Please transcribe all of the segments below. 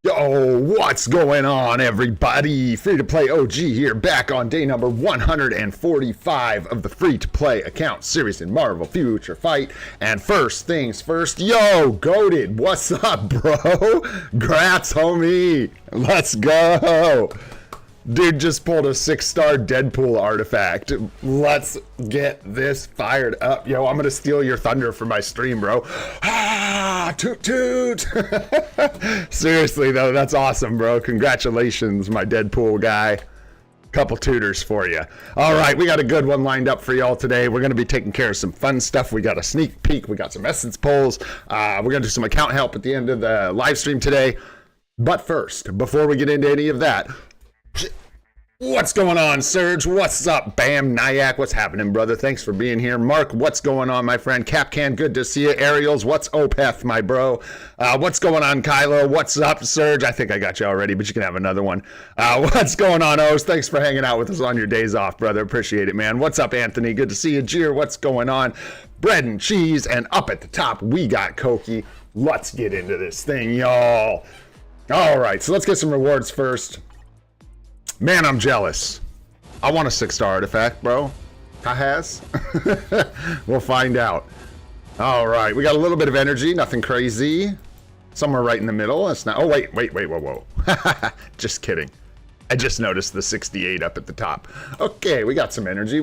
Yo, what's going on, everybody? Free to play OG here, back on day number 145 of the free to play account series in Marvel Future Fight. And first things first, yo, Goated, what's up, bro? Grats, homie. Let's go. Dude just pulled a 6-star Deadpool artifact. Let's get this fired up. Yo, I'm gonna steal your thunder for my stream, bro. Ah, toot toot. Seriously though, that's awesome, bro. Congratulations, my Deadpool guy. Couple tutors for you. All right, we got a good one lined up for y'all today. We're gonna be taking care of some fun stuff. We got a sneak peek. We got some essence polls. We're gonna do some account help at the end of the live stream today. But first, before we get into any of that, what's going on, Serge? What's up, Bam? Nyack, what's happening, brother? Thanks for being here. Mark, what's going on, my friend? Capcan, good to see you. Ariels, what's Opeth, my bro? What's going on, Kylo? What's up, Serge? I think I got you already, but you can have another one. What's going on, O's? Thanks for hanging out with us on your days off, brother. Appreciate it, man. What's up, Anthony? Good to see you. Jeer, what's going on? Bread and cheese, and up at the top, we got Koki. Let's get into this thing, y'all. All right, so let's get some rewards first. Man, I'm jealous. I want a 6-star artifact, bro. Has? We'll find out. All right, we got a little bit of energy, nothing crazy. Somewhere right in the middle. It's not. Oh, wait, whoa. Just kidding. I just noticed the 68 up at the top. Okay, we got some energy.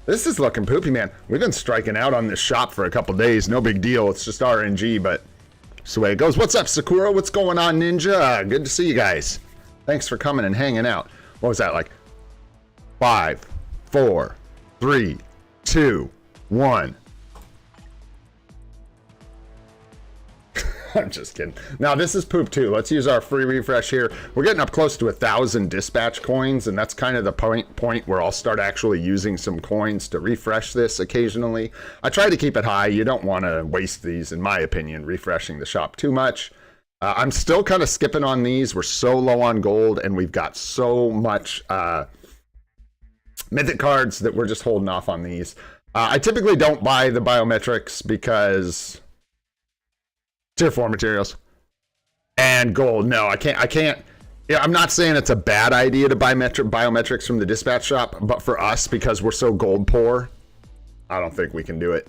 This is looking poopy, man. We've been striking out on this shop for a couple days. No big deal. It's just RNG, but that's the way it goes. What's up, Sakura? What's going on, Ninja? Good to see you guys. Thanks for coming and hanging out. What was that, like 5, 4, 3, 2, 1. I'm just kidding. Now this is poop too. Let's use our free refresh here. We're getting up close to 1,000 dispatch coins, and that's kind of the point where I'll start actually using some coins to refresh this occasionally. I try to keep it high. You don't want to waste these, in my opinion, refreshing the shop too much. I'm still kind of skipping on these. We're so low on gold, and we've got so much mythic cards that we're just holding off on these. I typically don't buy the biometrics because tier 4 materials and gold. No, I can't. Yeah, I'm not saying it's a bad idea to buy biometrics from the dispatch shop, but for us, because we're so gold poor, I don't think we can do it.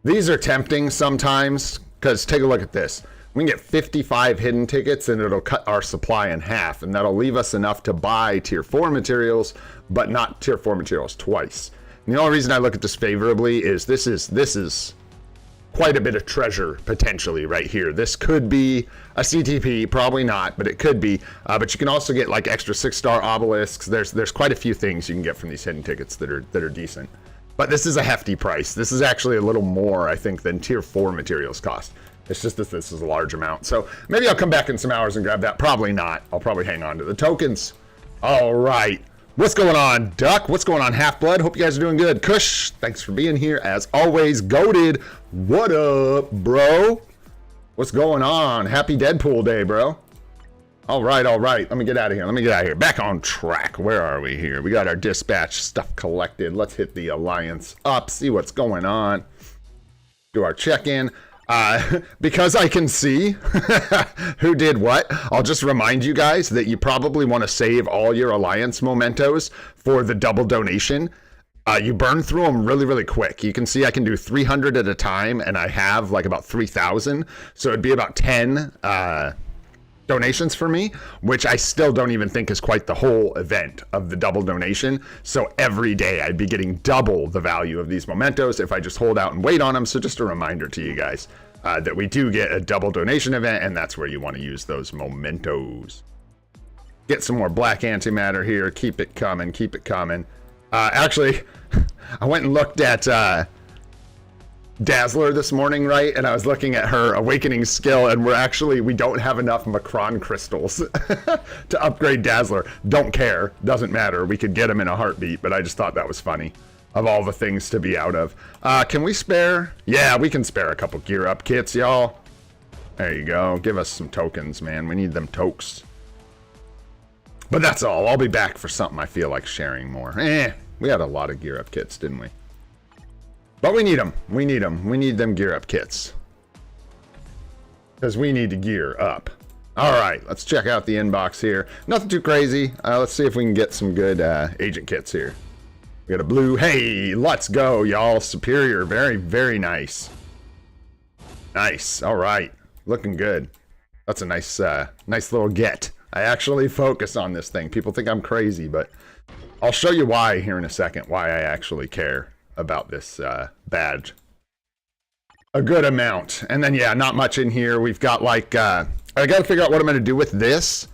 These are tempting sometimes, because take a look at this. We can get 55 hidden tickets and it'll cut our supply in half, and that'll leave us enough to buy tier 4 materials, but not tier 4 materials twice. And the only reason I look at this favorably is this is quite a bit of treasure potentially right here. This could be a CTP, probably not, but it could be. But you can also get like extra 6-star obelisks. There's quite a few things you can get from these hidden tickets that are decent. But this is a hefty price. This is actually a little more, I think, than tier 4 materials cost. It's just that this is a large amount. So maybe I'll come back in some hours and grab that. Probably not. I'll probably hang on to the tokens. All right. What's going on, Duck? What's going on, Half-Blood? Hope you guys are doing good. Kush, thanks for being here. As always, Goated. What up, bro? What's going on? Happy Deadpool Day, bro. All right. Let me get out of here. Back on track. Where are we here? We got our dispatch stuff collected. Let's hit the alliance up, see what's going on. Do our check-in. Because I can see who did what, I'll just remind you guys that you probably want to save all your alliance mementos for the double donation. You burn through them really, really quick. You can see I can do 300 at a time, and I have like about 3,000. So it'd be about 10 donations for me, which I still don't even think is quite the whole event of the double donation. So every day I'd be getting double the value of these mementos if I just hold out and wait on them. So just a reminder to you guys that we do get a double donation event, and that's where you want to use those mementos. Get some more black antimatter here. Keep it coming. Actually, I went and looked at Dazzler this morning, right? And I was looking at her awakening skill, and we don't have enough Macron crystals to upgrade Dazzler. Don't care, doesn't matter. We could get them in a heartbeat, but I just thought that was funny. Of all the things to be out of. Can we spare? Yeah, we can spare a couple gear up kits, y'all. There you go. Give us some tokens, man. We need them tokes. But that's all. I'll be back for something I feel like sharing more. We had a lot of gear up kits, didn't we? But we need them. We need them gear up kits. because we need to gear up. All right, let's check out the inbox here. Nothing too crazy. Let's see if we can get some good agent kits here. We got a blue. Hey, let's go, y'all. Superior. Very, very nice. Nice. All right. Looking good. That's a nice, nice little get. I actually focus on this thing. People think I'm crazy, but I'll show you why here in a second, why I actually care about this badge. A good amount. And then, yeah, not much in here. We've got like, I got to figure out what I'm going to do with this.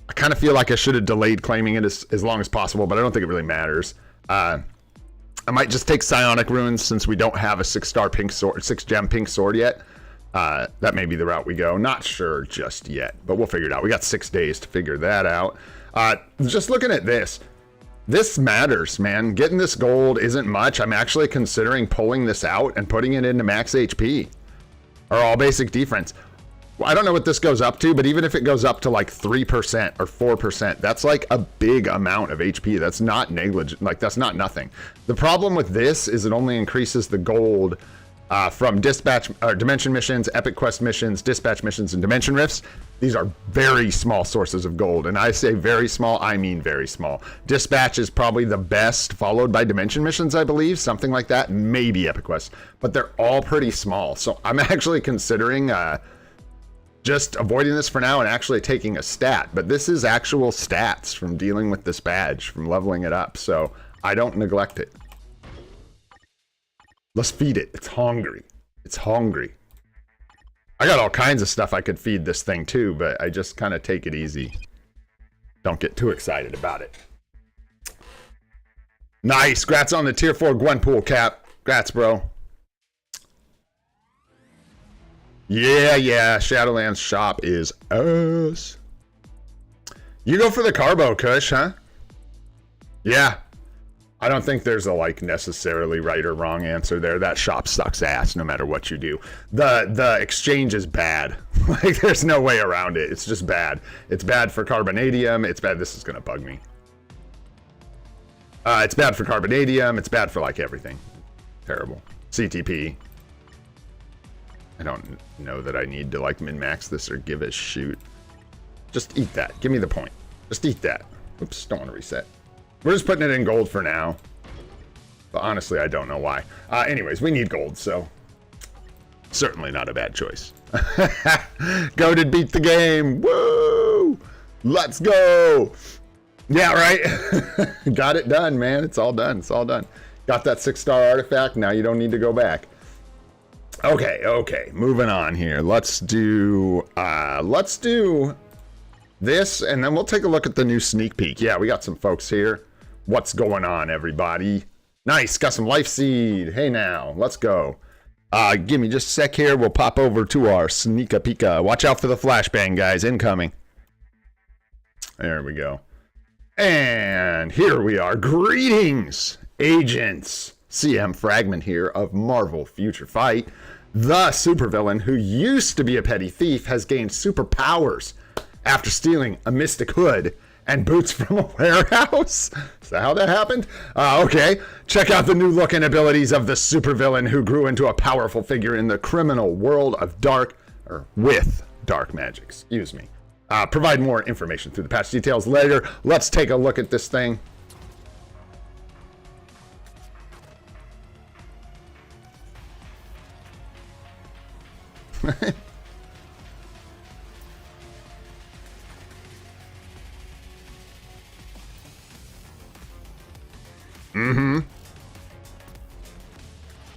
I kind of feel like I should have delayed claiming it as long as possible, but I don't think it really matters. I might just take Psionic Runes since we don't have a 6-star pink sword, 6-gem pink sword yet. That may be the route we go. Not sure just yet, but we'll figure it out. We got 6 days to figure that out. Just looking at this. This matters, man. Getting this gold isn't much. I'm actually considering pulling this out and putting it into max HP. Or all basic defense. Well, I don't know what this goes up to, but even if it goes up to like 3% or 4%, that's like a big amount of HP. That's not negligent. Like, that's not nothing. The problem with this is it only increases the gold from dispatch or dimension missions, epic quest missions, dispatch missions, and dimension rifts. These are very small sources of gold, and I say very small, I mean very small. Dispatch is probably the best, followed by dimension missions, I believe, something like that, maybe epic quests, but they're all pretty small. So I'm actually considering just avoiding this for now and actually taking a stat, but this is actual stats from dealing with this badge, from leveling it up, so I don't neglect it. Let's feed it. It's hungry. It's hungry. I got all kinds of stuff I could feed this thing too, but I just kind of take it easy. Don't get too excited about it. Nice. Grats on the tier 4 Gwenpool cap. Grats, bro. Yeah. Shadowlands shop is us. You go for the Carbo, Kush, huh? Yeah. I don't think there's a like necessarily right or wrong answer there. That shop sucks ass no matter what you do. The exchange is bad. Like there's no way around it. It's just bad. It's bad for Carbonadium. It's bad. This is gonna bug me. It's bad for Carbonadium. It's bad for like everything. Terrible. CTP. I don't know that I need to like min-max this or give a shoot. Just eat that. Give me the point. Just eat that. Oops, don't want to reset. We're just putting it in gold for now. But honestly, I don't know why. Anyways, we need gold, so certainly not a bad choice. Goated beat the game. Woo! Let's go! Yeah, right? Got it done, man. It's all done. It's all done. Got that 6-star artifact. Now you don't need to go back. Okay. Moving on here. Let's do this, and then we'll take a look at the new sneak peek. Yeah, we got some folks here. What's going on, everybody? Nice, got some life seed. Hey now, let's go. Give me just a sec here. We'll pop over to our sneaka pika. Watch out for the flashbang, guys. Incoming. There we go. And here we are. Greetings, agents. CM Fragment here of Marvel Future Fight. The supervillain who used to be a petty thief has gained superpowers after stealing a mystic hood and boots from a warehouse. Is that how that happened? Okay. Check out the new look and abilities of the supervillain who grew into a powerful figure in the criminal world of with dark magic. Excuse me. Provide more information through the patch details later. Let's take a look at this thing.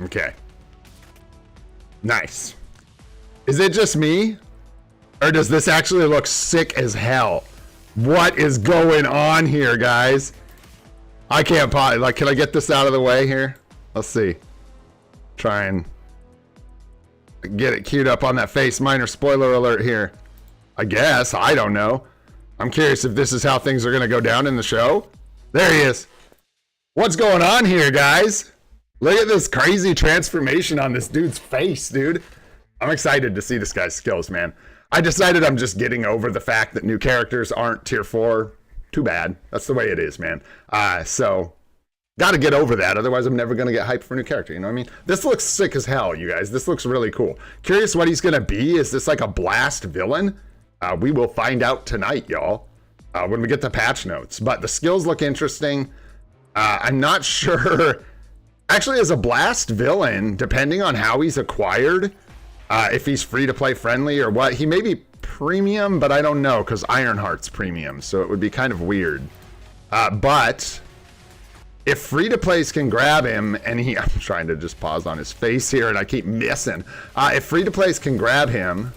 Okay. Nice. Is it just me? Or does this actually look sick as hell? What is going on here, guys? I can't like, can I get this out of the way here? Let's see. Try and get it queued up on that face. Minor spoiler alert here. I guess. I don't know. I'm curious if this is how things are going to go down in the show. There he is. What's going on here, guys? Look at this crazy transformation on this dude's face, dude. I'm excited to see this guy's skills, man. I decided I'm just getting over the fact that new characters aren't tier 4. Too bad. That's the way it is, man. So Got to get over that. Otherwise, I'm never going to get hyped for a new character. You know what I mean? This looks sick as hell, you guys. This looks really cool. Curious what he's going to be. Is this like a blast villain? We will find out tonight, y'all, when we get the patch notes. But the skills look interesting. I'm not sure. Actually, as a blast villain, depending on how he's acquired, if he's free to play friendly or what, he may be premium, but I don't know because Ironheart's premium. So it would be kind of weird. But if free-to-plays can grab him, and I'm trying to just pause on his face here, and I keep missing. If free-to-plays can grab him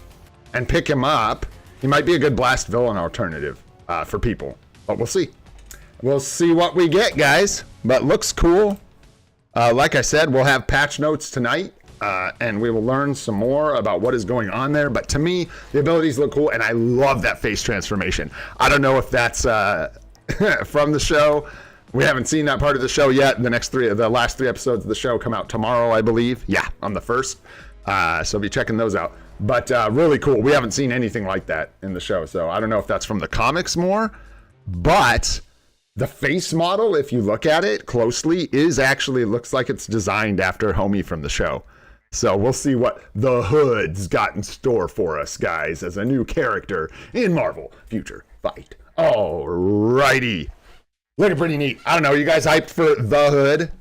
and pick him up, he might be a good blast villain alternative for people. But we'll see. We'll see what we get, guys. But looks cool. Like I said, we'll have patch notes tonight, and we will learn some more about what is going on there. But to me, the abilities look cool, and I love that face transformation. I don't know if that's from the show. We haven't seen that part of the show yet. The last three episodes of the show come out tomorrow, I believe. Yeah, on the 1st. So be checking those out. But really cool. We haven't seen anything like that in the show. So I don't know if that's from the comics more. But the face model, if you look at it closely, looks like it's designed after Homie from the show. So we'll see what the Hood's got in store for us, guys, as a new character in Marvel Future Fight. Alrighty. Looking pretty neat. I don't know. You guys hyped for the Hood?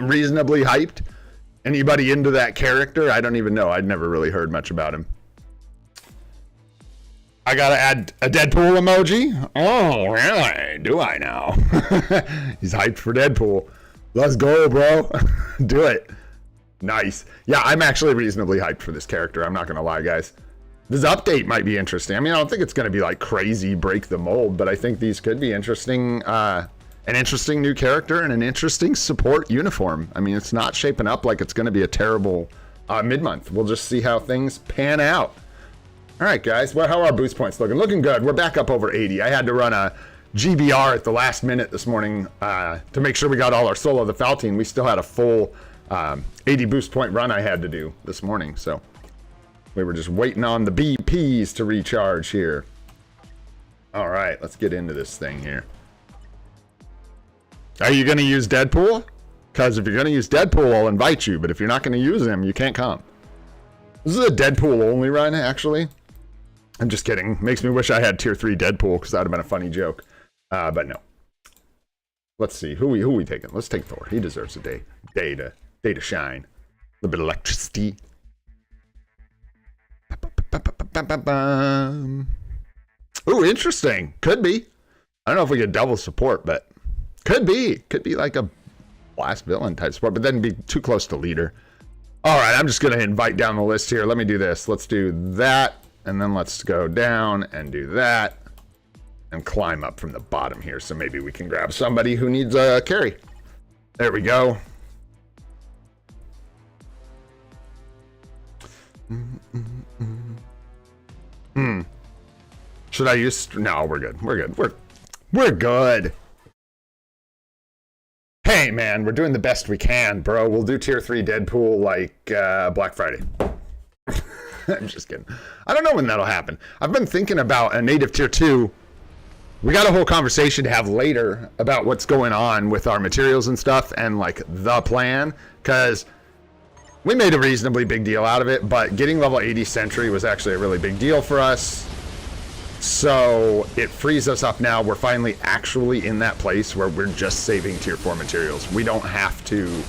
Reasonably hyped? Anybody into that character? I don't even know. I'd never really heard much about him. I gotta add a Deadpool emoji? Oh, really? Do I now? He's hyped for Deadpool. Let's go, bro. Do it. Nice. Yeah, I'm actually reasonably hyped for this character. I'm not gonna lie, guys. This update might be interesting. I mean, I don't think it's going to be like crazy break the mold, but I think these could be interesting. An interesting new character and an interesting support uniform. I mean, it's not shaping up like it's going to be a terrible mid-month. We'll just see how things pan out. All right, guys. Well, how are our boost points looking? Looking good. We're back up over 80. I had to run a GBR at the last minute this morning to make sure we got all our Solo the Faltine. We still had a full 80 boost point run I had to do this morning, so we were just waiting on the BPs to recharge here. All right, let's get into this thing here. Are you going to use Deadpool? Because if you're going to use Deadpool, I'll invite you. But if you're not going to use him, you can't come. This is a Deadpool only run, actually. I'm just kidding. Makes me wish I had tier 3 Deadpool because that would have been a funny joke. But no. Let's see. Who we taking? Let's take Thor. He deserves a day to shine. A little bit of electricity. Ooh, interesting. Could be. I don't know if we get double support, but could be. Could be like a blast villain type support, but then be too close to leader. All right, I'm just going to invite down the list here. Let me do this. Let's do that, and then let's go down and do that and climb up from the bottom here. So maybe we can grab somebody who needs a carry. There we go. Should I use? No, we're good. We're good. We're good. Hey, man, we're doing the best we can, bro. We'll do tier 3 Deadpool like Black Friday. I'm just kidding. I don't know when that'll happen. I've been thinking about a native tier 2. We got a whole conversation to have later about what's going on with our materials and stuff and like the plan, because we made a reasonably big deal out of it, but getting level 80 Sentry was actually a really big deal for us. So it frees us up now. We're finally actually in that place where we're just saving tier 4 materials. We don't have to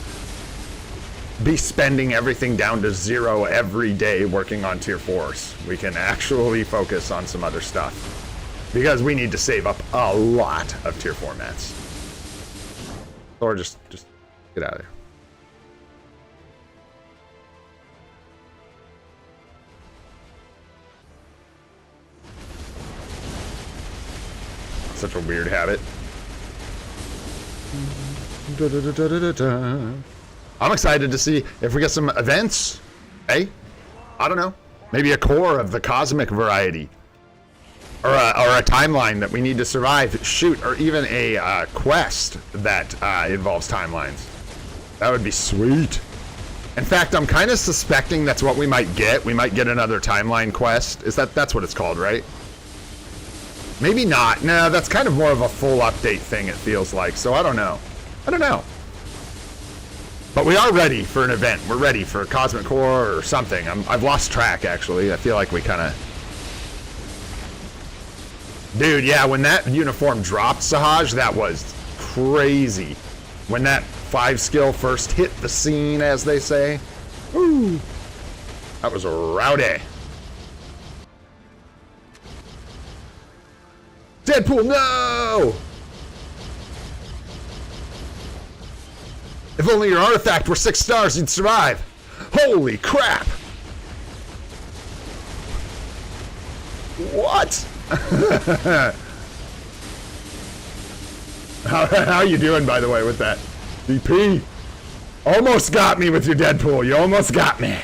be spending everything down to 0 every day working on tier 4s. We can actually focus on some other stuff because we need to save up a lot of tier 4 mats. Or just get out of there. Such a weird habit. I'm excited to see if we get some events. Hey, I don't know. Maybe a core of the cosmic variety. Or a timeline that we need to survive. Shoot, or even a quest that involves timelines. That would be sweet. In fact, I'm kind of suspecting that's what we might get. We might get another timeline quest. That's what it's called, right? Maybe not. No, that's kind of more of a full update thing, it feels like. So I don't know. But we are ready for an event. We're ready for a Cosmic Core or something. I've lost track, actually. I feel like we kind of... Dude, yeah, when that uniform dropped, Sahaj, that was crazy. When that 5-skill first hit the scene, as they say. Woo! That was rowdy. Deadpool, no! If only your artifact were 6 stars, you'd survive. Holy crap! What? How you doing, by the way, with that? DP? Almost got me with your Deadpool. You almost got me.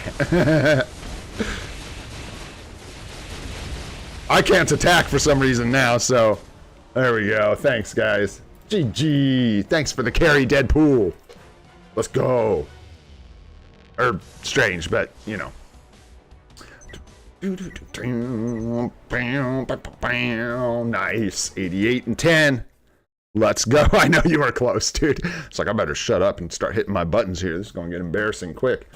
I can't attack for some reason now, so there we go. Thanks, guys. GG. Thanks for the carry, Deadpool. Let's go. Or Strange, but, you know. Nice. 88 and 10. Let's go. I know you were close, dude. It's like I better shut up and start hitting my buttons here. This is going to get embarrassing quick.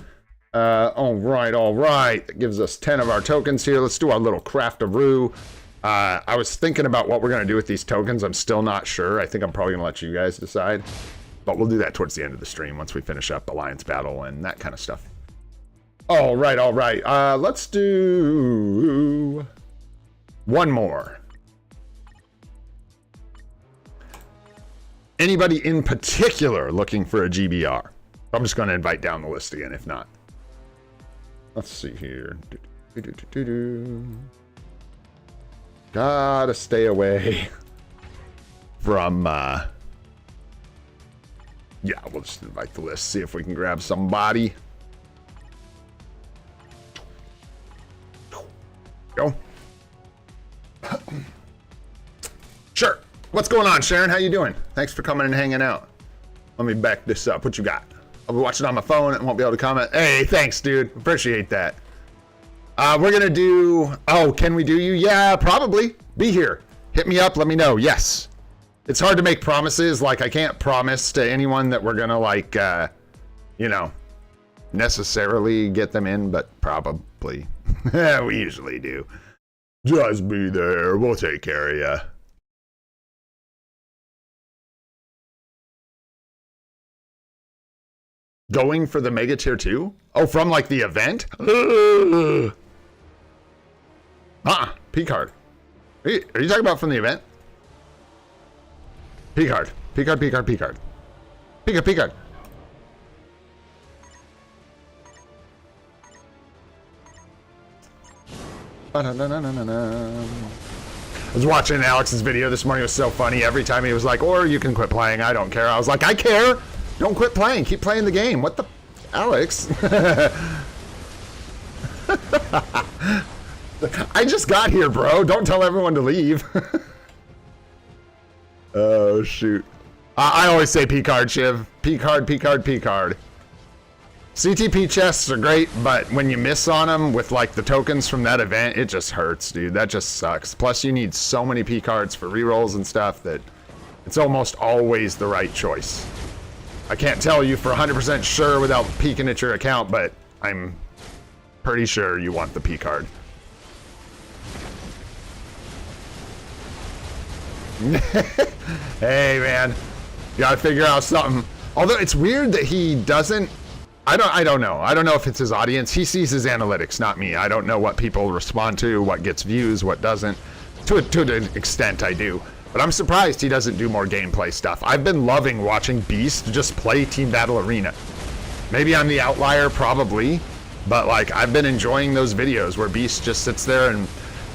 All right, all right. That gives us 10 of our tokens here. Let's do our little craft-a-roo. I was thinking about what we're going to do with these tokens. I'm still not sure. I think I'm probably going to let you guys decide. But we'll do that towards the end of the stream once we finish up Alliance Battle and that kind of stuff. All right, all right. Let's do one more. Anybody in particular looking for a GBR? I'm just going to invite down the list again, if not. Let's see here. Gotta stay away from... Yeah, we'll just invite the list, see if we can grab somebody. Go. Sure. What's going on, Sharon? How you doing? Thanks for coming and hanging out. Let me back this up. What you got? I'll be watching on my phone and won't be able to comment. Hey, thanks, dude. Appreciate that. We're gonna do... Oh, can we do you? Yeah, probably. Be here. Hit me up. Let me know. Yes. It's hard to make promises. Like, I can't promise to anyone that we're gonna, like, you know, necessarily get them in, but probably. We usually do. Just be there. We'll take care of ya. Going for the Mega Tier 2? Oh, from, like, the event? P-card. Are you talking about from the event? P-card. P-card, P-card, P-card. P-card, P-card. I was watching Alex's video this morning. It was so funny. Every time he was like, or you can quit playing. I don't care. I was like, I care. Don't quit playing. Keep playing the game. What the... Alex? I just got here, bro. Don't tell everyone to leave. Oh, shoot. I always say P-card, Shiv. P-card, P-card, P-card. CTP chests are great, but when you miss on them with, like, the tokens from that event, it just hurts, dude. That just sucks. Plus, you need so many P-cards for rerolls and stuff that it's almost always the right choice. I can't tell you for 100% sure without peeking at your account, but I'm pretty sure you want the P-card. Hey, man. You gotta figure out something. Although it's weird that he doesn't... I don't know. I don't know if it's his audience. He sees his analytics, not me. I don't know what people respond to, what gets views, what doesn't. To an extent, I do. But I'm surprised he doesn't do more gameplay stuff. I've been loving watching Beast just play Team Battle Arena. Maybe I'm the outlier, probably. But, like, I've been enjoying those videos where Beast just sits there and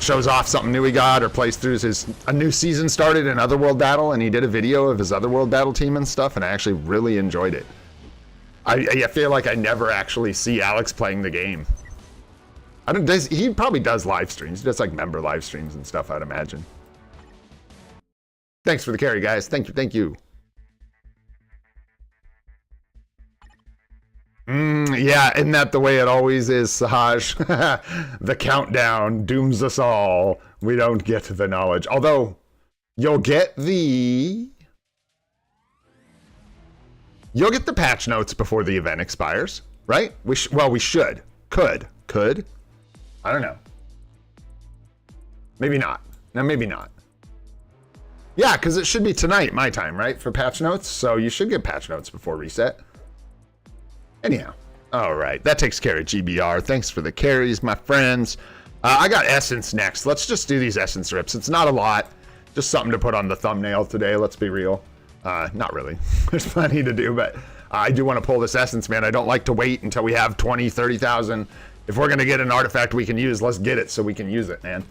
shows off something new he got or plays through a new season started in Otherworld Battle, and he did a video of his Otherworld Battle team and stuff, and I actually really enjoyed it. I feel like I never actually see Alex playing the game. He probably does live streams. He does, like, member live streams and stuff, I'd imagine. Thanks for the carry, guys. Thank you, thank you. Yeah, isn't that the way it always is, Sahaj? The countdown dooms us all. We don't get the knowledge. Although, you'll get the You'll get the patch notes before the event expires, right? Well, we should. Could. I don't know. Maybe not. No, maybe not. Yeah, because it should be tonight, my time, right? For patch notes. So you should get patch notes before reset. Anyhow. All right. That takes care of GBR. Thanks for the carries, my friends. I got Essence next. Let's just do these Essence rips. It's not a lot. Just something to put on the thumbnail today. Let's be real. Not really. There's plenty to do, but I do want to pull this Essence, man. I don't like to wait until we have 20, 30,000. If we're going to get an artifact we can use, let's get it so we can use it, man.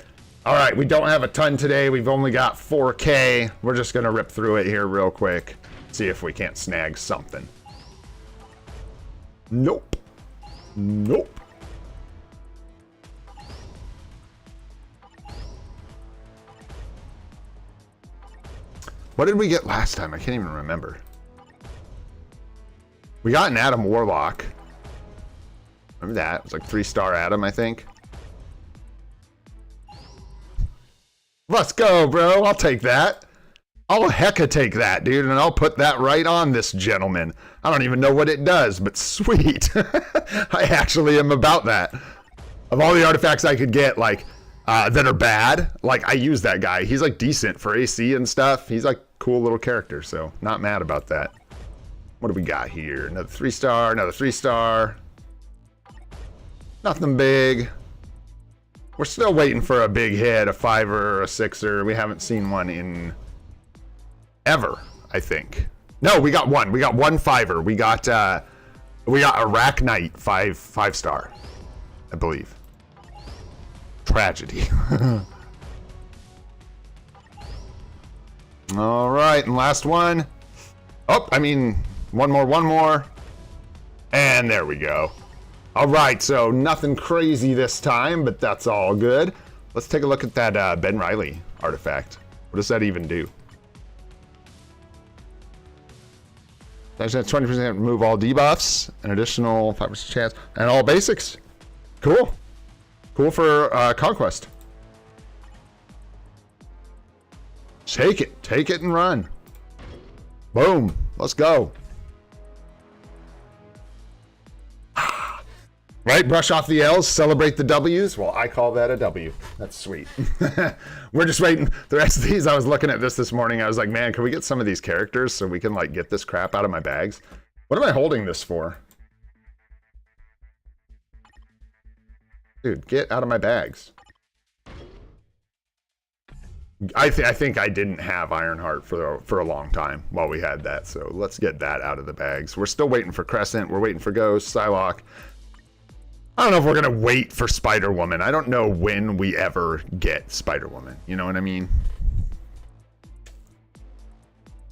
All right, we don't have a ton today. We've only got 4K. We're just going to rip through it here real quick. See if we can't snag something. Nope. What did we get last time? I can't even remember. We got an Adam Warlock. Remember that? It was like 3-star Adam, I think. Let's go, bro. I'll take that. I'll hecka take that, dude, and I'll put that right on this gentleman. I don't even know what it does, but sweet. I actually am about that. Of all the artifacts I could get, like, that are bad, like, I use that guy. He's, like, decent for AC and stuff. He's, like, cool little character, so not mad about that. What do we got here? Another 3-star, another 3-star. Nothing big. We're still waiting for a big hit, a 5er or a 6er. We haven't seen one in ever, I think. No, we got one. We got one 5er. We got Iraq Knight 5-star, I believe. Tragedy. All right, and last one. Oh, I mean, one more. And there we go. All right, so nothing crazy this time, but that's all good. Let's take a look at that Ben Riley artifact. What does that even do? 20% remove all debuffs, an additional 5% chance, and all basics. Cool. Cool for Conquest. Take it and run. Boom, let's go. Right, brush off the L's, celebrate the W's. Well, I call that a W. That's sweet. We're just waiting. The rest of these, I was looking at this morning. I was like, man, can we get some of these characters so we can like get this crap out of my bags? What am I holding this for? Dude, get out of my bags. I think I didn't have Ironheart for a long time while we had that. So let's get that out of the bags. We're still waiting for Crescent. We're waiting for Ghost, Psylocke. I don't know if we're going to wait for Spider-Woman. I don't know when we ever get Spider-Woman. You know what I mean?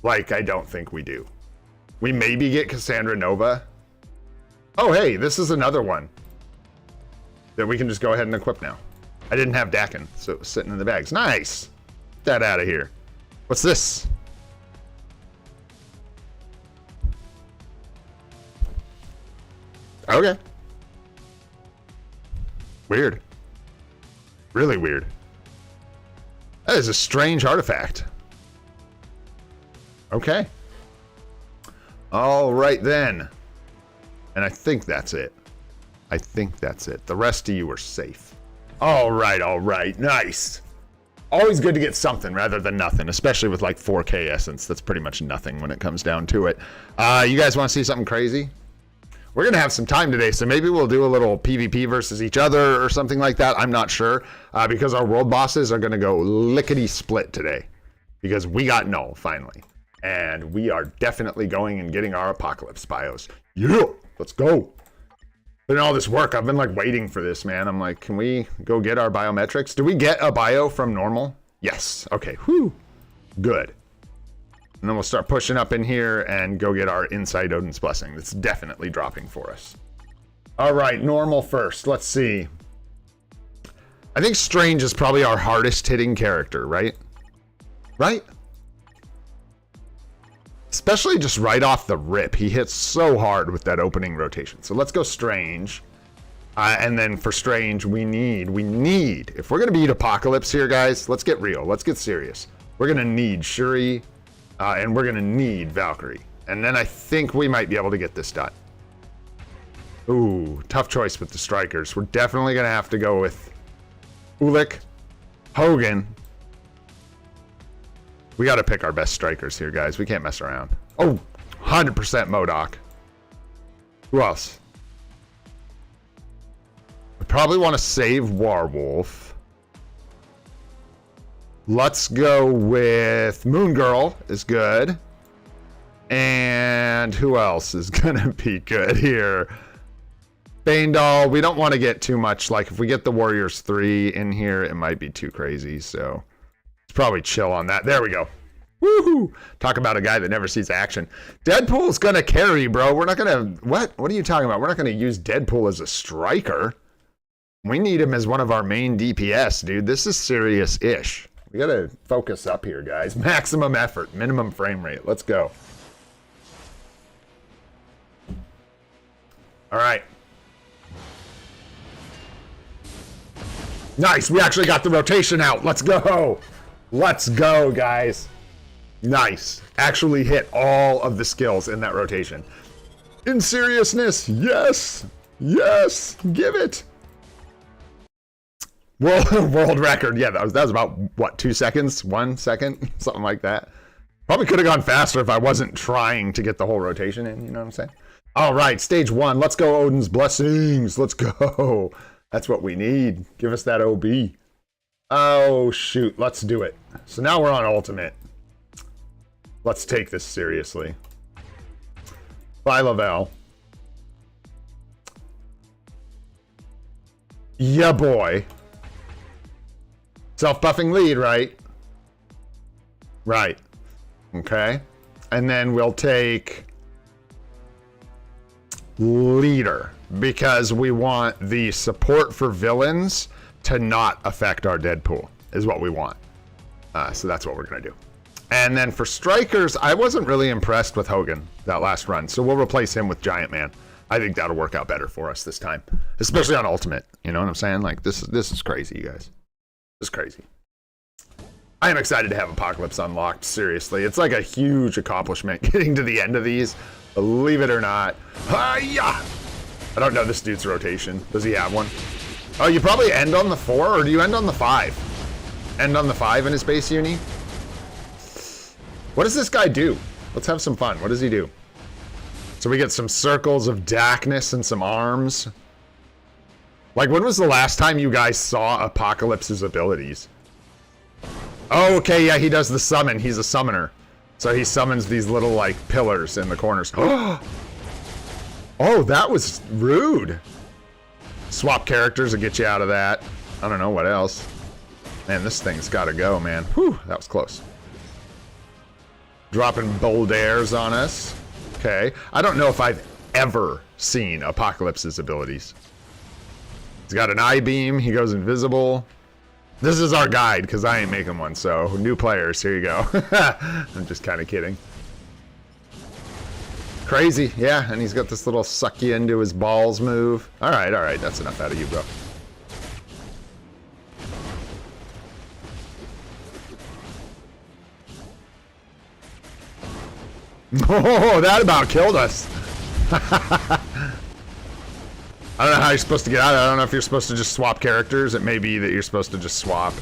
Like, I don't think we do. We maybe get Cassandra Nova. Oh, hey, this is another one that we can just go ahead and equip now. I didn't have Dakin, so it was sitting in the bags. Nice. Get that out of here. What's this? Okay. Weird. Really weird. That is a strange artifact. Okay. All right then. And I think that's it. The rest of you are safe. All right. Nice. Always good to get something rather than nothing, especially with like 4K essence. That's pretty much nothing when it comes down to it. You guys want to see something crazy? We're going to have some time today, so maybe we'll do a little PvP versus each other or something like that. I'm not sure, because our world bosses are going to go lickety-split today, because we got Null, finally. And we are definitely going and getting our Apocalypse bios. Yeah, let's go. Been all this work. I've been, like, waiting for this, man. I'm like, can we go get our biometrics? Do we get a bio from normal? Yes. Okay, whew. Good. And then we'll start pushing up in here and go get our Inside Odin's Blessing. That's definitely dropping for us. All right, normal first. Let's see. I think Strange is probably our hardest hitting character, right? Right? Especially just right off the rip. He hits so hard with that opening rotation. So let's go Strange. And then for Strange, we need, if we're going to beat Apocalypse here, guys, let's get real. Let's get serious. We're going to need Shuri. And we're going to need Valkyrie. And then I think we might be able to get this done. Ooh, tough choice with the strikers. We're definitely going to have to go with Ulick, Hogan. We got to pick our best strikers here, guys. We can't mess around. Oh, 100% MODOK. Who else? We probably want to save Warwolf. Let's go with Moon Girl is good. And who else is going to be good here? Bane Doll. We don't want to get too much. Like, if we get the Warriors 3 in here, it might be too crazy. So, let's probably chill on that. There we go. Woohoo! Talk about a guy that never sees action. Deadpool's going to carry, bro. We're not going to... What? What are you talking about? We're not going to use Deadpool as a striker. We need him as one of our main DPS, dude. This is serious-ish. We got to focus up here, guys. Maximum effort. Minimum frame rate. Let's go. All right. Nice. We actually got the rotation out. Let's go. Let's go, guys. Nice. Actually hit all of the skills in that rotation. In seriousness, yes. Yes. Give it. World record. Yeah, that was about, what, 2 seconds? 1 second? Something like that. Probably could have gone faster if I wasn't trying to get the whole rotation in. You know what I'm saying? All right, stage 1. Let's go, Odin's Blessings. Let's go. That's what we need. Give us that OB. Oh, shoot. Let's do it. So now we're on Ultimate. Let's take this seriously. Bye, Lavelle. Yeah, boy. Self-buffing lead, right? Right. Okay. And then we'll take... leader, because we want the support for villains to not affect our Deadpool is what we want. So that's what we're gonna do. And then for strikers, I wasn't really impressed with Hogan that last run, so we'll replace him with Giant Man. I think that'll work out better for us this time, especially on Ultimate. You know what I'm saying? Like, this is crazy, you guys. This is crazy. I am excited to have Apocalypse unlocked. Seriously, it's like a huge accomplishment getting to the end of these. Believe it or not. Hi-ya! I don't know this dude's rotation. Does he have one? Oh, you probably end on the 4, or do you end on the 5? End on the 5 in his base uni? What does this guy do? Let's have some fun. What does he do? So we get some circles of darkness and some arms. Like, when was the last time you guys saw Apocalypse's abilities? Oh, okay, yeah, he does the summon. He's a summoner. So he summons these little, like, pillars in the corners. Oh, that was rude. Swap characters to get you out of that. I don't know what else. Man, this thing's got to go, man. Whew, that was close. Dropping bold airs on us. Okay. I don't know if I've ever seen Apocalypse's abilities. He's got an eye beam. He goes invisible. This is our guide, because I ain't making one, so new players, here you go. I'm just kind of kidding. Crazy, yeah, and he's got this little suck you into his balls move. All right, that's enough out of you, bro. Oh, that about killed us. I don't know how you're supposed to get out of it. I don't know if you're supposed to just swap characters. It may be that you're supposed to just swap.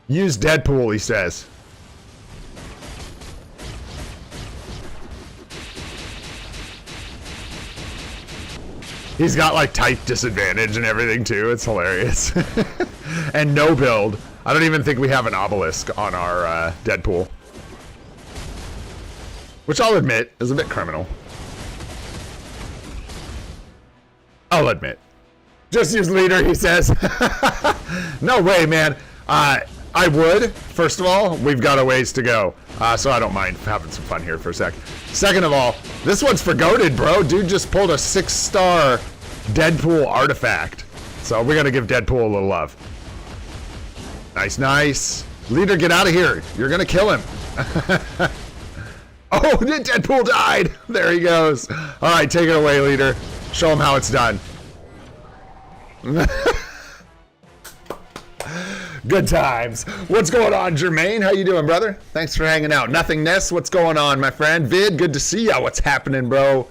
Use Deadpool, he says. He's got like type disadvantage and everything too. It's hilarious. And no build. I don't even think we have an obelisk on our Deadpool. Which I'll admit is a bit criminal. I'll admit. Just use leader, he says. No way, man. I would. First of all, we've got a ways to go. So I don't mind having some fun here for a sec. Second of all, this one's for goated, bro. Dude just pulled a 6-star Deadpool artifact. So we're going to give Deadpool a little love. Nice, nice. Leader, get out of here. You're going to kill him. Oh, Deadpool died. There he goes. All right, take it away, leader. Show him how it's done. Good times. What's going on, Jermaine? How you doing, brother? Thanks for hanging out. Nothingness, what's going on, my friend? Vid, good to see ya. What's happening, bro?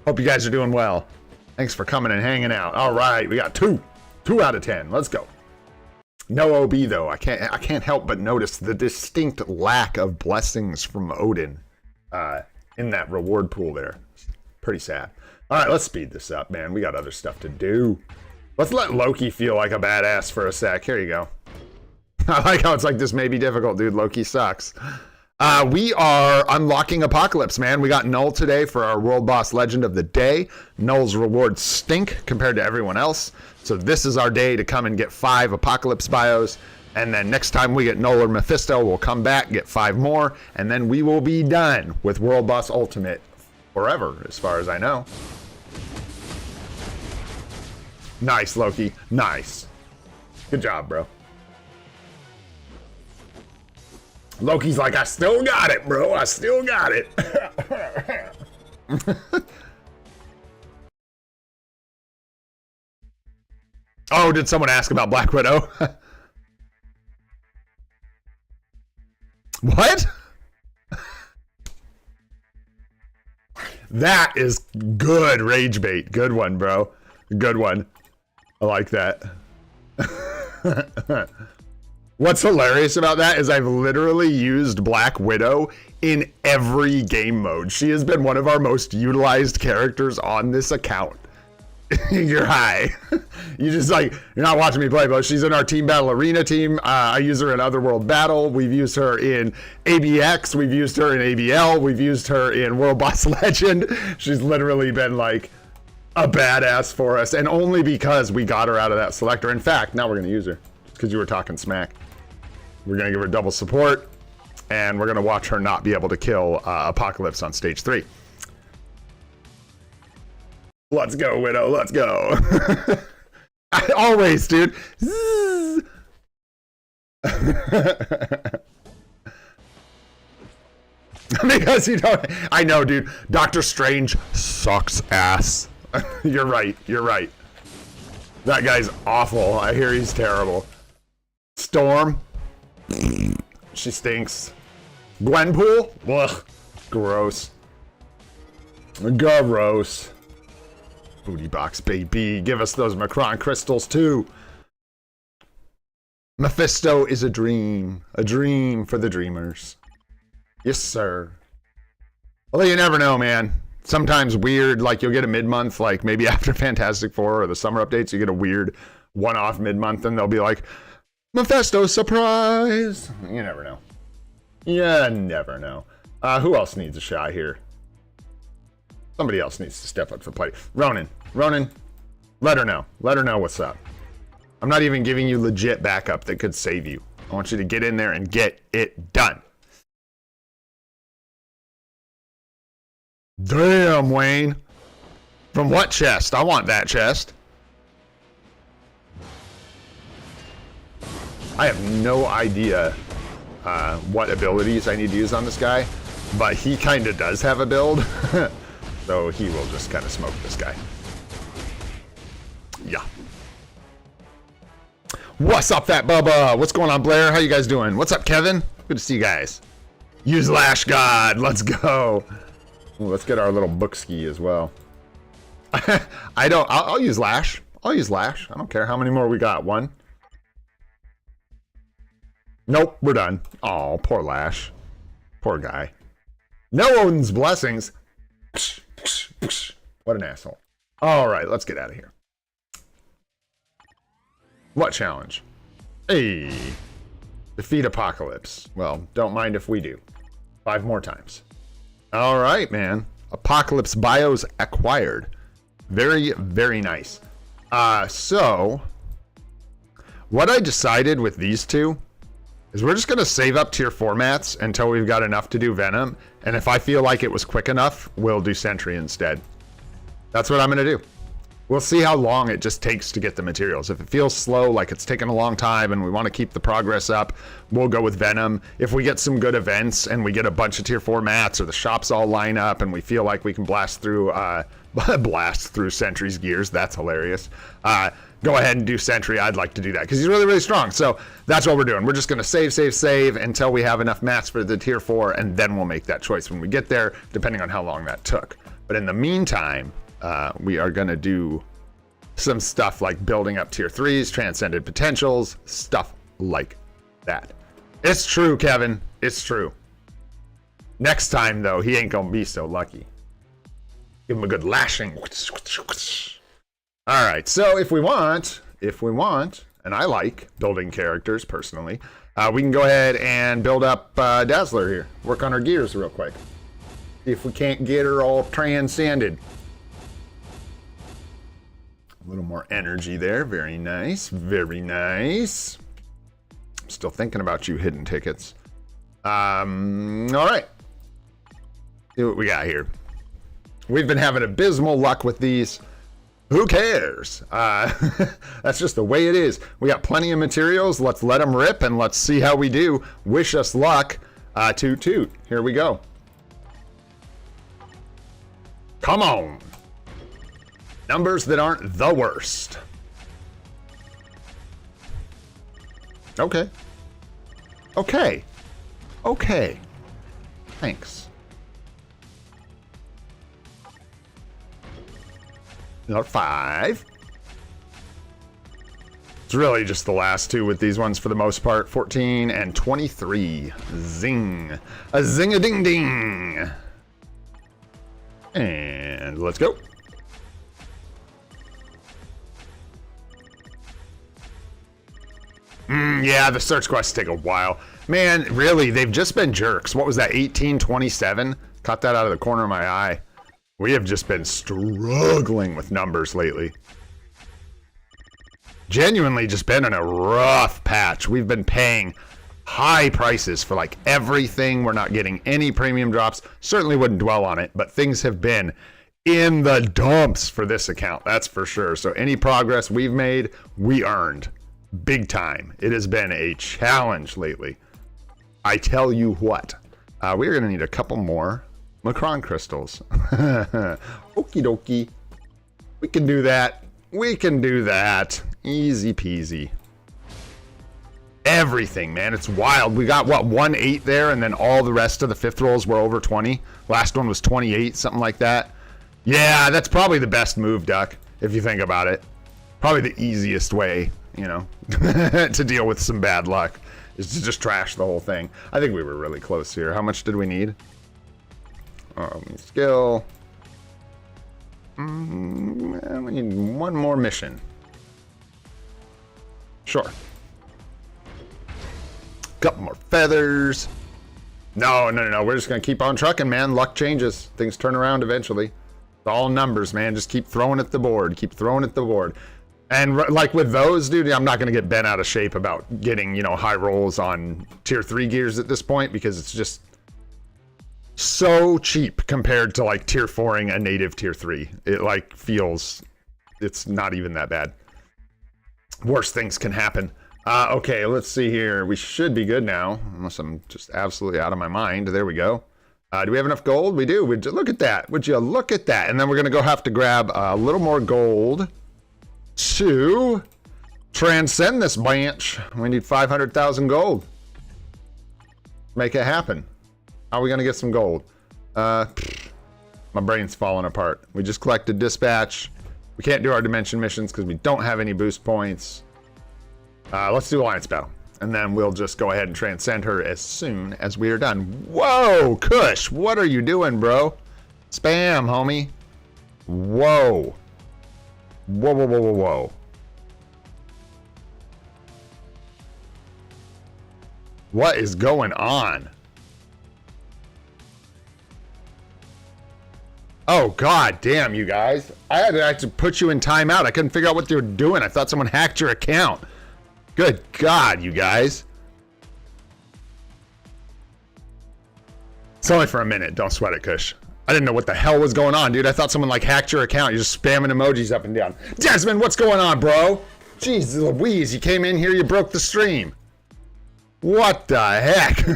Hope you guys are doing well. Thanks for coming and hanging out. All right, we got 2 out of 10. Let's go. No OB though. I can't help but notice the distinct lack of blessings from Odin in that reward pool there. Pretty sad. All right, let's speed this up, man. We got other stuff to do. Let's let Loki feel like a badass for a sec. Here you go. I like how it's like, this may be difficult, dude. Loki sucks. We are unlocking Apocalypse, man. We got Null today for our World Boss Legend of the Day. Null's rewards stink compared to everyone else. So this is our day to come and get 5 Apocalypse bios. And then next time we get Null or Mephisto, we'll come back, get 5 more. And then we will be done with World Boss Ultimate forever, as far as I know. Nice, Loki. Nice. Good job, bro. Loki's like, I still got it, bro. I still got it. Oh, did someone ask about Black Widow? What? That is good rage bait. Good one, bro. Good one. I like that. What's hilarious about that is I've literally used Black Widow in every game mode. She has been one of our most utilized characters on this account. You're high. You just like, you're not watching me play, but she's in our Team Battle Arena team. I use her in Otherworld Battle. We've used her in ABX. We've used her in ABL. We've used her in World Boss Legend. She's literally been like a badass for us, and only because we got her out of that selector. In fact, now we're going to use her because you were talking smack. We're going to give her double support, and we're going to watch her not be able to kill Apocalypse on stage 3. Let's go, Widow. Let's go. Always, dude. Because you don't... I know, dude. Doctor Strange sucks ass. You're right. You're right. That guy's awful. I hear he's terrible. Storm. She stinks. Gwenpool? Ugh. Gross. Gross. Booty box, baby. Give us those Macron crystals, too. Mephisto is a dream. A dream for the dreamers. Yes, sir. Although you never know, man. Sometimes weird, like you'll get a mid-month, like maybe after Fantastic Four or the summer updates, you get a weird one-off mid-month, and they'll be like, Mephisto surprise. You never know. You never know. Who else needs a shot here? Somebody else needs to step up to the plate. Ronan, let her know. Let her know what's up. I'm not even giving you legit backup that could save you. I want you to get in there and get it done. Damn, Wayne. From what chest? I want that chest. I have no idea what abilities I need to use on this guy, but he kind of does have a build. So he will just kind of smoke this guy. Yeah. What's up, Fat Bubba? What's going on, Blair? How you guys doing? What's up, Kevin? Good to see you guys. Use Lash God. Let's go. Ooh, let's get our little book ski as well. I'll use Lash. I'll use Lash. I don't care how many more we got. 1. Nope, we're done. Oh, poor Lash. Poor guy. No Odin's blessings. What an asshole. All right, let's get out of here. What challenge? Hey. Defeat Apocalypse. Well, don't mind if we do. 5 more times. All right, man. Apocalypse bios acquired. Very, very nice. So, what I decided with these two is we're just going to save up tier formats until we've got enough to do Venom. And if I feel like it was quick enough, we'll do Sentry instead. That's what I'm going to do. We'll see how long it just takes to get the materials. If it feels slow, like it's taken a long time and we want to keep the progress up, we'll go with Venom. If we get some good events and we get a bunch of tier 4 mats or the shops all line up and we feel like we can blast through Sentry's gears, that's hilarious. go ahead and do Sentry, I'd like to do that because he's really, really strong. So that's what we're doing. We're just going to save until we have enough mats for the tier 4, and then we'll make that choice when we get there, depending on how long that took. But in the meantime, we are going to do some stuff like building up tier 3s, transcended potentials, stuff like that. It's true, Kevin. It's true. Next time, though, he ain't going to be so lucky. Give him a good lashing. All right, so if we want, and I like building characters personally, we can go ahead and build up Dazzler here. Work on our gears real quick. See if we can't get her all transcended. A little more energy there. Very nice. Very nice. I'm still thinking about you, hidden tickets. All right. See what we got here. We've been having abysmal luck with these. Who cares? That's just the way it is. We got plenty of materials. Let's let them rip and let's see how we do. Wish us luck. Toot toot. Here we go. Come on. Numbers that aren't the worst. Okay. Okay. Okay. Thanks. Another 5. It's really just the last two with these ones for the most part. 14 and 23. Zing. A zing-a-ding-ding. And let's go. Yeah, the search quests take a while. Man, really, they've just been jerks. What was that, 1827? Caught that out of the corner of my eye. We have just been struggling with numbers lately. Genuinely just been in a rough patch. We've been paying high prices for like everything. We're not getting any premium drops. Certainly wouldn't dwell on it, but things have been in the dumps for this account. That's for sure. So any progress we've made, we earned. Big time. It has been a challenge lately. I tell you what, we're going to need a couple more Macron crystals. Okie dokie. We can do that. We can do that. Easy peasy. Everything, man. It's wild. We got, what, 1-8 there, and then all the rest of the fifth rolls were over 20. Last one was 28, something like that. Yeah, that's probably the best move, Duck, if you think about it. Probably the easiest way, you know, to deal with some bad luck is to just trash the whole thing. I think we were really close here. How much did we need? Skill. We need one more mission. Sure. Couple more feathers. No. We're just going to keep on trucking, man. Luck changes. Things turn around eventually. It's all numbers, man. Just keep throwing at the board. Keep throwing at the board. And like with those, dude, I'm not going to get bent out of shape about getting, you know, high rolls on tier 3 gears at this point because it's just so cheap compared to like tier 4ing a native tier 3. It like feels, it's not even that bad. Worse things can happen. Okay, let's see here. We should be good now, unless I'm just absolutely out of my mind. There we go. Do we have enough gold? We do. Look at that. Would you look at that? And then we're going to have to grab a little more gold to transcend this branch. We need 500,000 gold. Make it happen. How are we going to get some gold? My brain's falling apart. We just collected dispatch. We can't do our dimension missions because we don't have any boost points. Let's do Alliance Battle. And then we'll just go ahead and transcend her as soon as we are done. Whoa, Kush, what are you doing, bro? Spam, homie. Whoa. Whoa. What is going on? Oh, god damn, you guys. I had to put you in timeout. I couldn't figure out what you were doing. I thought someone hacked your account. Good god, you guys. It's only for a minute. Don't sweat it, Kush. I didn't know what the hell was going on, dude. I thought someone like hacked your account. You're just spamming emojis up and down. Desmond, what's going on, bro? Jeez Louise, you came in here, you broke the stream. What the heck?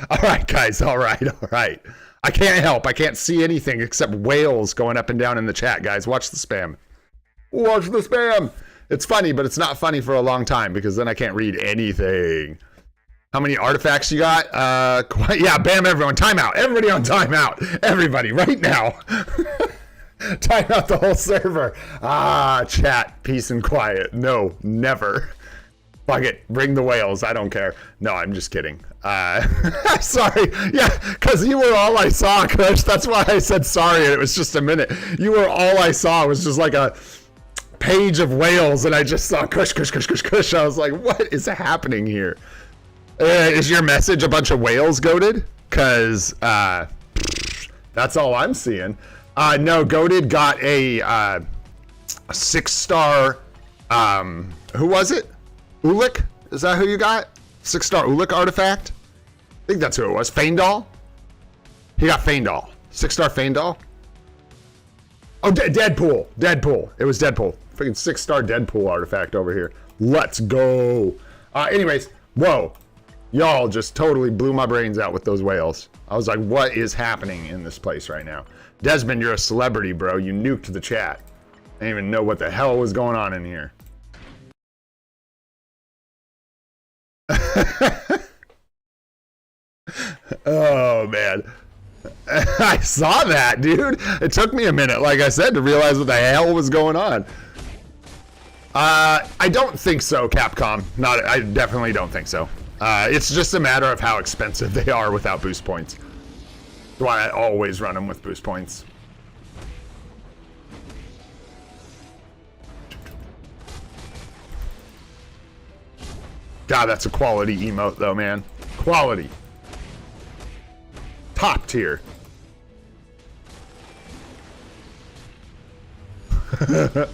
All right, guys. All right. I can't help. I can't see anything except whales going up and down in the chat, guys. Watch the spam. Watch the spam. It's funny, but it's not funny for a long time because then I can't read anything. How many artifacts you got? Yeah, bam, everyone. Timeout. Everybody on timeout. Everybody, right now. Timeout the whole server. Chat, peace and quiet. No, never. Fuck it. Bring the whales. I don't care. No, I'm just kidding. Sorry. Yeah, because you were all I saw, Kush. That's why I said sorry, and it was just a minute. You were all I saw. It was just like a page of whales, and I just saw Kush, Kush, Kush, Kush, Kush. I was like, what is happening here? Is your message a bunch of whales, Goated? Because that's all I'm seeing. No, Goated got a 6-star, who was it? Ulik? Is that who you got? 6-star Ulik artifact? I think that's who it was. Feindal? He got Feindal. 6-star Feindal? Oh, Deadpool. Deadpool. It was Deadpool. Freaking 6-star Deadpool artifact over here. Let's go. Anyways, whoa. Y'all just totally blew my brains out with those whales. I was like, what is happening in this place right now? Desmond, you're a celebrity, bro. You nuked the chat. I didn't even know what the hell was going on in here. Oh, man. I saw that, dude. It took me a minute, like I said, to realize what the hell was going on. I don't think so, Capcom. I definitely don't think so. It's just a matter of how expensive they are without boost points. That's why I always run them with boost points. God, that's a quality emote though, man. Quality. Top tier. There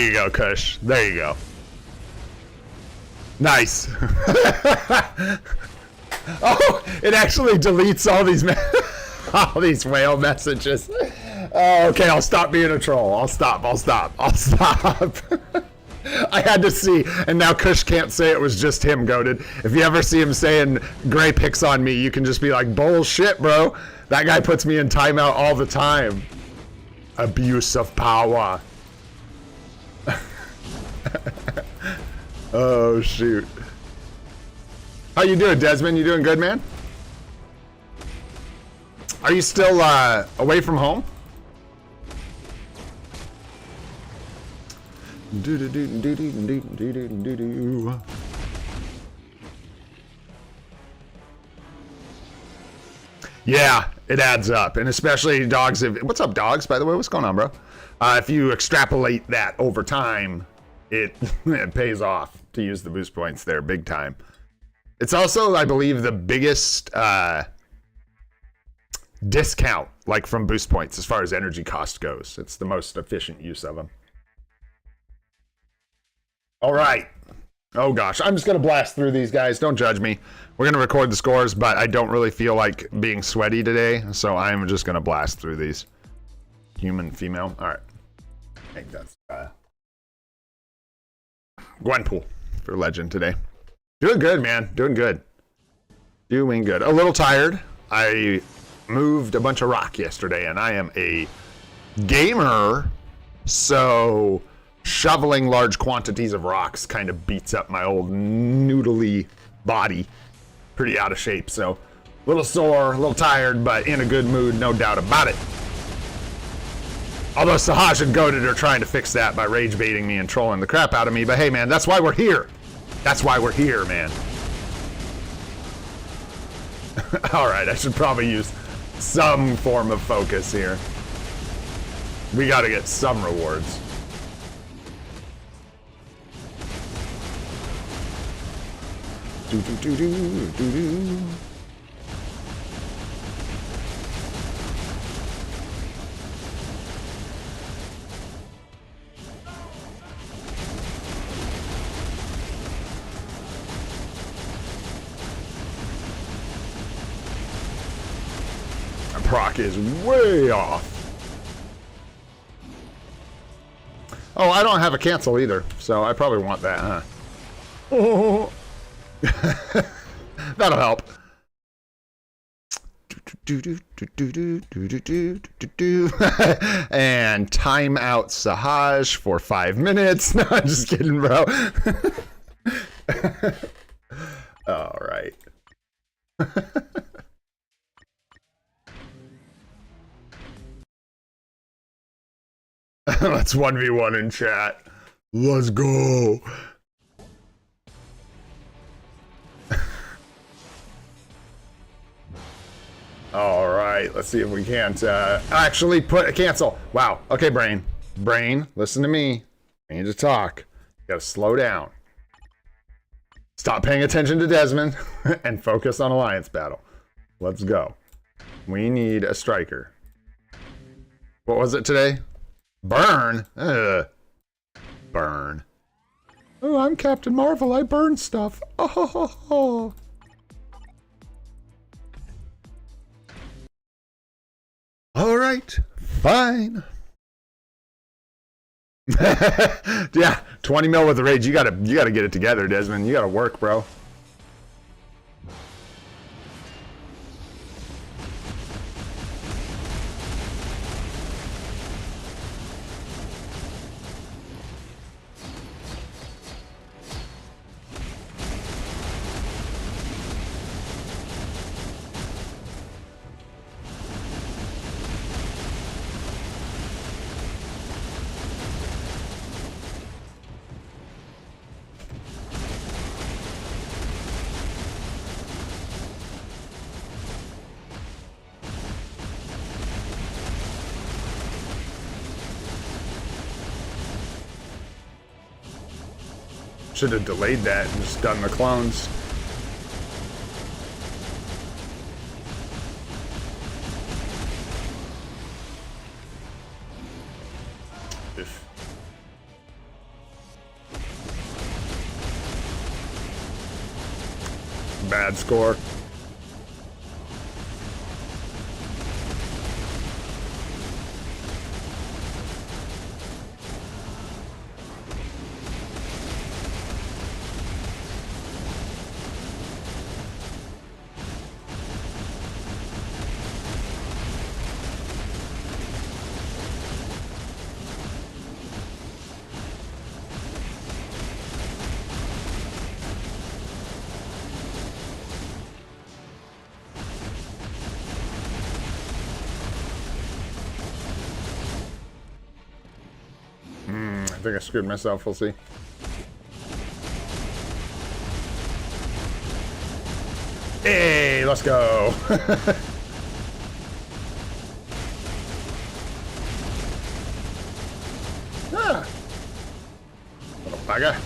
you go, Kush. There you go. Nice. Oh, it actually deletes all these all these whale messages. Oh, okay, I'll stop being a troll. I'll stop. I had to see, and now Kush can't say it was just him, Goated. If you ever see him saying Gray picks on me, you can just be like, bullshit, bro. That guy puts me in timeout all the time. Abuse of power. Oh, shoot. How you doing, Desmond? You doing good, man? Are you still away from home? Yeah, it adds up, and especially dogs. What's up, dogs? By the way, what's going on, bro? If you extrapolate that over time, it pays off to use the boost points there, big time. It's also, I believe, the biggest discount, like from boost points, as far as energy cost goes. It's the most efficient use of them. All right. Oh gosh, I'm just gonna blast through these guys. Don't judge me. We're gonna record the scores, but I don't really feel like being sweaty today, so I'm just gonna blast through these. Human, female. All right. I think that's Gwenpool for legend today. Doing good, man. Doing good. Doing good. A little tired. I moved a bunch of rock yesterday, and I am a gamer, so shoveling large quantities of rocks kind of beats up my old noodly body. Pretty out of shape, so a little sore, a little tired, but in a good mood, no doubt about it. Although Sahaj and Goated are trying to fix that by rage baiting me and trolling the crap out of me, but hey man, that's why we're here. That's why we're here, man. Alright, I should probably use some form of focus here. We gotta get some rewards. Do do do do do do. Proc is way off. Oh, I don't have a cancel either, so I probably want that, huh? Oh. That'll help. And time out Sahaj for 5 minutes. No, I'm just kidding, bro. All right. Let's 1v1 in chat. Let's go. All right, let's see if we can't actually cancel. Wow. Okay, brain, listen to me. I need to talk. You gotta slow down. Stop paying attention to Desmond and focus on Alliance battle. Let's go. We need a striker. What was it today? Burn? Burn. Oh, I'm Captain Marvel. I burn stuff. Oh. All right, fine. Yeah, 20 mil with the rage. You gotta get it together, Desmond. You gotta work, bro. Should have delayed that and just done the clones. Bad score. I think I screwed myself. We'll see. Hey, let's go. Ah. Little bugger.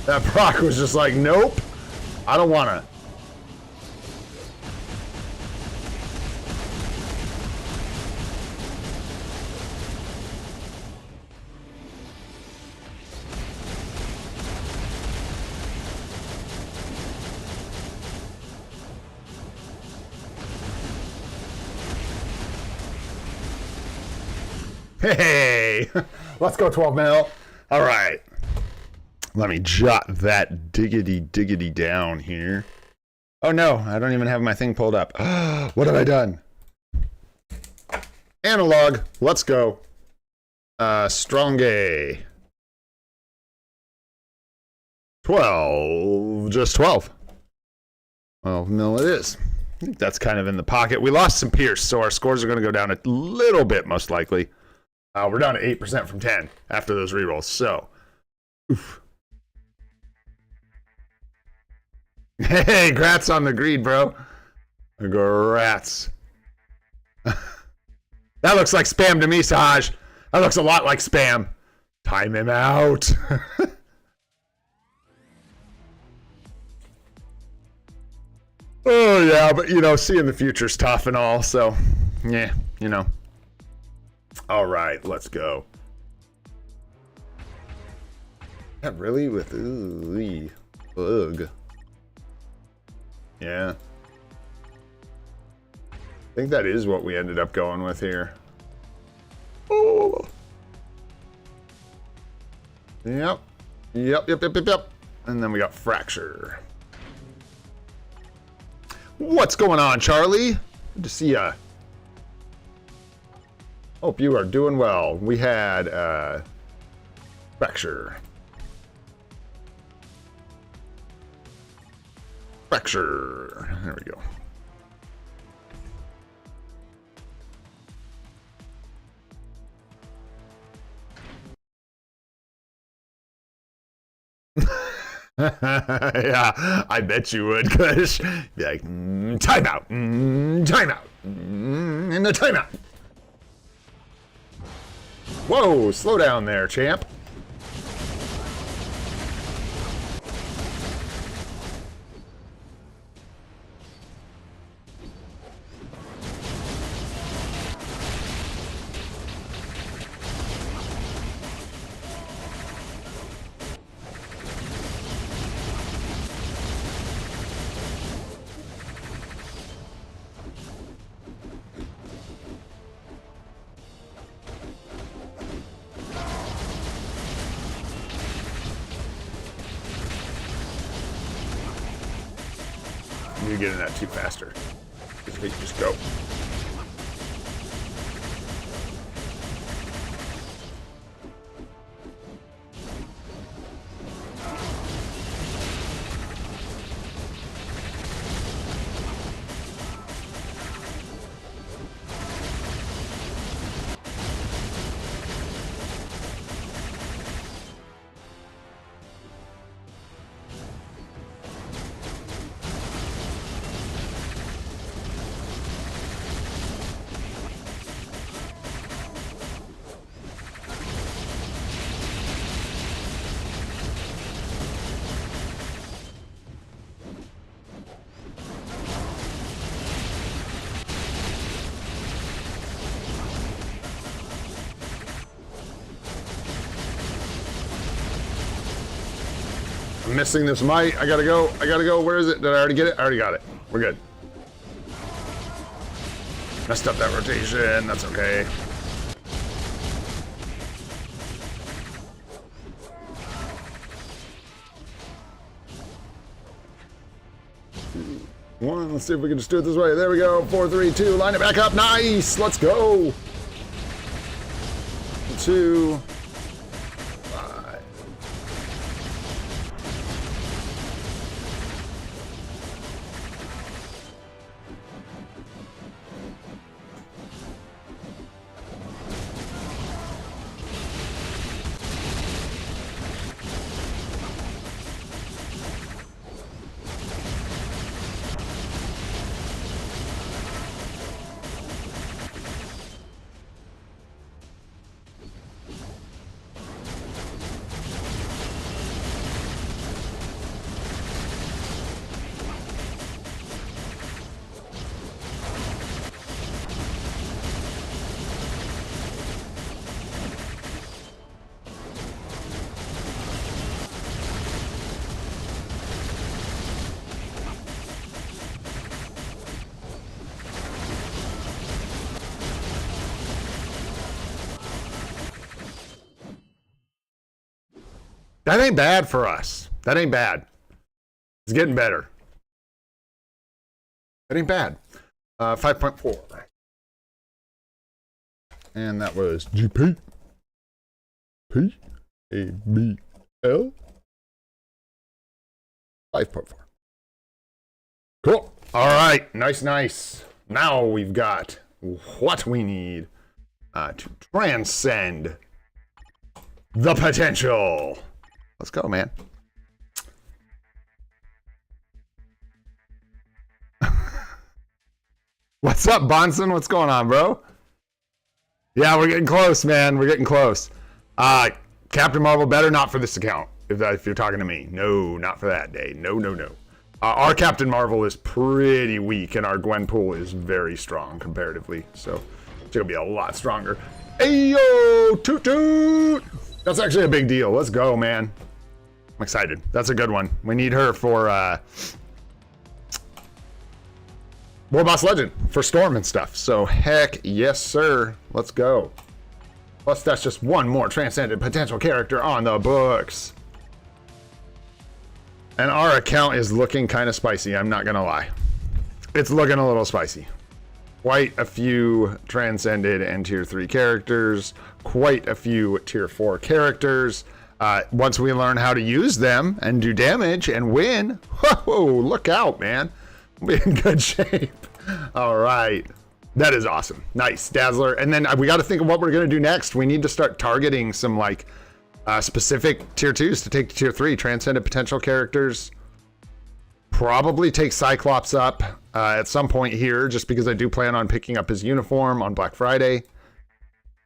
That proc was just like, nope, I don't wanna. Hey, let's go 12 mil. All right. Let me jot that diggity down here. Oh no, I don't even have my thing pulled up. What have I done? Analog, let's go. Stronge. 12, just 12. 12 mil it is. I think that's kind of in the pocket. We lost some Pierce, so our scores are going to go down a little bit, most likely. We're down to 8% from 10 after those rerolls, so. Oof. Hey, grats on the greed, bro. Grats. That looks like spam to me, Sahaj. That looks a lot like spam. Time him out. Oh, yeah, but, you know, seeing the future's tough and all, so, yeah, you know. All right, let's go. That really with, ooh, ugh. Yeah. I think that is what we ended up going with here. Oh. Yep. Yep. And then we got fracture. What's going on, Charlie? Good to see ya. Hope you are doing well. We had fracture. Fracture. There we go. Yeah, I bet you would, cause be like, timeout, timeout, and the timeout. Whoa, slow down there, champ. You're getting that too faster. Just go. I'm missing this might. I gotta go. Where is it? Did I already get it? I already got it. We're good. Messed up that rotation. That's okay. One. Let's see if we can just do it this way. There we go. 4, 3, 2. Line it back up. Nice. Let's go. 2. That ain't bad for us. That ain't bad. It's getting better. That ain't bad. 5.4. And that was GP. P. A. B. L. 5.4. Cool. All right. Nice. Now we've got what we need to transcend the potential. Let's go, man. What's up, Bonson? What's going on, bro? Yeah, we're getting close, man. We're getting close. Captain Marvel better not for this account. If you're talking to me, no, not for that day. No, no, no. Our Captain Marvel is pretty weak, and our Gwenpool is very strong comparatively. So it's gonna be a lot stronger. Ayo, toot toot. That's actually a big deal. Let's go, man. I'm excited. That's a good one. We need her for War Boss Legend for Storm and stuff. So heck yes, sir. Let's go. Plus, that's just one more transcendent potential character on the books. And our account is looking kind of spicy, I'm not gonna lie. It's looking a little spicy. Quite a few transcended and tier 3 characters, quite a few tier 4 characters. Once we learn how to use them and do damage and win, whoa, look out, man. We'll be in good shape. All right. That is awesome. Nice, Dazzler. And then we got to think of what we're going to do next. We need to start targeting some like specific tier 2s to take to tier 3. Transcendent potential characters. Probably take Cyclops up at some point here, just because I do plan on picking up his uniform on Black Friday.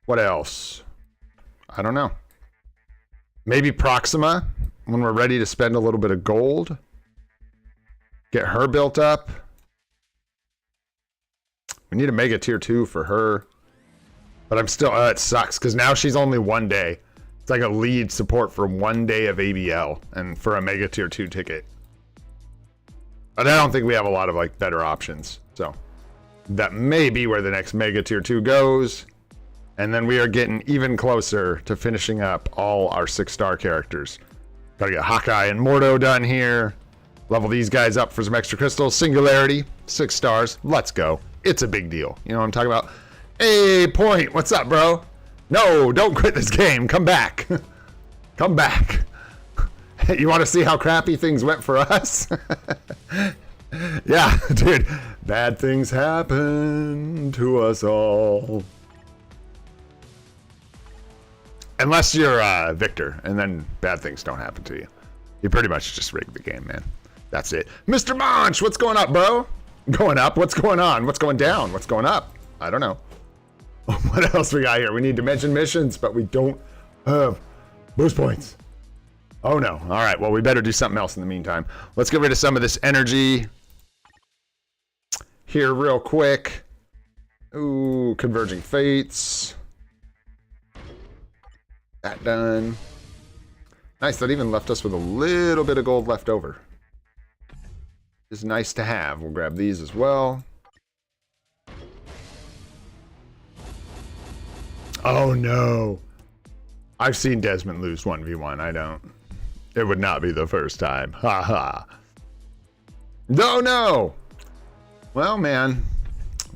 What else? I don't know. Maybe Proxima when we're ready to spend a little bit of gold. Get her built up. We need a mega tier 2 for her. But I'm still, it sucks because now she's only 1 day. It's like a lead support for 1 day of ABL and for a mega tier 2 ticket. But I don't think we have a lot of like better options. So that may be where the next mega tier 2 goes. And then we are getting even closer to finishing up all our 6-star characters. Gotta get Hawkeye and Mordo done here. Level these guys up for some extra crystals. Singularity, 6 stars. Let's go. It's a big deal. You know what I'm talking about? Hey, Point, what's up, bro? No, don't quit this game. Come back. Come back. You want to see how crappy things went for us? Yeah, dude. Bad things happen to us all. Unless you're Victor, and then bad things don't happen to you. You pretty much just rigged the game, man. That's it. Mr. Monch, what's going up, bro? Going up? What's going on? What's going down? What's going up? I don't know. What else we got here? We need dimension missions, but we don't have boost points. Oh, no. All right, well, we better do something else in the meantime. Let's get rid of some of this energy here real quick. Ooh, Converging Fates. That done. Nice, that even left us with a little bit of gold left over. Is nice to have. We'll grab these as well. Oh no. I've seen Desmond lose 1v1. I don't. It would not be the first time. Ha ha. No, no. Well, man.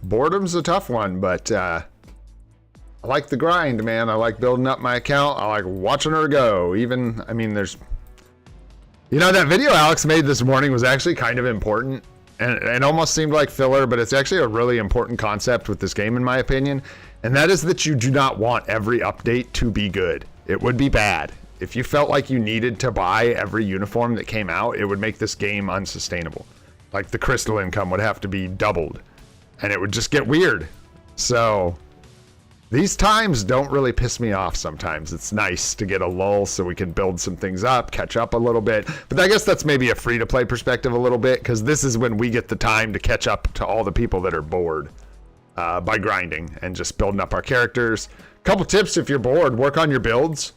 Boredom's a tough one, but I like the grind, man. I like building up my account. I like watching her go. Even, I mean, there's... You know, that video Alex made this morning was actually kind of important. And it almost seemed like filler, but it's actually a really important concept with this game, in my opinion. And that is that you do not want every update to be good. It would be bad. If you felt like you needed to buy every uniform that came out, it would make this game unsustainable. Like the crystal income would have to be doubled. And it would just get weird. So... these times don't really piss me off sometimes. It's nice to get a lull so we can build some things up, catch up a little bit. But I guess that's maybe a free-to-play perspective a little bit, because this is when we get the time to catch up to all the people that are bored by grinding and just building up our characters. Couple tips if you're bored, work on your builds.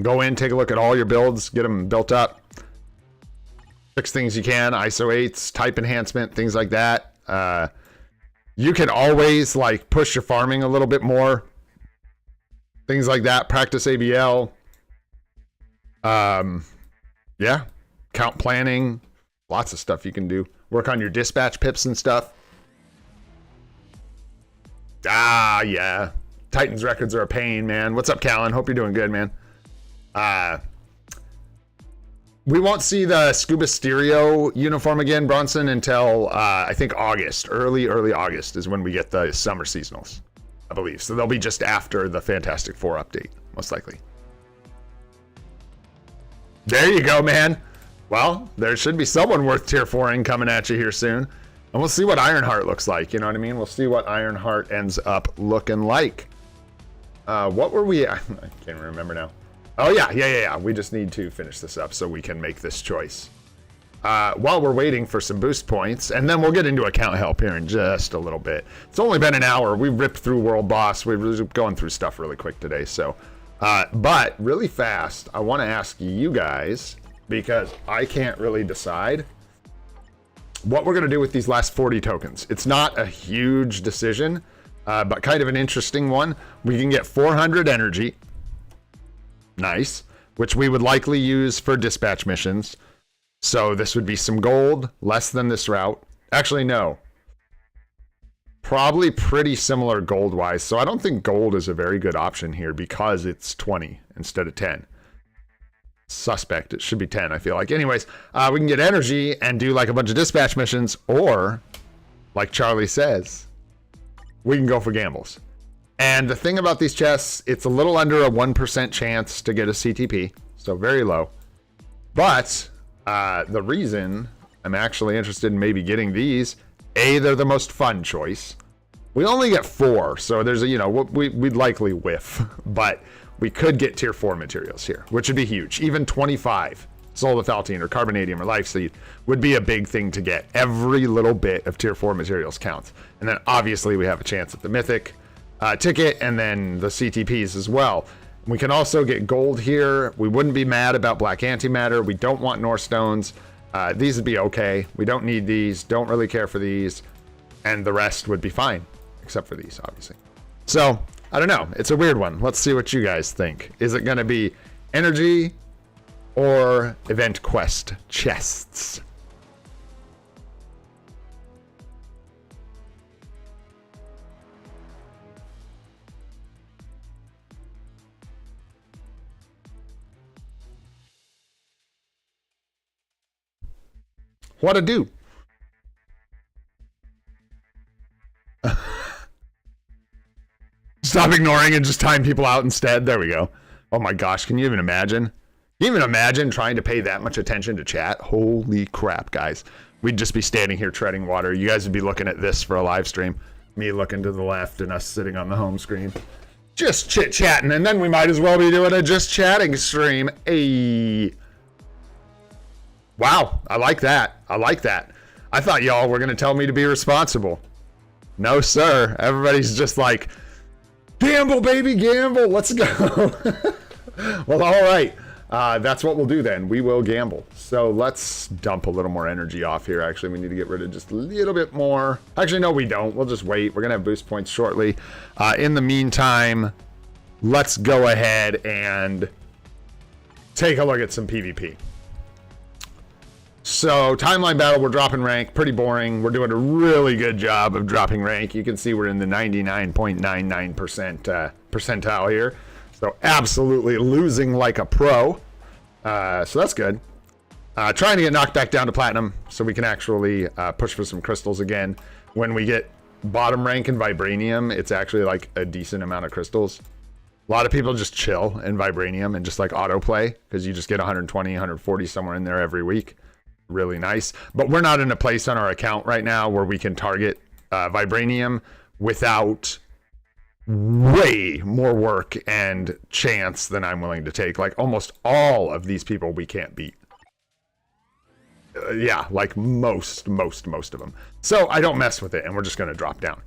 Go in, take a look at all your builds, get them built up. Fix things you can, ISO 8s, type enhancement, things like that. You can always like push your farming a little bit more. Things like that. Practice ABL. Yeah. Count planning. Lots of stuff you can do. Work on your dispatch pips and stuff. Ah, yeah. Titans records are a pain, man. What's up, Callan? Hope you're doing good, man. We won't see the Scuba Stereo uniform again, Bronson, until I think August. Early August is when we get the summer seasonals, I believe. So they'll be just after the Fantastic Four update, most likely. There you go, man. Well, there should be someone worth tier 4 coming at you here soon. And we'll see what Ironheart looks like, you know what I mean? We'll see what Ironheart ends up looking like. What were we? I can't remember now. Oh yeah. We just need to finish this up so we can make this choice. While we're waiting for some boost points, and then we'll get into account help here in just a little bit. It's only been an hour. We ripped through World Boss. We're going through stuff really quick today. So, but really fast, I want to ask you guys, because I can't really decide what we're going to do with these last 40 tokens. It's not a huge decision, but kind of an interesting one. We can get 400 energy. Nice. Which we would likely use for dispatch missions. So this would be some gold, less than this route. Actually, no. Probably pretty similar gold-wise. So I don't think gold is a very good option here because it's 20 instead of 10. Suspect. It should be 10, I feel like. Anyways, we can get energy and do like a bunch of dispatch missions, or, like Charlie says, we can go for gambles. And the thing about these chests, it's a little under a 1% chance to get a CTP. So very low. But the reason I'm actually interested in maybe getting these, A, they're the most fun choice. We only get 4, so there's a, we'd likely whiff, but we could get tier 4 materials here, which would be huge. Even 25 solathaltine or carbonadium or life seed would be a big thing to get. Every little bit of tier 4 materials counts. And then obviously we have a chance at the mythic ticket and then the CTPs as well. We can also get gold here. We wouldn't be mad about black antimatter. We don't want North Stones. These would be okay. We don't need these. Don't really care for these. And the rest would be fine, except for these, obviously. So, I don't know. It's a weird one. Let's see what you guys think. Is it going to be energy or event quest chests? What to do? Stop ignoring and just time people out instead. There we go. Oh my gosh, can you even imagine? Can you even imagine trying to pay that much attention to chat? Holy crap, guys. We'd just be standing here treading water. You guys would be looking at this for a live stream. Me looking to the left and us sitting on the home screen. Just chit-chatting, and then we might as well be doing a just chatting stream. Hey. Wow, I like that. I like that. I thought y'all were going to tell me to be responsible. No, sir. Everybody's just like, gamble, baby, gamble. Let's go. Well, all right. That's what we'll do then. We will gamble. So let's dump a little more energy off here. Actually, we need to get rid of just a little bit more. Actually, no, we don't. We'll just wait. We're going to have boost points shortly. In the meantime, let's go ahead and take a look at some PvP. So, timeline battle, we're dropping rank. Pretty boring. We're doing a really good job of dropping rank. You can see we're in the 99.99% percentile here. So, absolutely losing like a pro. So, that's good. Trying to get knocked back down to platinum so we can actually push for some crystals again. When we get bottom rank in Vibranium, it's actually like a decent amount of crystals. A lot of people just chill in Vibranium and just like autoplay because you just get 120, 140 somewhere in there every week. Really nice, but we're not in a place on our account right now where we can target Vibranium without way more work and chance than I'm willing to take. Like almost all of these people we can't beat. Yeah, like most of them. So I don't mess with it and we're just going to drop down.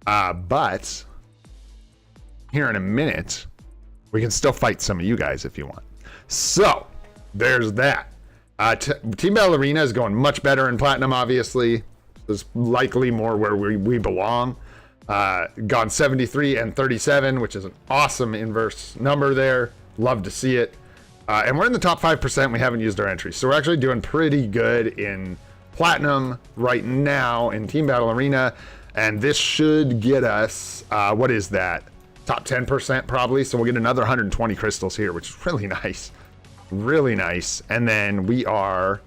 But here in a minute, we can still fight some of you guys if you want. So there's that. Team Battle Arena is going much better in Platinum, obviously. It's likely more where we belong. Gone 73 and 37, which is an awesome inverse number there. Love to see it. And we're in the top 5%. We haven't used our entries. So we're actually doing pretty good in Platinum right now in Team Battle Arena. And this should get us, what is that? Top 10% probably. So we'll get another 120 crystals here, which is really nice. Really nice. And then we are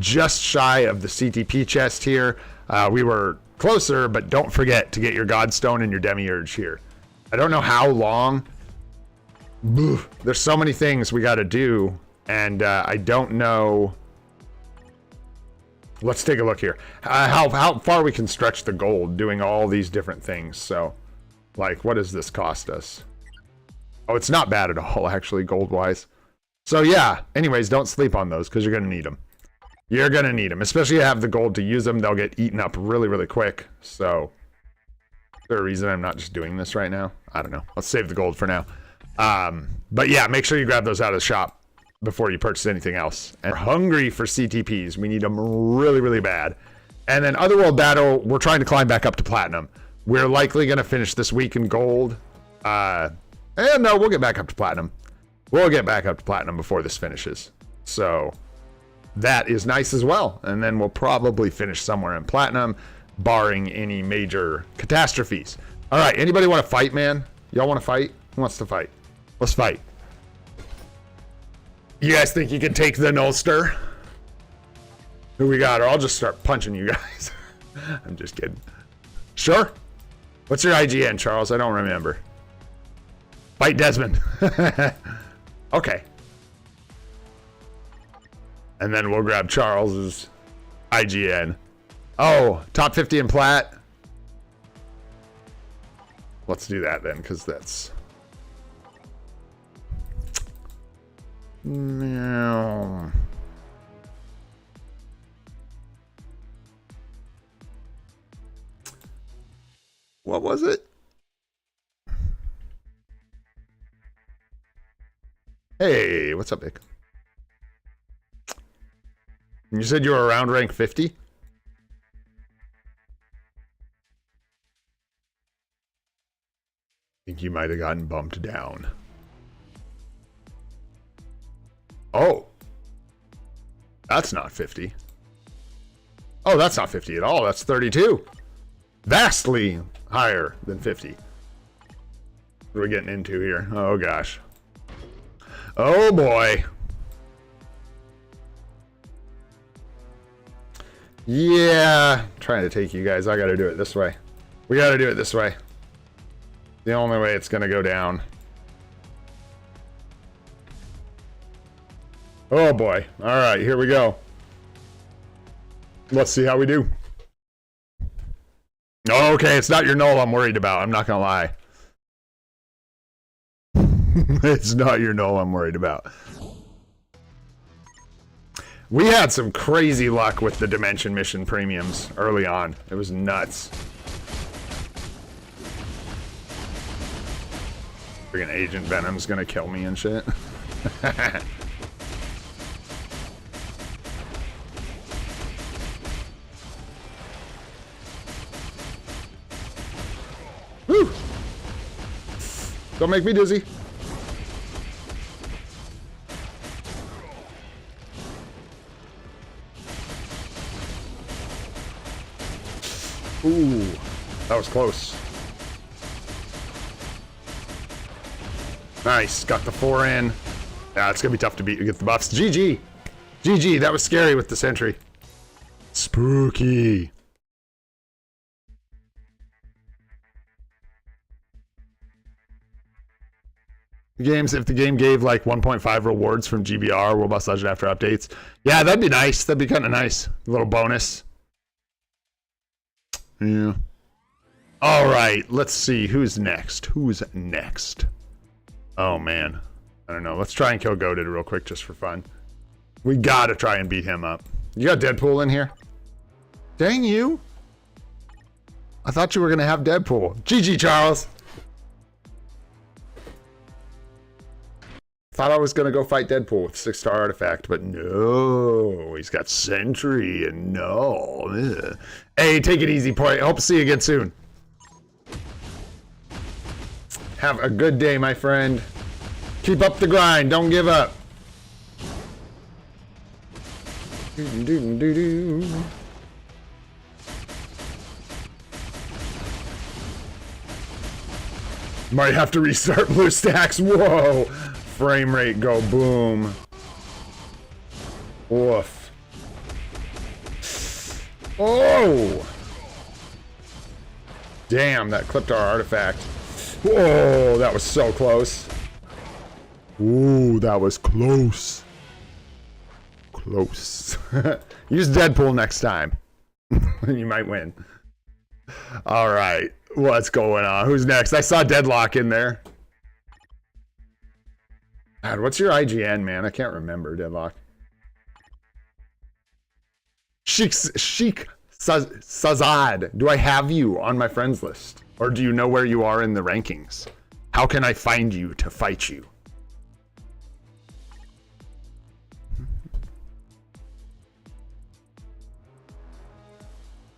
just shy of the CTP chest here. We were closer, but don't forget to get your Godstone and your Demiurge here. I don't know how long. There's so many things we got to do, and I don't know. Let's take a look here. How far we can stretch the gold doing all these different things. So, like, what does this cost us? Oh, it's not bad at all, actually, gold-wise. So, yeah. Anyways, don't sleep on those, because you're going to need them. You're going to need them. Especially if you have the gold to use them. They'll get eaten up really, really quick. So, is there a reason I'm not just doing this right now? I don't know. Let's save the gold for now. But, yeah, make sure you grab those out of the shop before you purchase anything else. And we're hungry for CTPs. We need them really, really bad. And then Otherworld Battle, we're trying to climb back up to Platinum. We're likely going to finish this week in gold. And no, we'll get back up to Platinum. We'll get back up to Platinum before this finishes. So that is nice as well. And then we'll probably finish somewhere in Platinum, barring any major catastrophes. All right, anybody want to fight, man? Y'all want to fight? Who wants to fight? Let's fight. You guys think you can take the Ulster? Who we got? Or I'll just start punching you guys. I'm just kidding. Sure? What's your IGN, Charles? I don't remember. Fight Desmond. Okay. And then we'll grab Charles's IGN. Oh, top 50 in plat. Let's do that then, because that's... No. What was it? Hey, what's up, Vic? You said you were around rank 50? I think you might have gotten bumped down. Oh. That's not 50. Oh, that's not 50 at all. That's 32. Vastly higher than 50. What are we getting into here? Oh, gosh. Oh, boy. Yeah. I'm trying to take you guys. I got to do it this way. We got to do it this way. The only way it's going to go down. Oh, boy. All right, here we go. Let's see how we do. Okay, it's not your null I'm worried about. I'm not going to lie. It's not your null I'm worried about. We had some crazy luck with the Dimension Mission premiums early on. It was nuts. Freaking Agent Venom's gonna kill me and shit. Woo! Don't make me dizzy. Ooh, that was close. Nice, got the 4 in. Yeah, it's gonna be tough to beat. Get the buffs. GG, GG. That was scary with the sentry. Spooky. Games, if the game gave like 1.5 rewards from GBR, World Boss Legend after updates. Yeah, that'd be nice. That'd be kind of nice. A little bonus. Yeah. All right, let's see. Who's next? Who's next? Oh, man. I don't know. Let's try and kill Goated real quick just for fun. We gotta try and beat him up. You got Deadpool in here? Dang you. I thought you were going to have Deadpool. GG, Charles. Thought I was going to go fight Deadpool with 6-star artifact, but no. He's got Sentry and no. Ugh. Hey, take it easy, boy. Hope to see you again soon. Have a good day, my friend. Keep up the grind. Don't give up. Might have to restart BlueStacks. Whoa. Frame rate go boom. Woof. Oh! Damn, that clipped our artifact. Whoa, that was so close. Ooh, that was close. Close. Use Deadpool next time. You might win. Alright, what's going on? Who's next? I saw Deadlock in there. God, what's your IGN, man? I can't remember, Deadlock. Sheik Sazad, do I have you on my friends list? Or do you know where you are in the rankings? How can I find you to fight you?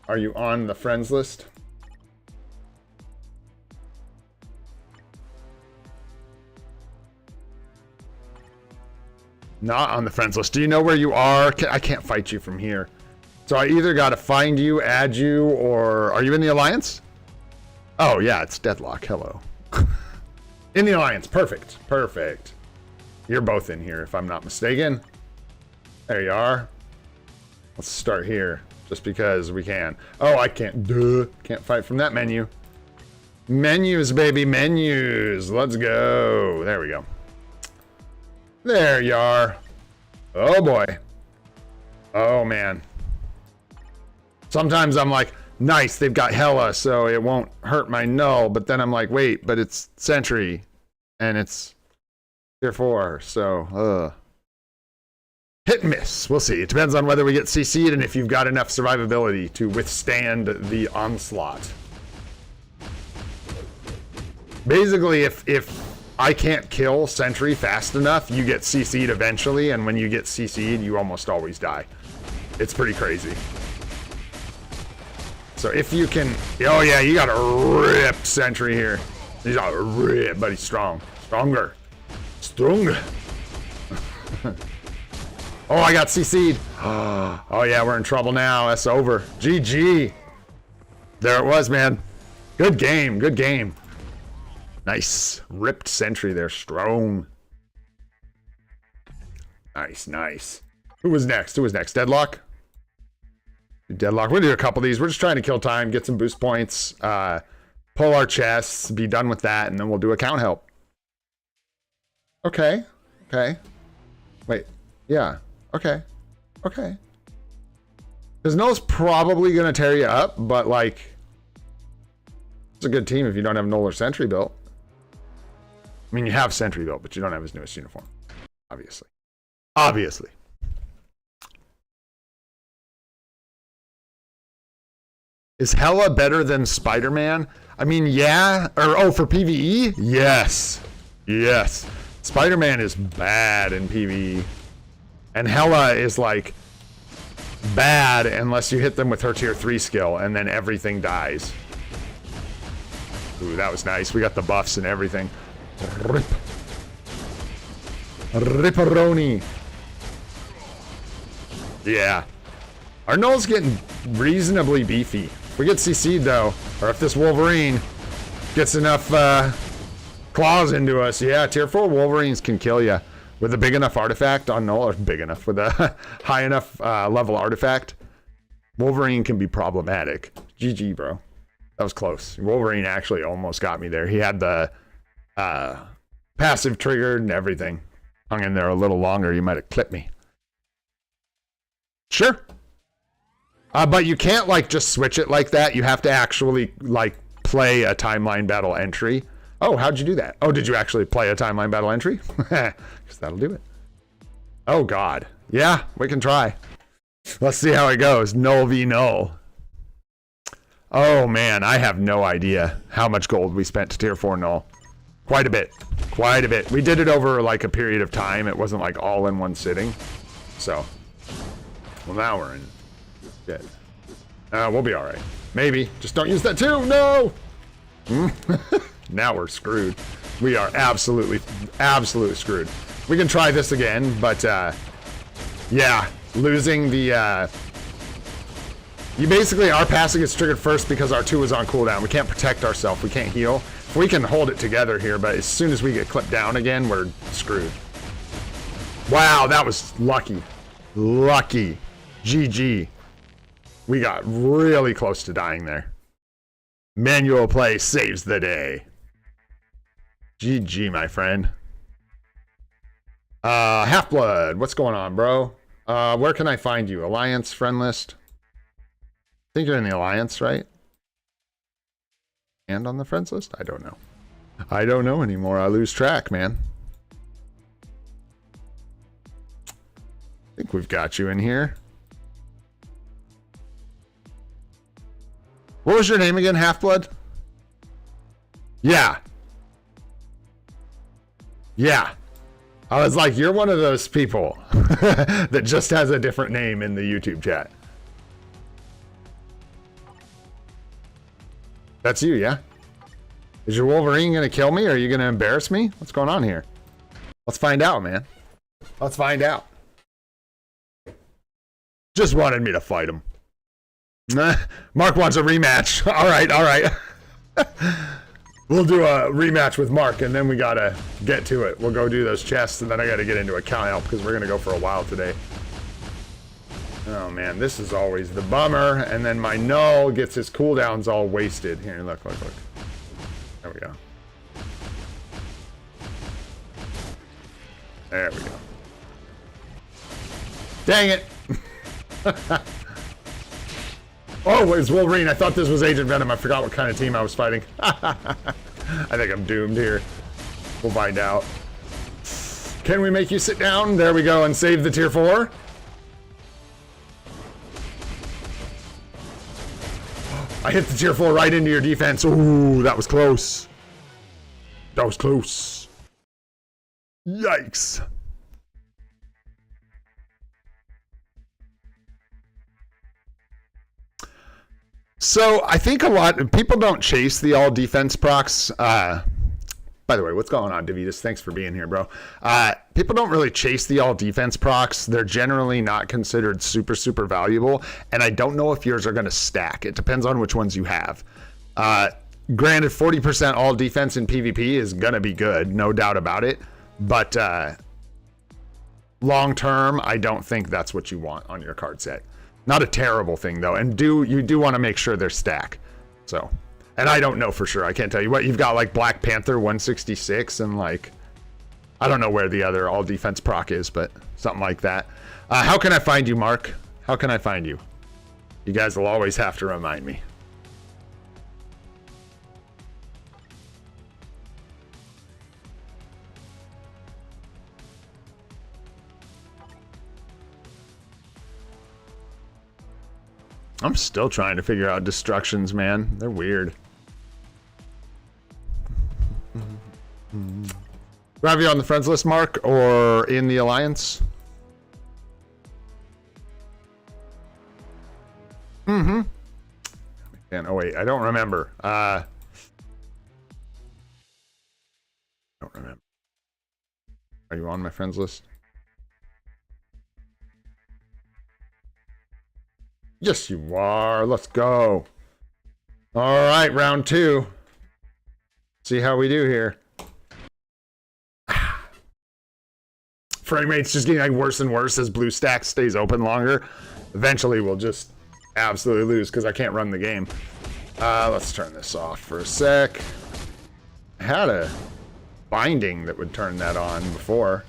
Are you on the friends list? Not on the friends list. Do you know where you are? I can't fight you from here. So I either got to find you, add you, or... Are you in the Alliance? Oh, yeah, it's Deadlock. Hello. In the Alliance. Perfect. Perfect. You're both in here, if I'm not mistaken. There you are. Let's start here, just because we can. Oh, I can't. Duh. Can't fight from that menu. Menus, baby. Menus. Let's go. There we go. There you are. Oh, boy. Oh, man. Sometimes I'm like, nice, they've got Hella, so it won't hurt my null. But then I'm like, wait, but it's Sentry. And it's Tier 4, so, hit and miss. We'll see. It depends on whether we get CC'd and if you've got enough survivability to withstand the onslaught. Basically, if I can't kill Sentry fast enough, you get CC'd eventually, and when you get CC'd, you almost always die. It's pretty crazy. So if you can... Oh yeah, you got a ripped Sentry here. He's got a rip, but he's strong. Stronger. Stronger. Oh, I got CC'd. Oh yeah, we're in trouble now. That's over. GG. There it was, man. Good game. Good game. Nice. Ripped Sentry there. Strong. Nice, nice. Who was next? Who was next? Deadlock? Deadlock. We'll do a couple of these. We're just trying to kill time, get some boost points, pull our chests, be done with that, and then we'll do account help. Okay. Okay. Wait. Yeah. Okay. Okay. Because Null's probably going to tear you up, but, like, it's a good team if you don't have Null or Sentry built. I mean, you have Sentry built, but you don't have his newest uniform. Obviously. Obviously. Is Hella better than Spider-Man? I mean, yeah. Or, oh, for PvE? Yes. Yes. Spider-Man is bad in PvE. And Hella is, like, bad unless you hit them with her tier 3 skill, and then everything dies. Ooh, that was nice. We got the buffs and everything. Rip. Ripperoni. Yeah. Our Null's getting reasonably beefy. If we get CC'd, though, or if this Wolverine gets enough claws into us, yeah, tier 4 Wolverines can kill you. With a big enough artifact on Null, or big enough, with a high enough level artifact, Wolverine can be problematic. GG, bro. That was close. Wolverine actually almost got me there. He had the passive triggered and everything. Hung in there a little longer, you might have clipped me. Sure. But you can't, like, just switch it like that. You have to actually, like, play a timeline battle entry. Oh, how'd you do that? Oh, did you actually play a timeline battle entry? Because that'll do it. Oh, God. Yeah, we can try. Let's see how it goes. Null v null. Oh, man, I have no idea how much gold we spent to tier 4 Null. Quite a bit. Quite a bit. We did it over, like, a period of time. It wasn't, like, all in one sitting. So, well, now we're in. Good. We'll be all right. Maybe. Just don't use that too. No! Now we're screwed. We are absolutely screwed. We can try this again, but, yeah. Losing the, you basically, our passing is triggered first because our 2 is on cooldown. We can't protect ourselves. We can't heal. We can hold it together here, but as soon as we get clipped down again, we're screwed. Wow, that was lucky. Lucky. GG. We got really close to dying there. Manual play saves the day. GG, my friend. Half-Blood, what's going on, bro? Where can I find you? Alliance, friend list? I think you're in the Alliance, right? And on the friends list? I don't know. I don't know anymore. I lose track, man. I think we've got you in here. What was your name again, Half-Blood? Yeah. Yeah. I was like, you're one of those people that just has a different name in the YouTube chat. That's you, yeah? Is your Wolverine going to kill me, or are you going to embarrass me? What's going on here? Let's find out, man. Let's find out. Just wanted me to fight him. Mark wants a rematch. All right, all right. We'll do a rematch with Mark, and then we got to get to it. We'll go do those chests, and then I got to get into account help because we're going to go for a while today. Oh, man, this is always the bummer. And then my null gets his cooldowns all wasted. Here, look, look, look. There we go. There we go. Dang it. Oh, it's Wolverine. I thought this was Agent Venom. I forgot what kind of team I was fighting. I think I'm doomed here. We'll find out. Can we make you sit down? There we go, and save the tier 4. I hit the tier 4 right into your defense. Ooh, that was close. That was close. Yikes. So I think a lot of people don't chase the all defense procs. By the way, what's going on, Davidas? Thanks for being here, bro. People don't really chase the all defense procs. They're generally not considered super, super valuable. And I don't know if yours are going to stack. It depends on which ones you have. Granted, 40% all defense in PvP is going to be good, no doubt about it. But long term, I don't think that's what you want on your card set. Not a terrible thing, though. And you do want to make sure they're stack. So, and I don't know for sure. I can't tell you what. You've got, like, Black Panther 166 and, like, I don't know where the other all defense proc is, but something like that. How can I find you, Mark? How can I find you? You guys will always have to remind me. I'm still trying to figure out destructions, man. They're weird. Do I have you on the friends list, Mark, or in the alliance? Mm-hmm. And, oh, wait, I don't remember. I don't remember. Are you on my friends list? Yes, you are. Let's go. All right, round 2. See how we do here. Frame rate's just getting like worse and worse as blue stack stays open longer. Eventually, we'll just absolutely lose because I can't run the game. Let's turn this off for a sec. I had a binding that would turn that on before.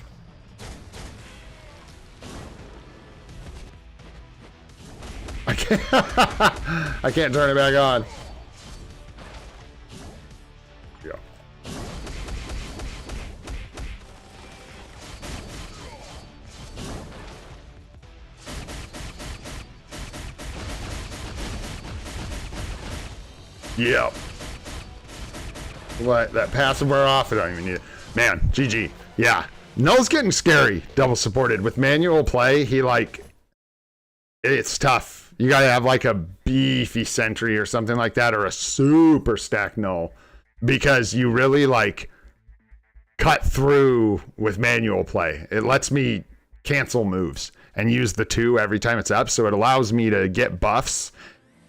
I can't turn it back on. Yeah. Yep. Let that passive wear off. I don't even need it. Man, GG. Yeah. Null's getting scary. Double supported. With manual play, he like... It's tough. You gotta have like a beefy sentry or something like that, or a super stack null, because you really like cut through with manual play. It lets me cancel moves and use the 2 every time it's up, so it allows me to get buffs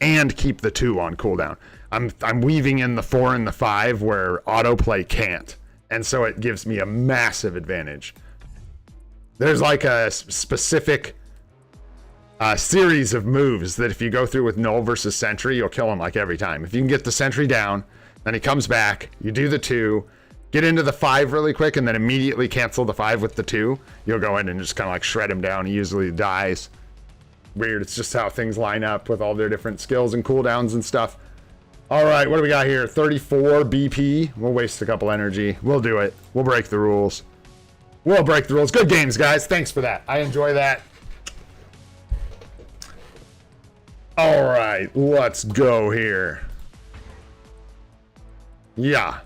and keep the 2 on cooldown. I'm weaving in the 4 and the 5 where autoplay can't, and so it gives me a massive advantage. There's like a specific series of moves that if you go through with null versus sentry, you'll kill him like every time. If you can get the sentry down, then he comes back, you do the 2, get into the 5 really quick, and then immediately cancel the 5 with the 2, you'll go in and just kind of like shred him down. He usually dies. Weird. It's just how things line up with all their different skills and cooldowns and stuff. All right, what do we got here? 34 BP. We'll waste a couple energy. We'll do it. We'll break the rules. We'll break the rules. Good games, guys. Thanks for that. I enjoy that. All right, let's go here. Yeah.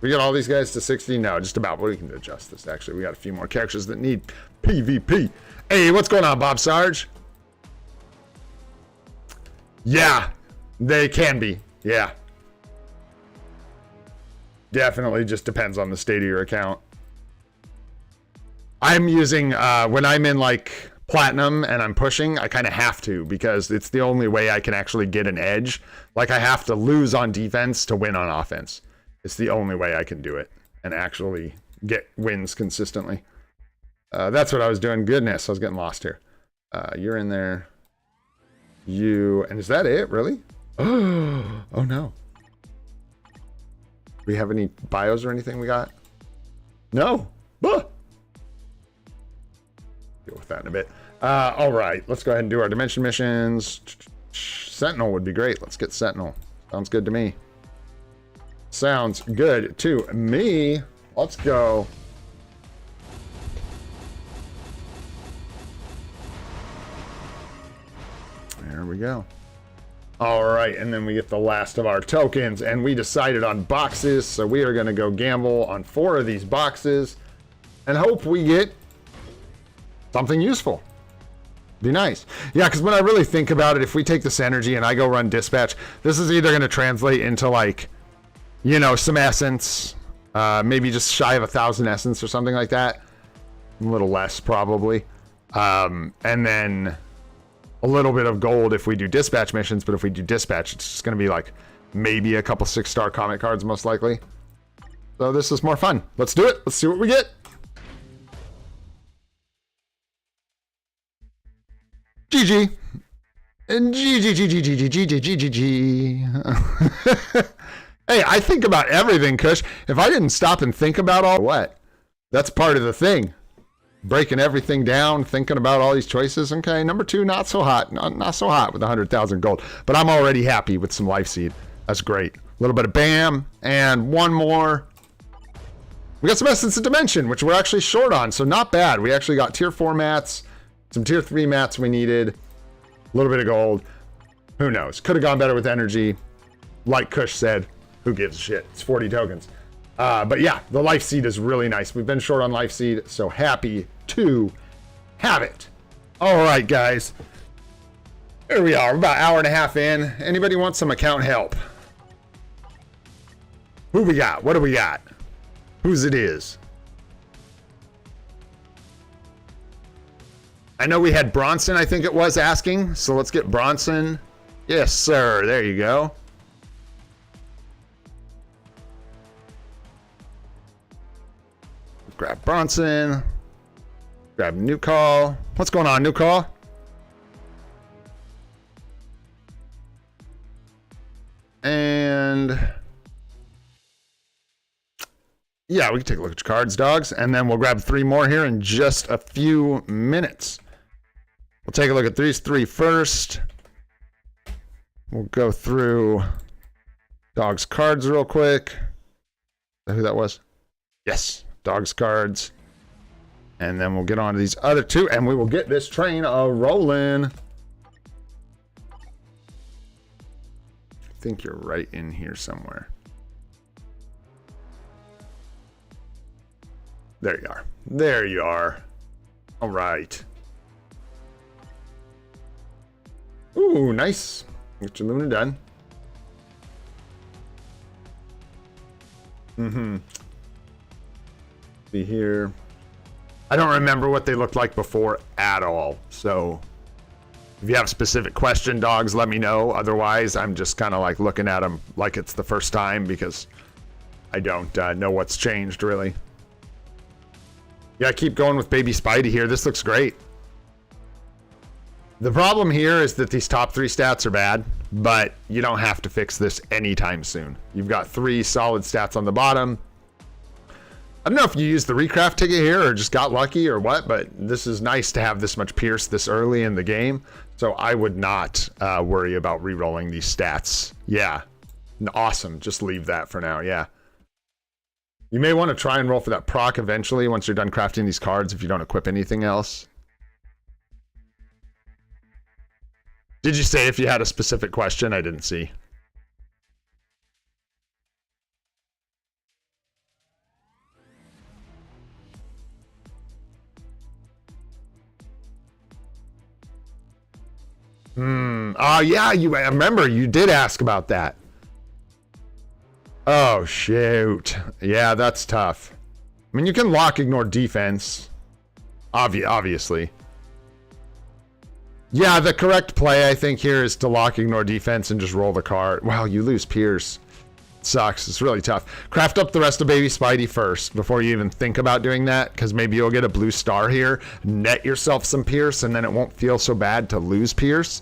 We got all these guys to 60? No, just about. We can adjust this, actually. We got a few more characters that need PvP. Hey, what's going on, Bob Sarge? Yeah, they can be. Yeah. Definitely just depends on the state of your account. I'm using, when I'm in, like, Platinum and I'm pushing, I kind of have to because it's the only way I can actually get an edge. Like, I have to lose on defense to win on offense. It's the only way I can do it and actually get wins consistently. That's what I was doing. Goodness, I was getting lost here. You're in there. And is that it, really? Oh no. We have any bios or anything we got? No. Deal with that in a bit. All right, let's go ahead and do our dimension missions. Sentinel would be great. Let's get Sentinel. Sounds good to me. Sounds good to me. Let's go. There we go. All right, and then we get the last of our tokens, and we decided on boxes, so we are going to go gamble on 4 of these boxes and hope we get something useful. Be nice. Yeah, because when I really think about it, if we take this energy and I go run dispatch, this is either going to translate into, like, you know, some essence, maybe just shy of 1,000 essence or something like that. A little less, probably. And then a little bit of gold if we do dispatch missions, but if we do dispatch, it's just going to be like maybe a couple 6-star comic cards, most likely. So this is more fun. Let's do it. Let's see what we get. GG. And GG. Hey, I think about everything, Kush. If I didn't stop and think about all what? That's part of the thing. Breaking everything down, thinking about all these choices. Okay, number 2, not so hot. Not so hot with 100,000 gold. But I'm already happy with some life seed. That's great. A little bit of BAM, and one more. We got some Essence of Dimension, which we're actually short on, so not bad. We actually got tier 4 mats, some tier 3 mats we needed, a little bit of gold. Who knows? Could have gone better with energy. Like Kush said, who gives a shit? It's 40 tokens. But yeah, the life seed is really nice. We've been short on life seed, so happy to have it. All right, guys. Here we are. We're about an hour and a half in. Anybody want some account help? Who we got? What do we got? Whose it is? I know we had Bronson, I think it was, asking. So let's get Bronson. Yes, sir. There you go. Grab Bronson. Grab New Call. What's going on, New Call? And yeah, we can take a look at your cards, dogs, and then we'll grab 3 more here in just a few minutes. We'll take a look at these 3 first. We'll go through dogs' cards real quick. Is that who that was? Yes. Dogs cards, and then we'll get on to these other 2, and we will get this train rolling. I think you're right in here somewhere. There you are. There you are. All right. Ooh, nice. Get your Luna done. Here. I don't remember what they looked like before at all. So if you have a specific question, dogs, let me know. Otherwise, I'm just kind of like looking at them like it's the first time because I don't know what's changed really. Yeah, I keep going with Baby Spidey here. This looks great. The problem here is that these top 3 stats are bad, but you don't have to fix this anytime soon. You've got 3 solid stats on the bottom. I don't know if you used the recraft ticket here or just got lucky or what, but this is nice to have this much Pierce this early in the game. So I would not worry about re-rolling these stats. Yeah, awesome. Just leave that for now, yeah. You may want to try and roll for that proc eventually once you're done crafting these cards if you don't equip anything else. Did you say if you had a specific question? I didn't see. Oh, yeah, I remember you did ask about that. Oh, shoot. Yeah, that's tough. I mean, you can lock ignore defense. Obviously. Yeah, the correct play, I think, here is to lock ignore defense and just roll the card. Wow, you lose Pierce. Sucks. It's really tough. Craft up the rest of Baby Spidey first before you even think about doing that, because maybe you'll get a blue star here, net yourself some Pierce, and then it won't feel so bad to lose Pierce.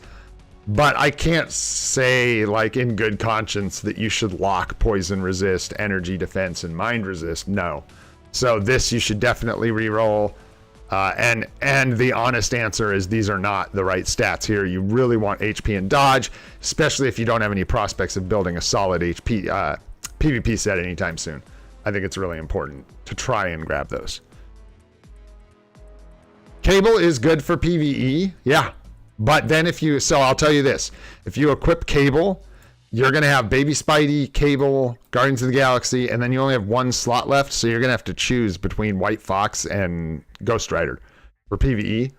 But I can't say, like, in good conscience that you should lock Poison Resist, Energy Defense, and Mind Resist. No. So this you should definitely reroll. And the honest answer is these are not the right stats here. You really want HP and dodge, especially if you don't have any prospects of building a solid HP PvP set anytime soon. I think it's really important to try and grab those. Cable is good for PvE, yeah. But then so I'll tell you this. If you equip Cable, you're going to have Baby Spidey, Cable, Guardians of the Galaxy, and then you only have one slot left, so you're going to have to choose between White Fox and Ghost Rider for PvE.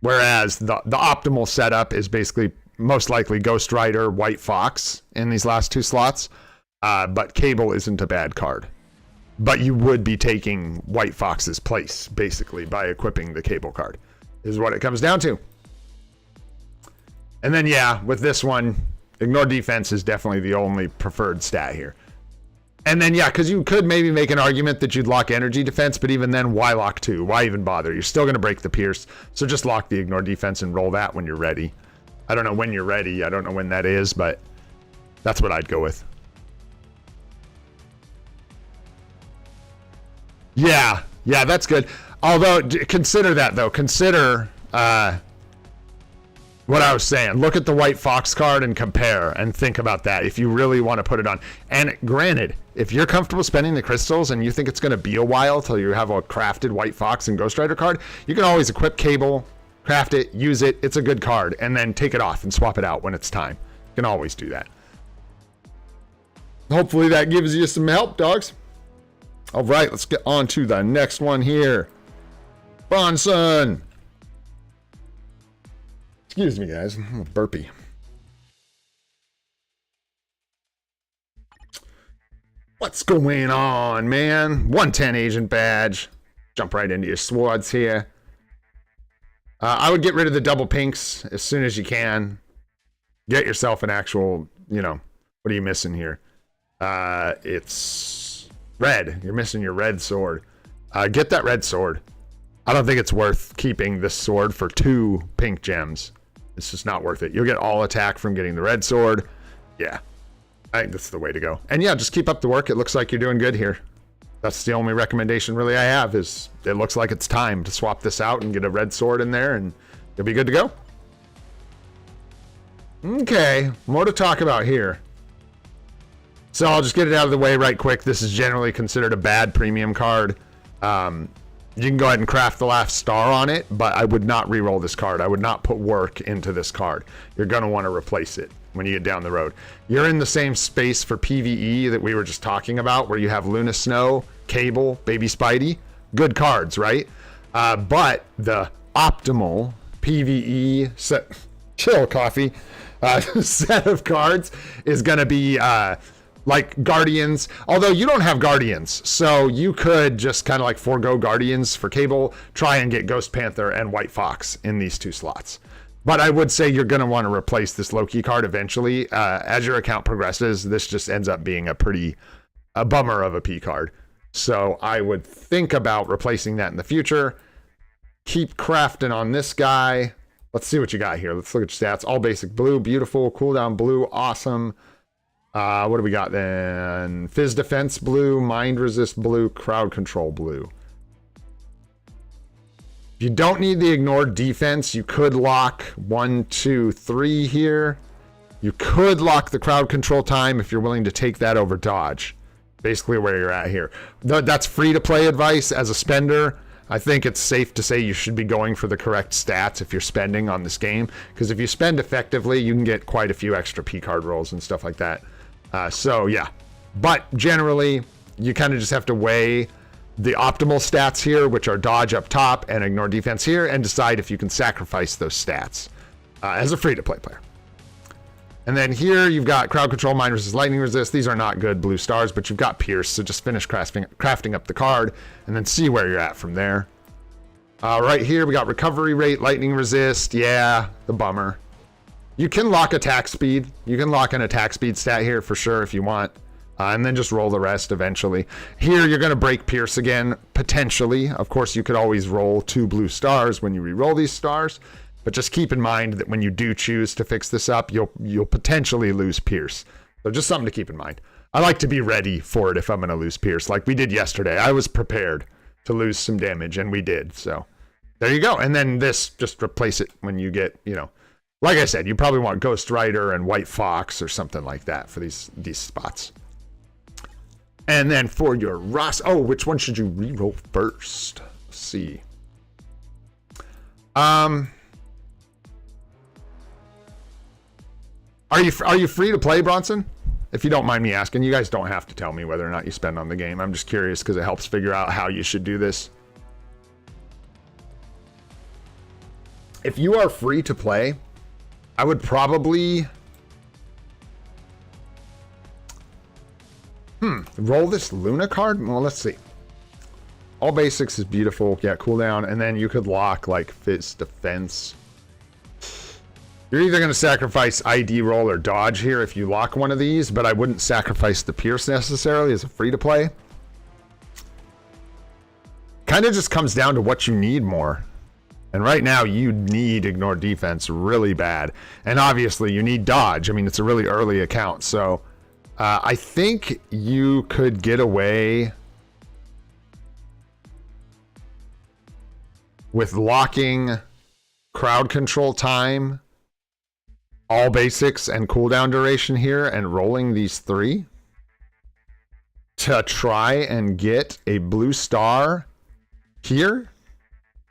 Whereas the optimal setup is basically most likely Ghost Rider, White Fox in these last two slots. But Cable isn't a bad card. But you would be taking White Fox's place, basically, by equipping the Cable card, is what it comes down to. And then, yeah, with this one, ignore defense is definitely the only preferred stat here. And then, yeah, because you could maybe make an argument that you'd lock energy defense, but even then, why lock 2? Why even bother? You're still going to break the Pierce, so just lock the ignore defense and roll that when you're ready. I don't know when you're ready. I don't know when that is, but that's what I'd go with. Yeah, that's good. Although, consider that, though. Consider what I was saying. Look at the White Fox card and compare and think about that if you really want to put it on. And granted, if you're comfortable spending the crystals and you think it's going to be a while till you have a crafted White Fox and Ghost Rider card, you can always equip Cable, craft it, use it. It's a good card. And then take it off and swap it out when it's time. You can always do that. Hopefully that gives you some help, dogs. All right, let's get on to the next one here. Bronson. Excuse me, guys. I'm a burpee. What's going on, man? 110 agent badge. Jump right into your swords here. I would get rid of the double pinks as soon as you can. Get yourself an actual, what are you missing here? It's red. You're missing your red sword. Get that red sword. I don't think it's worth keeping this sword for 2 pink gems. It's just not worth it. You'll get all attack from getting the red sword. Yeah, I think that's the way to go. And yeah, just keep up the work. It looks like you're doing good here. That's the only recommendation really I have is it looks like it's time to swap this out and get a red sword in there and you'll be good to go. Okay, more to talk about here. So I'll just get it out of the way right quick. This is generally considered a bad premium card. You can go ahead and craft the last star on it, but I would not reroll this card. I would not put work into this card. You're going to want to replace it when you get down the road. You're in the same space for PvE that we were just talking about, where you have Luna Snow, Cable, Baby Spidey. Good cards, right? But the optimal PvE set, chill coffee, set of cards is going to be like Guardians, although you don't have Guardians, so you could just kind of like forego Guardians for Cable, try and get Ghost Panther and White Fox in these 2 slots. But I would say you're going to want to replace this Loki card eventually. As your account progresses, this just ends up being a bummer of a P card. So I would think about replacing that in the future. Keep crafting on this guy. Let's see what you got here. Let's look at your stats. All basic blue, beautiful, cooldown blue, awesome. What do we got then? Fizz defense blue, mind resist blue, crowd control blue. If you don't need the ignored defense, you could lock 1, 2, 3 here. You could lock the crowd control time if you're willing to take that over dodge. Basically where you're at here. That's free to play advice as a spender. I think it's safe to say you should be going for the correct stats if you're spending on this game, because if you spend effectively, you can get quite a few extra P card rolls and stuff like that. So yeah, but generally, you kind of just have to weigh the optimal stats here, which are dodge up top and ignore defense here, and decide if you can sacrifice those stats as a free-to-play player. And then here you've got crowd control, mind resist, lightning resist. These are not good blue stars, but you've got pierce, so just finish crafting up the card and then see where you're at from there. Right here we got recovery rate, lightning resist. Yeah, the bummer. You can lock attack speed. You can lock an attack speed stat here for sure if you want. And then just roll the rest eventually. Here, you're going to break Pierce again, potentially. Of course, you could always roll 2 blue stars when you re-roll these stars. But just keep in mind that when you do choose to fix this up, you'll potentially lose Pierce. So just something to keep in mind. I like to be ready for it if I'm going to lose Pierce. Like we did yesterday. I was prepared to lose some damage, and we did. So there you go. And then this, just replace it when you get, you know, like I said, you probably want Ghost Rider and White Fox or something like that for these spots. And then for your Ross, which one should you reroll first? Let's see. Are you free to play, Bronson? If you don't mind me asking, you guys don't have to tell me whether or not you spend on the game. I'm just curious because it helps figure out how you should do this. If you are free to play, I would probably roll this Luna card. Well, let's see. All basics is beautiful. Yeah, cooldown. And then you could lock like Fizz Defense. You're either going to sacrifice ID roll or dodge here if you lock one of these, but I wouldn't sacrifice the Pierce necessarily as a free to play. Kind of just comes down to what you need more. And right now you need ignore defense really bad. And obviously you need dodge. I mean, it's a really early account. So I think you could get away with locking crowd control time, all basics, and cooldown duration here, and rolling these 3 to try and get a blue star here.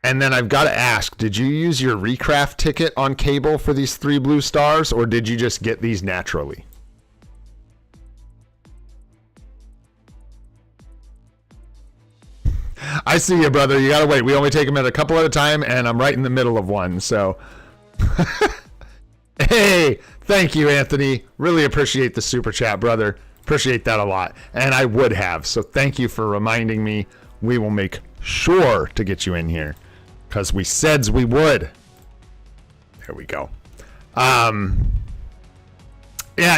And then I've got to ask, did you use your recraft ticket on Cable for these 3 blue stars, or did you just get these naturally? I see you, brother. You gotta wait. We only take them at a couple at a time, and I'm right in the middle of one, so. Hey, thank you, Anthony. Really appreciate the super chat, brother. Appreciate that a lot. And I would have, so thank you for reminding me. We will make sure to get you in here, because we said we would. There we go. Yeah,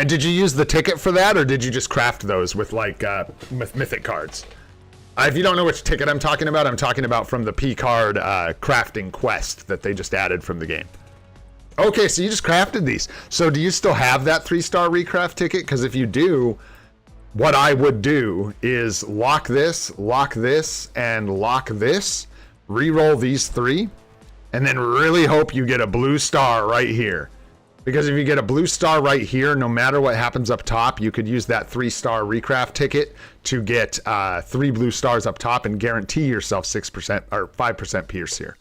did you use the ticket for that, or did you just craft those with like mythic cards? If you don't know which ticket I'm talking about from the P card crafting quest that they just added from the game. Okay, so you just crafted these. So do you still have that 3-star recraft ticket? Because if you do, what I would do is lock this, and lock this, re-roll these 3, and then really hope you get a blue star right here. Because if you get a blue star right here, no matter what happens up top, you could use that 3-star recraft ticket to get 3 blue stars up top and guarantee yourself 6% or 5% pierce here.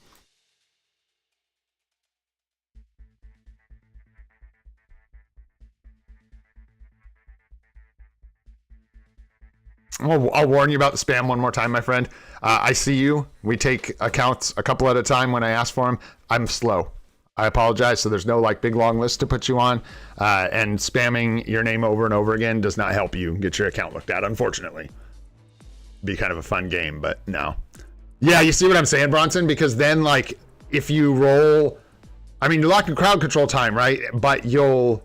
I'll warn you about the spam one more time, my friend. I see you. We take accounts a couple at a time when I ask for them. I'm slow. I apologize. So there's no like big long list to put you on. And spamming your name over and over again does not help you get your account looked at, unfortunately. Be kind of a fun game, but no. Yeah, you see what I'm saying, Bronson? Because then like if you roll, I mean, you're locking crowd control time, right? But you'll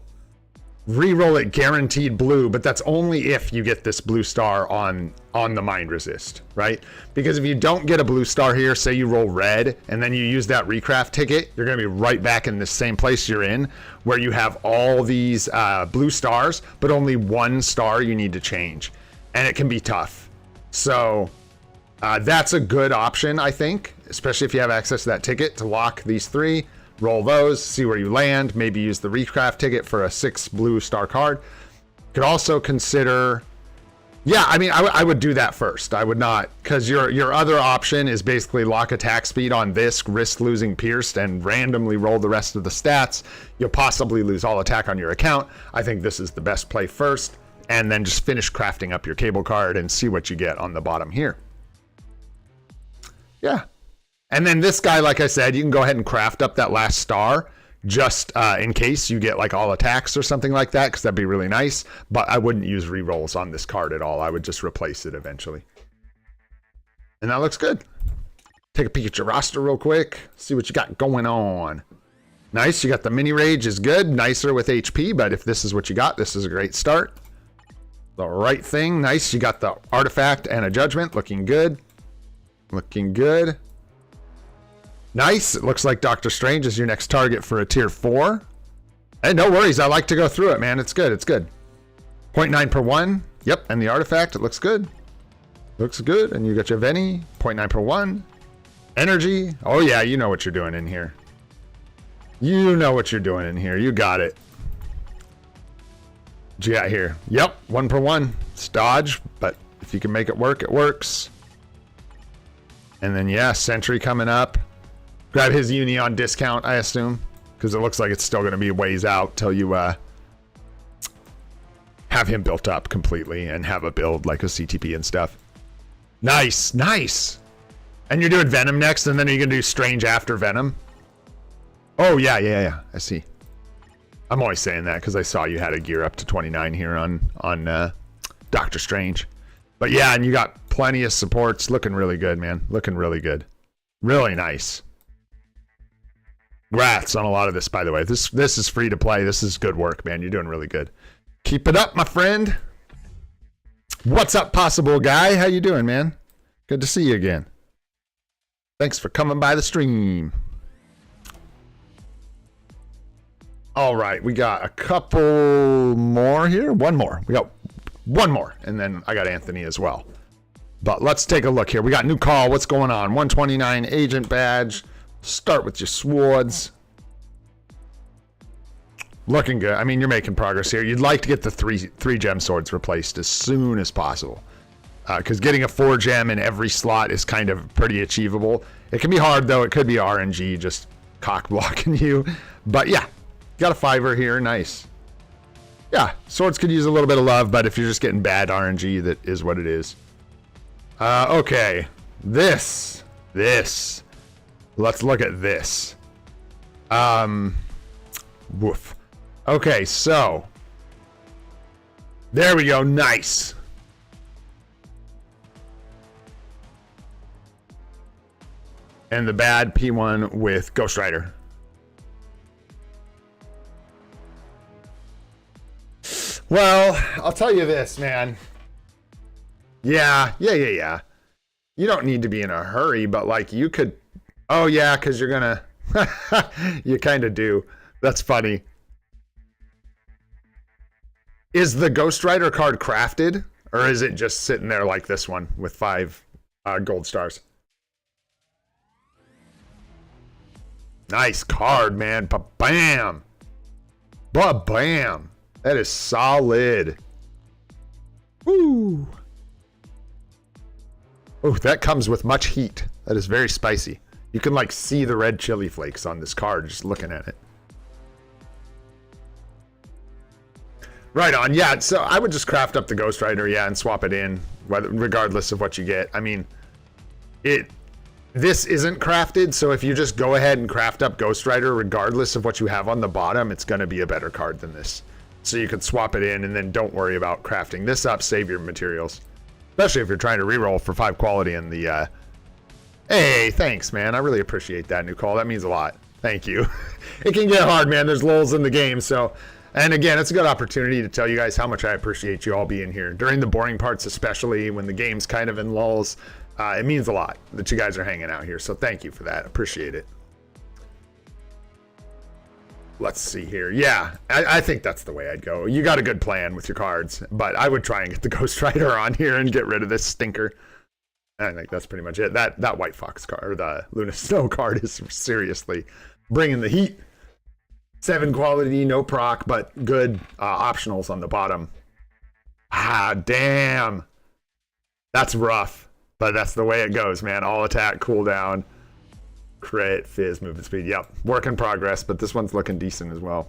re-roll it guaranteed blue, but that's only if you get this blue star on the mind resist, right? Because if you don't get a blue star here, say you roll red and then you use that recraft ticket, you're going to be right back in the same place you're in, where you have all these blue stars, but only 1 star you need to change, and it can be tough. So that's a good option, I think, especially if you have access to that ticket, to lock these 3. Roll those, see where you land, maybe use the recraft ticket for a 6 blue star card. Could also consider Yeah, I mean, I would do that first. I would not, because your other option is basically lock attack speed on this, risk losing pierced, and randomly roll the rest of the stats. You'll possibly lose all attack on your account. I think this is the best play first, and then just finish crafting up your cable card and see what you get on the bottom here. Yeah. And then this guy, like I said, you can go ahead and craft up that last star just in case you get like all attacks or something like that, because that'd be really nice. But I wouldn't use rerolls on this card at all. I would just replace it eventually. And that looks good. Take a peek at your roster real quick. See what you got going on. Nice. You got the mini rage is good. Nicer with HP, but if this is what you got, this is a great start. The right thing. Nice. You got the artifact and a judgment. Looking good. Looking good. Nice. It looks like Doctor Strange is your next target for a tier 4. Hey, no worries. I like to go through it, man. It's good. It's good. 0.9 per 1. Yep. And the artifact, it looks good. Looks good. And you got your Veni. 0.9 per 1. Energy. Oh, yeah. You know what you're doing in here. You know what you're doing in here. You got it. What you got here? Yep. 1 per 1. It's dodge, but if you can make it work, it works. And then, yeah, Sentry coming up. Grab his uni on discount, I assume, because it looks like it's still going to be ways out till you have him built up completely and have a build like a CTP and stuff. Nice, nice. And you're doing Venom next, and then you're going to do Strange after Venom. Oh, yeah. I see. I'm always saying that because I saw you had a gear up to 29 here on Doctor Strange. But yeah, and you got plenty of supports. Looking really good, man. Looking really good. Really nice. Congrats on a lot of this, by the way. This is free to play. This is good work, man. You're doing really good. Keep it up, my friend. What's up, Possible Guy? How you doing, man? Good to see you again. Thanks for coming by the stream. All right, we got a couple more here. One more. We got one more, and then I got Anthony as well. But let's take a look here. We got new call. What's going on? 129 agent badge. Start with your swords. Looking good. I mean, you're making progress here. You'd like to get the three gem swords replaced as soon as possible. Because getting a 4 gem in every slot is kind of pretty achievable. It can be hard, though. It could be RNG just cock blocking you. But yeah, got a 5er here. Nice. Yeah, swords could use a little bit of love, but if you're just getting bad RNG, that is what it is. Okay. This. Let's look at this. Woof. Okay, so. There we go. Nice. And the bad P1 with Ghost Rider. Well, I'll tell you this, man. Yeah. You don't need to be in a hurry, but like you could. Oh, yeah, because you're going to. You kind of do. That's funny. Is the Ghost Rider card crafted? Or is it just sitting there like this one with 5 gold stars? Nice card, man. Ba-bam. Ba-bam. That is solid. Woo. Oh, that comes with much heat. That is very spicy. You can like see the red chili flakes on this card just looking at it. Right on. Yeah, so I would just craft up the Ghost Rider, yeah, and swap it in, regardless of what you get. I mean, this isn't crafted, so if you just go ahead and craft up Ghost Rider, regardless of what you have on the bottom, it's going to be a better card than this. So you could swap it in, and then don't worry about crafting this up, save your materials. Especially if you're trying to reroll for 5 quality in the... Hey, thanks, man. I really appreciate that, new call. That means a lot. Thank you. It can get hard, man. There's lulls in the game, so... And again, it's a good opportunity to tell you guys how much I appreciate you all being here. During the boring parts, especially when the game's kind of in lulls, it means a lot that you guys are hanging out here. So thank you for that. Appreciate it. Let's see here. Yeah, I think that's the way I'd go. You got a good plan with your cards, but I would try and get the Ghost Rider on here and get rid of this stinker. I think that's pretty much it. That White Fox card, or the Luna Snow card, is seriously bringing the heat. 7 quality, no proc, but good optionals on the bottom. Ah, damn. That's rough, but that's the way it goes, man. All attack, cooldown, crit, fizz, movement speed. Yep, work in progress, but this one's looking decent as well.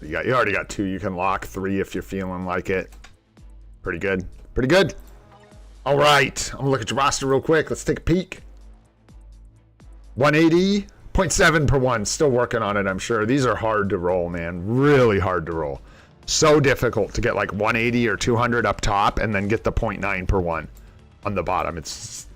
You already got 2. You can lock 3 if you're feeling like it. Pretty good. Pretty good. All right, I'm gonna look at your roster real quick. Let's take a peek. 180.7 per 1. Still working on it, I'm sure. These are hard to roll, man. Really hard to roll. So difficult to get like 180 or 200 up top and then get the 0.9 per 1 on the bottom. It's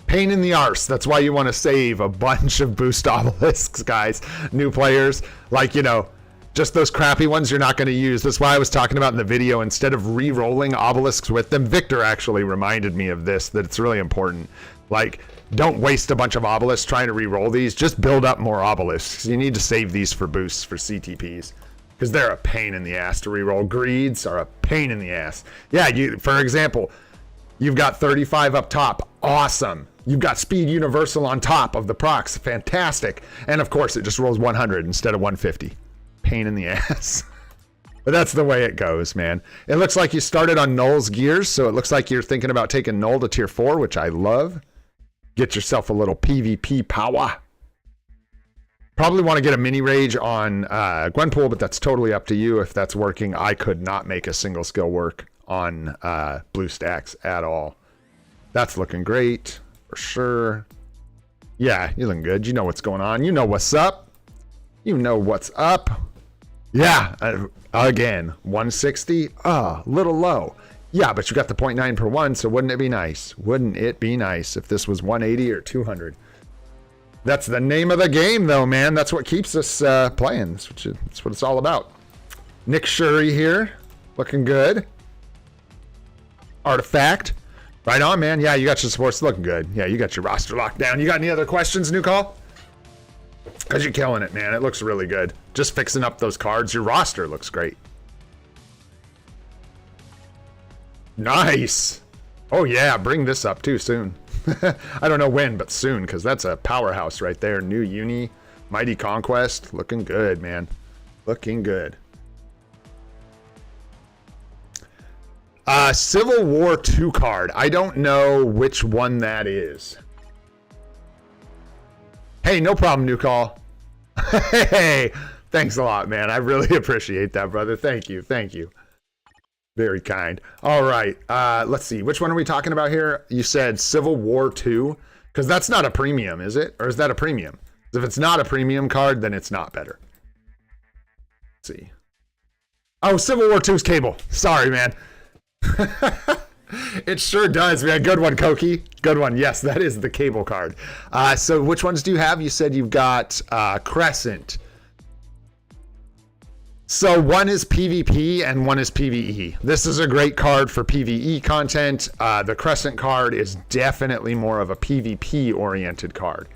pain in the arse. That's why you want to save a bunch of boost obelisks, guys. New players, like, you know, just those crappy ones you're not going to use. That's why I was talking about in the video, instead of re-rolling obelisks with them, Victor actually reminded me of this, that it's really important. Like, don't waste a bunch of obelisks trying to re-roll these. Just build up more obelisks. You need to save these for boosts, for CTPs. Because they're a pain in the ass to re-roll. Greeds are a pain in the ass. Yeah, for example, you've got 35 up top. Awesome. You've got Speed Universal on top of the procs. Fantastic. And of course, it just rolls 100 instead of 150. Pain in the ass. But that's the way it goes, man. It looks like you started on Null's gears, so it looks like you're thinking about taking Null to tier 4, which I love. Get yourself a little PvP power. Probably want to get a mini rage on Gwenpool, but that's totally up to you if that's working. I could not make a single skill work on BlueStacks at all. That's looking great, for sure. Yeah, you're looking good. You know what's going on. You know what's up. You know what's up. Yeah, again, 160. Little low. Yeah, but you got the 0.9 per 1, so wouldn't it be nice? Wouldn't it be nice if this was 180 or 200? That's the name of the game, though, man. That's what keeps us playing. That's what it's all about. Nick Shuri here, looking good. Artifact, right on, man. Yeah, you got your supports looking good. Yeah, you got your roster locked down. You got any other questions, New Call? Because you're killing it, man. It looks really good. Just fixing up those cards. Your roster looks great. Nice. Oh, yeah. Bring this up, too, soon. I don't know when, but soon, because that's a powerhouse right there. New Uni, Mighty Conquest. Looking good, man. Looking good. Civil War 2 card. I don't know which one that is. Hey, no problem, New Call. Hey, thanks a lot, man. I really appreciate that, brother. Thank you. Thank you. Very kind. All right. Let's see. Which one are we talking about here? You said Civil War 2? Because that's not a premium, is it? Or is that a premium? If it's not a premium card, then it's not better. Let's see. Oh, Civil War 2's Cable. Sorry, man. It sure does, man. Good one, Koki. Good one. Yes, that is the Cable card. So which ones do you have? You said you've got Crescent. So one is PvP and one is PvE. This is a great card for PvE content. The Crescent card is definitely more of a PvP oriented card.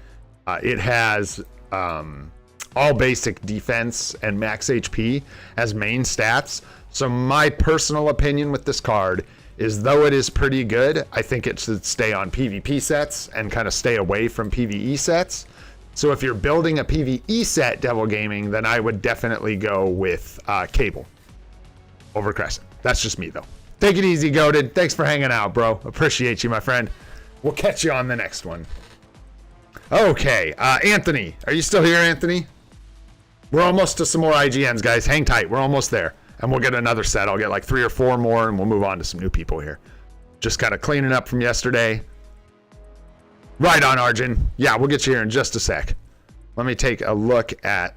It has all basic defense and max HP as main stats. So my personal opinion with this card is, though it is pretty good, I think it should stay on PvP sets and kind of stay away from PvE sets. So if you're building a PvE set, Devil Gaming, then I would definitely go with Cable over Crescent. That's just me, though. Take it easy, Goated. Thanks for hanging out, bro. Appreciate you, my friend. We'll catch you on the next one. Okay, Anthony. Are you still here, Anthony? We're almost to some more IGNs, guys. Hang tight. We're almost there. And we'll get another set. I'll get like 3 or 4 more, and we'll move on to some new people here. Just kind of cleaning up from yesterday. Right on, Arjun. Yeah, we'll get you here in just a sec. Let me take a look at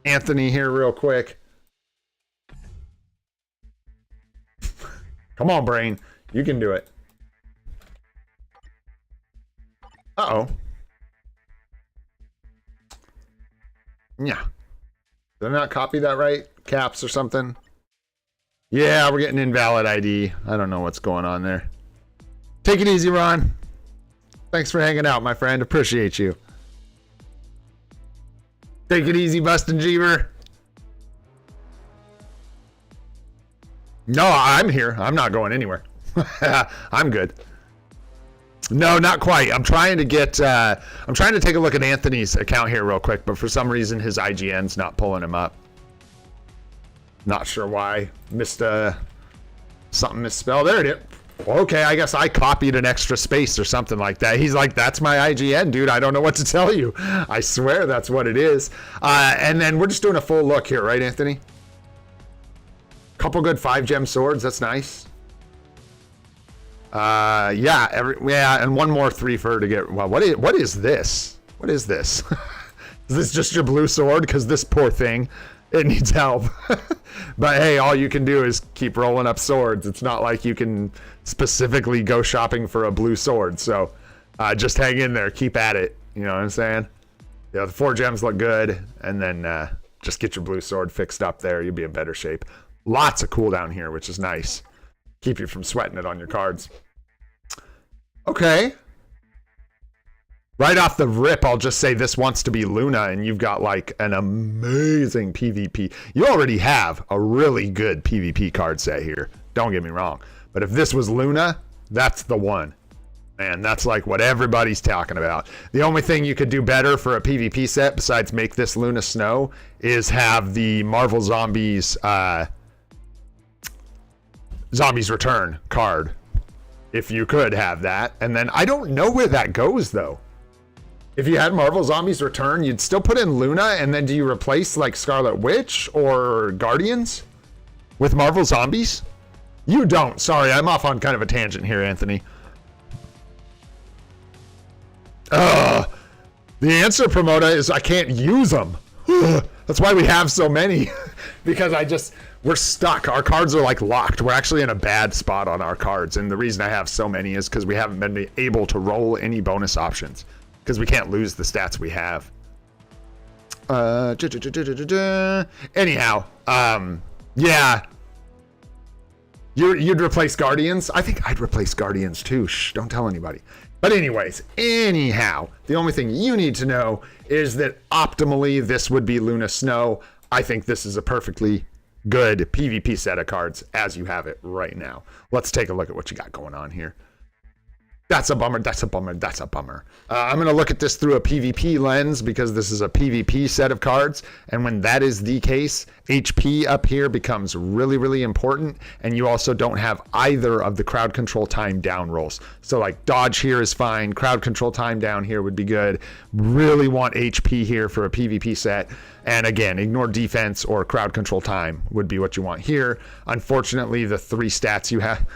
Anthony here real quick. Come on, brain. You can do it. Uh-oh. Yeah. Did I not copy that right? Caps or something? Yeah, we're getting invalid ID. I don't know what's going on there. Take it easy, Ron. Thanks for hanging out, my friend. Appreciate you. Take it easy, Bustin' Jeever. No, I'm here. I'm not going anywhere. I'm good. No, not quite. I'm trying to get, I'm trying to take a look at Anthony's account here real quick, but for some reason his IGN's not pulling him up. Not sure why. Missed Something misspelled. There it is. Okay, I guess I copied an extra space or something like that. He's like, that's my IGN, dude. I don't know what to tell you. I swear that's what it is. And then we're just doing a full look here, right, Anthony? Couple good 5-gem swords. That's nice. Yeah, and one more 3 fur to get. Well, what is this? What is this? Is this just your blue sword? Because this poor thing, it needs help. But hey, all you can do is keep rolling up swords. It's not like you can specifically go shopping for a blue sword. So just hang in there, keep at it. You know what I'm saying? Yeah, the 4 gems look good, and then just get your blue sword fixed up there. You'll be in better shape. Lots of cooldown here, which is nice. Keep you from sweating it on your cards. Okay. Right off the rip, I'll just say this wants to be Luna, and you've got like an amazing PvP. You already have a really good PvP card set here. Don't get me wrong. But if this was Luna, that's the one. Man, that's like what everybody's talking about. The only thing you could do better for a PvP set besides make this Luna Snow is have the Marvel Zombies Zombies Return card. If you could have that. And then I don't know where that goes though. If you had Marvel Zombies Return, you'd still put in Luna, and then do you replace like Scarlet Witch or Guardians with Marvel Zombies? You don't. Sorry, I'm off on kind of a tangent here, Anthony. The answer, Promoter, is I can't use them. That's why we have so many. Because we're stuck. Our cards are like locked. We're actually in a bad spot on our cards. And the reason I have so many is because we haven't been able to roll any bonus options. Because we can't lose the stats we have. Anyhow, yeah. You'd replace Guardians? I think I'd replace Guardians too. Shh, don't tell anybody. But anyways, anyhow, the only thing you need to know is that optimally this would be Luna Snow. I think this is a perfectly good PvP set of cards as you have it right now. Let's take a look at what you got going on here. That's a bummer, that's a bummer, that's a bummer. I'm going to look at this through a PvP lens because this is a PvP set of cards. And when that is the case, HP up here becomes really, really important. And you also don't have either of the crowd control time down rolls. So like dodge here is fine. Crowd control time down here would be good. Really want HP here for a PvP set. And again, ignore defense or crowd control time would be what you want here. Unfortunately, the 3 stats you have...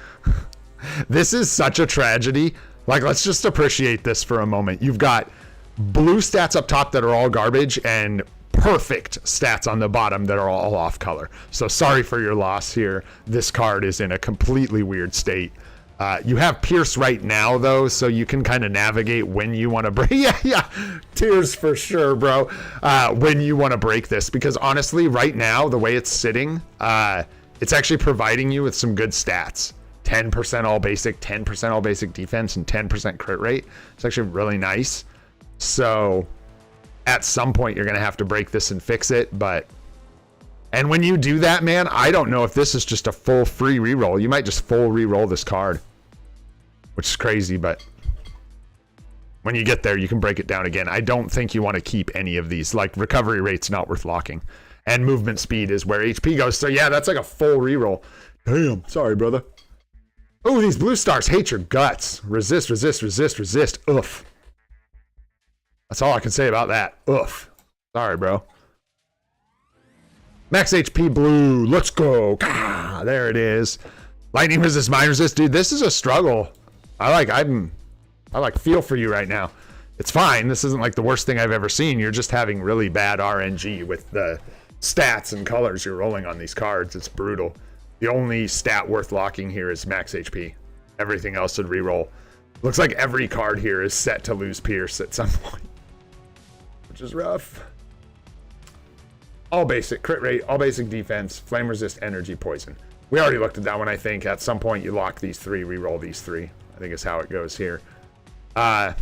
This is such a tragedy. Like, let's just appreciate this for a moment. You've got blue stats up top that are all garbage and perfect stats on the bottom that are all off color. So sorry for your loss here. This card is in a completely weird state. You have Pierce right now, though, so you can kind of navigate when you want to break. Yeah. Tears for sure, bro. When you want to break this. Because honestly, right now, the way it's sitting, it's actually providing you with some good stats. 10% all basic, 10% all basic defense, and 10% crit rate. It's actually really nice. So at some point, you're going to have to break this and fix it. And when you do that, man, I don't know if this is just a full free reroll. You might just full reroll this card, which is crazy. But when you get there, you can break it down again. I don't think you want to keep any of these. Like, recovery rate's not worth locking. And movement speed is where HP goes. So yeah, that's like a full reroll. Damn, sorry, brother. Oh, these blue stars hate your guts. Resist, resist, resist, resist. Oof. That's all I can say about that. Oof. Sorry, bro. Max HP blue. Let's go. Ah, there it is. Lightning resist, mine resist. Dude, this is a struggle. I feel for you right now. It's fine. This isn't like the worst thing I've ever seen. You're just having really bad RNG with the stats and colors you're rolling on these cards. It's brutal. The only stat worth locking here is max HP. Everything else would reroll. Looks like every card here is set to lose Pierce at some point, which is rough. All basic, crit rate, all basic defense, flame resist, energy, poison. We already looked at that one, I think. At some point, you lock these 3, reroll these 3. I think is how it goes here. I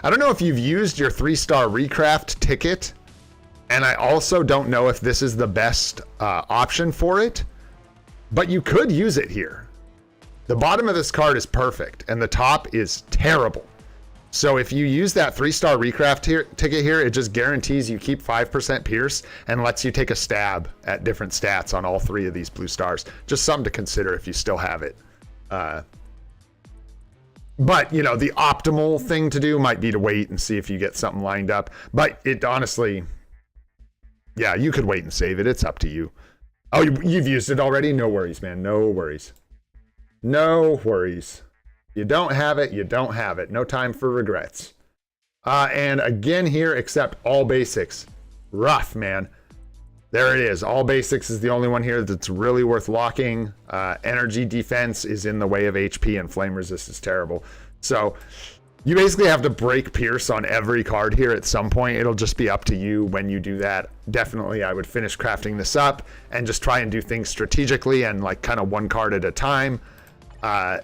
don't know if you've used your 3-star recraft ticket. And I also don't know if this is the best option for it, but you could use it here. The bottom of this card is perfect, and the top is terrible. So if you use that 3-star recraft ticket here, it just guarantees you keep 5% Pierce and lets you take a stab at different stats on all 3 of these blue stars. Just something to consider if you still have it. But, you know, the optimal thing to do might be to wait and see if you get something lined up. But it honestly, yeah, you could wait and save it. It's up to you. Oh, you've used it already? No worries, man. No worries. No worries. You don't have it, you don't have it. No time for regrets. And again here, accept all basics. Rough, man. There it is. All basics is the only one here that's really worth locking. Energy defense is in the way of HP, and flame resist is terrible. So you basically have to break Pierce on every card here at some point. It'll just be up to you when you do that. Definitely, I would finish crafting this up and just try and do things strategically and like kind of one card at a time.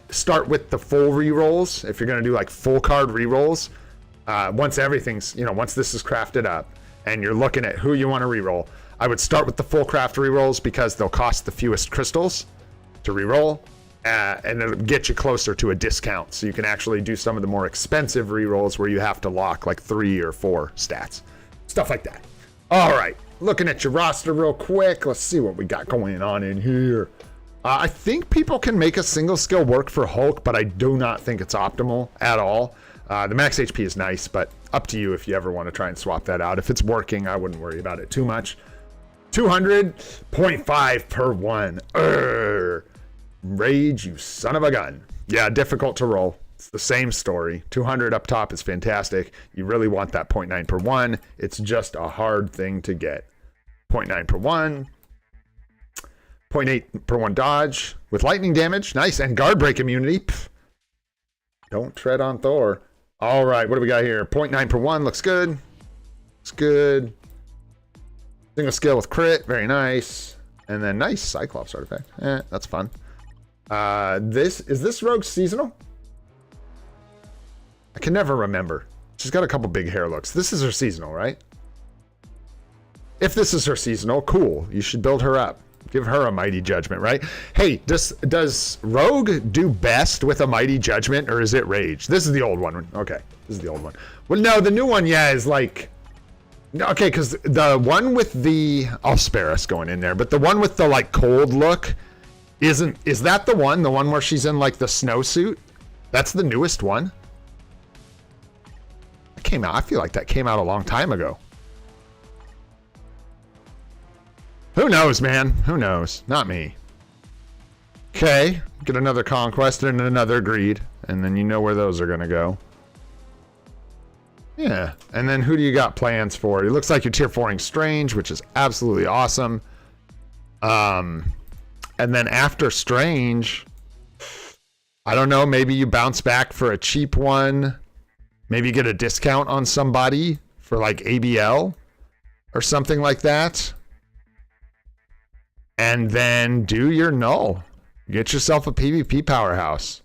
Start with the full rerolls. If you're going to do like full card rerolls, once everything's, you know, once this is crafted up and you're looking at who you want to reroll, I would start with the full craft rerolls because they'll cost the fewest crystals to reroll, and it'll get you closer to a discount. So you can actually do some of the more expensive rerolls where you have to lock like 3 or 4 stats, stuff like that. All right, looking at your roster real quick. Let's see what we got going on in here. I think people can make a single skill work for Hulk, but I do not think it's optimal at all. The max HP is nice, but up to you if you ever want to try and swap that out. If it's working, I wouldn't worry about it too much. 200.5 per 1. Rage, you son of a gun. Yeah, difficult to roll. It's the same story. 200 up top is fantastic. You really want that 0.9 per 1. It's just a hard thing to get. 0.9 per 1. 0.8 per 1 dodge with lightning damage. Nice. And guard break immunity. Pff. Don't tread on Thor. All right. What do we got here? 0.9 per 1. Looks good. Looks good. Single skill with crit. Very nice. And then nice Cyclops artifact. That's fun. Is this rogue seasonal? I can never remember. She's got a couple big hair looks. This is her seasonal, right? If this is her seasonal, cool. You should build her up. Give her a mighty judgment, right? Hey, does Rogue do best with a mighty judgment, or is it rage? This is the old one. Okay, this is the old one. Well, no, the new one, yeah, is like... Okay, because the one with the... I'll spare us going in there, but the one with the, like, cold look isn't... Is that the one? The one where she's in, like, the snowsuit? That's the newest one? It came out... I feel like that came out a long time ago. Who knows, man? Who knows? Not me. Okay. Get another conquest and another greed. And then you know where those are going to go. Yeah. And then who do you got plans for? It looks like you're tier 4ing Strange, which is absolutely awesome. And then after Strange, I don't know, maybe you bounce back for a cheap one. Maybe get a discount on somebody for like ABL or something like that. And then do your null. Get yourself a PvP powerhouse.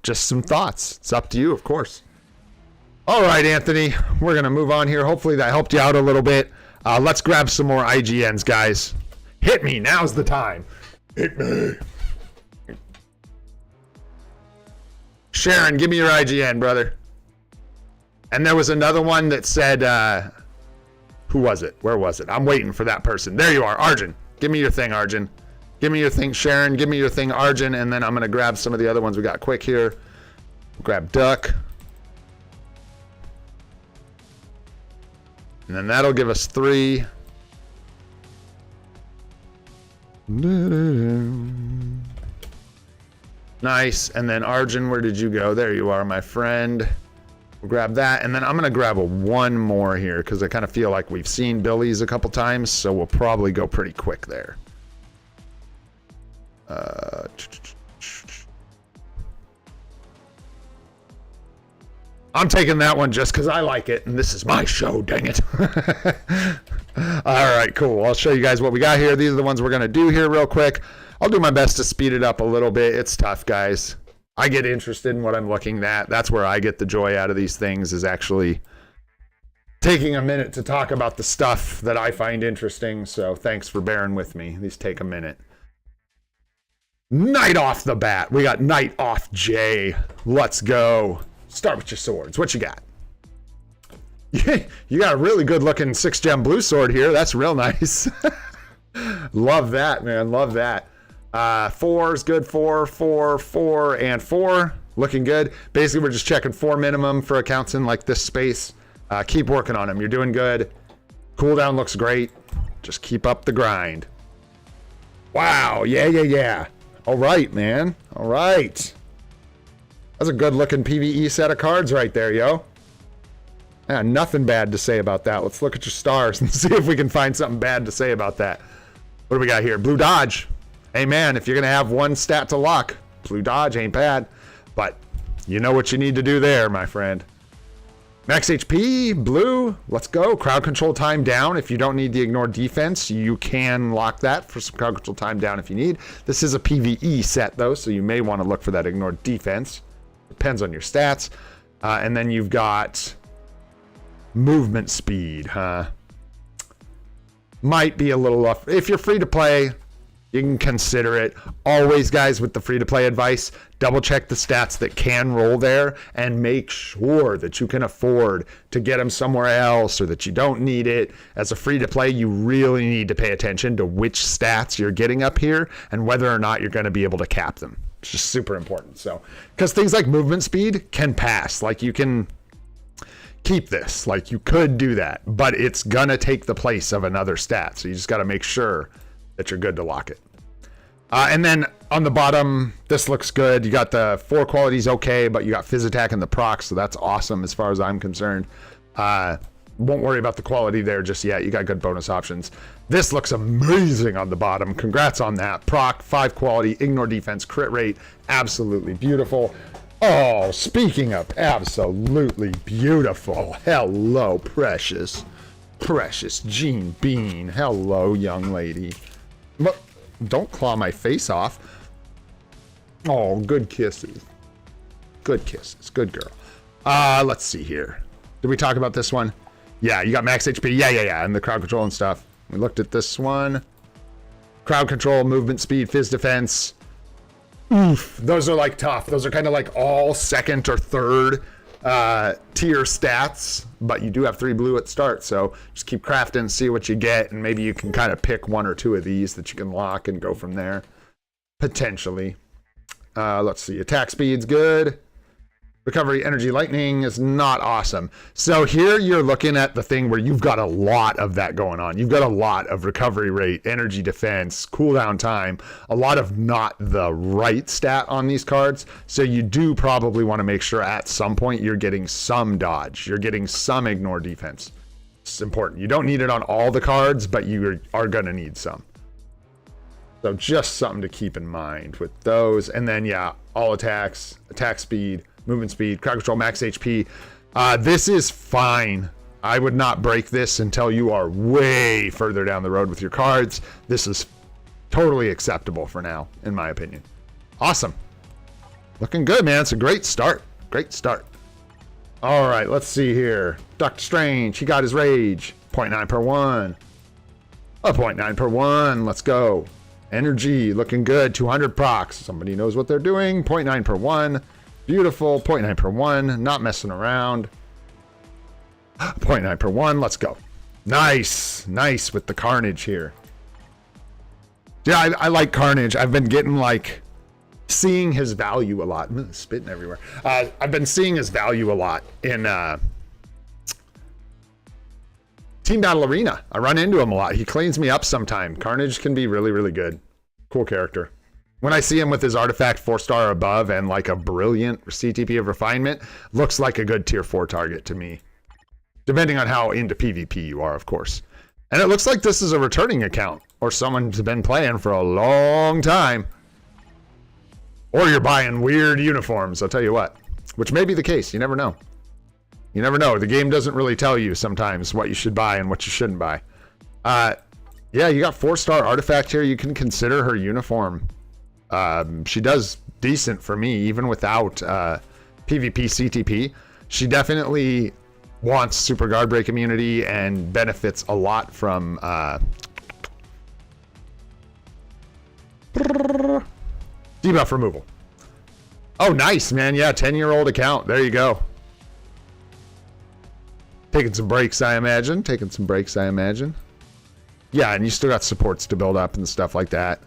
Just some thoughts. It's up to you, of course. All right, Anthony. We're going to move on here. Hopefully that helped you out a little bit. Let's grab some more IGNs, guys. Hit me. Now's the time. Hit me. Sharon, give me your IGN, brother. And there was another one that said... who was it? Where was it? I'm waiting for that person. There you are. Arjun. Give me your thing, Arjun. Give me your thing, Sharon. Give me your thing, Arjun. And then I'm going to grab some of the other ones we got quick here. Grab Duck. And then that'll give us 3. Nice. And then Arjun, where did you go? There you are, my friend. We'll grab that, and then I'm going to grab one more here because I kind of feel like we've seen Billy's a couple times, so we'll probably go pretty quick there. I'm taking that one just because I like it, and this is my show, dang it. All right, cool. I'll show you guys what we got here. These are the ones we're going to do here real quick. I'll do my best to speed it up a little bit. It's tough, guys. I get interested in what I'm looking at. That's where I get the joy out of these things, is actually taking a minute to talk about the stuff that I find interesting. So thanks for bearing with me. These take a minute. Night off the bat. We got Night off J. Let's go. Start with your swords. What you got? You got a really good looking 6-gem blue sword here. That's real nice. Love that, man. Love that. 4 is good. 4, 4, 4, and 4. Looking good. Basically, we're just checking 4 minimum for accounts in like this space. Keep working on them. You're doing good. Cooldown looks great. Just keep up the grind. Wow. Yeah. All right, man. All right. That's a good looking PvE set of cards right there, yo. Yeah, nothing bad to say about that. Let's look at your stars and see if we can find something bad to say about that. What do we got here? Blue dodge. Hey, man, if you're going to have one stat to lock, blue dodge ain't bad. But you know what you need to do there, my friend. Max HP, blue, let's go. Crowd control time down. If you don't need the ignore defense, you can lock that for some crowd control time down if you need. This is a PvE set, though, so you may want to look for that ignore defense. Depends on your stats. And then you've got movement speed, huh? Might be a little off. If you're free to play, you can consider it. Always, guys, with the free to play advice, double check the stats that can roll there and make sure that you can afford to get them somewhere else or that you don't need it. As a free to play, you really need to pay attention to which stats you're getting up here and whether or not you're going to be able to cap them. It's just super important. So, because things like movement speed can pass. Like, you can keep this. Like, you could do that, but it's going to take the place of another stat. So you just got to make sure that you're good to lock it. And then on the bottom, this looks good. You got the 4 qualities okay, but you got Fizz Attack and the proc, so that's awesome as far as I'm concerned. Won't worry about the quality there just yet. You got good bonus options. This looks amazing on the bottom. Congrats on that. Proc, 5 quality, ignore defense, crit rate, absolutely beautiful. Oh, speaking of absolutely beautiful, hello, precious Jean Bean. Hello, young lady. But don't claw my face off. Oh, good kisses. Good kisses. Good girl. Let's see here. Did we talk about this one? Yeah, you got max HP. Yeah. And the crowd control and stuff. We looked at this one. Crowd control, movement speed, fizz defense. Oof. Those are like tough. Those are kind of like all second or third tier stats, but you do have 3 blue at start, so just keep crafting, see what you get, and maybe you can kind of pick 1 or 2 of these that you can lock and go from there potentially. Let's see, attack speed's good. Recovery, energy, lightning is not awesome. So here you're looking at the thing where you've got a lot of that going on. You've got a lot of recovery rate, energy defense, cooldown time, a lot of not the right stat on these cards. So you do probably want to make sure at some point you're getting some dodge. You're getting some ignore defense. It's important. You don't need it on all the cards, but you are going to need some. So just something to keep in mind with those. And then, yeah, all attacks, attack speed, movement speed, crowd control, max HP. This is fine. I would not break this until you are way further down the road with your cards. This is totally acceptable for now, in my opinion. Awesome. Looking good, man. It's a great start. Great start. All right, let's see here. Doctor Strange, he got his rage. 0.9 per 1. A 0.9 per 1. Let's go. Energy, looking good. 200 procs. Somebody knows what they're doing. 0.9 per 1. Beautiful. 0.9 per 1. Not messing around. 0.9 per 1. Let's go. Nice. Nice with the Carnage here. Yeah, I like Carnage. I've been getting like seeing his value a lot. I'm spitting everywhere. I've been seeing his value a lot in Team Battle Arena. I run into him a lot. He cleans me up sometime. Carnage can be really, really good. Cool character. When I see him with his artifact 4-star above and like a brilliant CTP of refinement, looks like a good tier 4 target to me. Depending on how into PvP you are, of course. And it looks like this is a returning account or someone's been playing for a long time. Or you're buying weird uniforms, I'll tell you what. Which may be the case, you never know. You never know. The game doesn't really tell you sometimes what you should buy and what you shouldn't buy. Yeah, you got 4-star artifact here. You can consider her uniform. She does decent for me, even without PvP CTP. She definitely wants super guard break immunity and benefits a lot from debuff removal. Oh, nice, man. Yeah, 10-year-old account. There you go. Taking some breaks, I imagine. Yeah, and you still got supports to build up and stuff like that.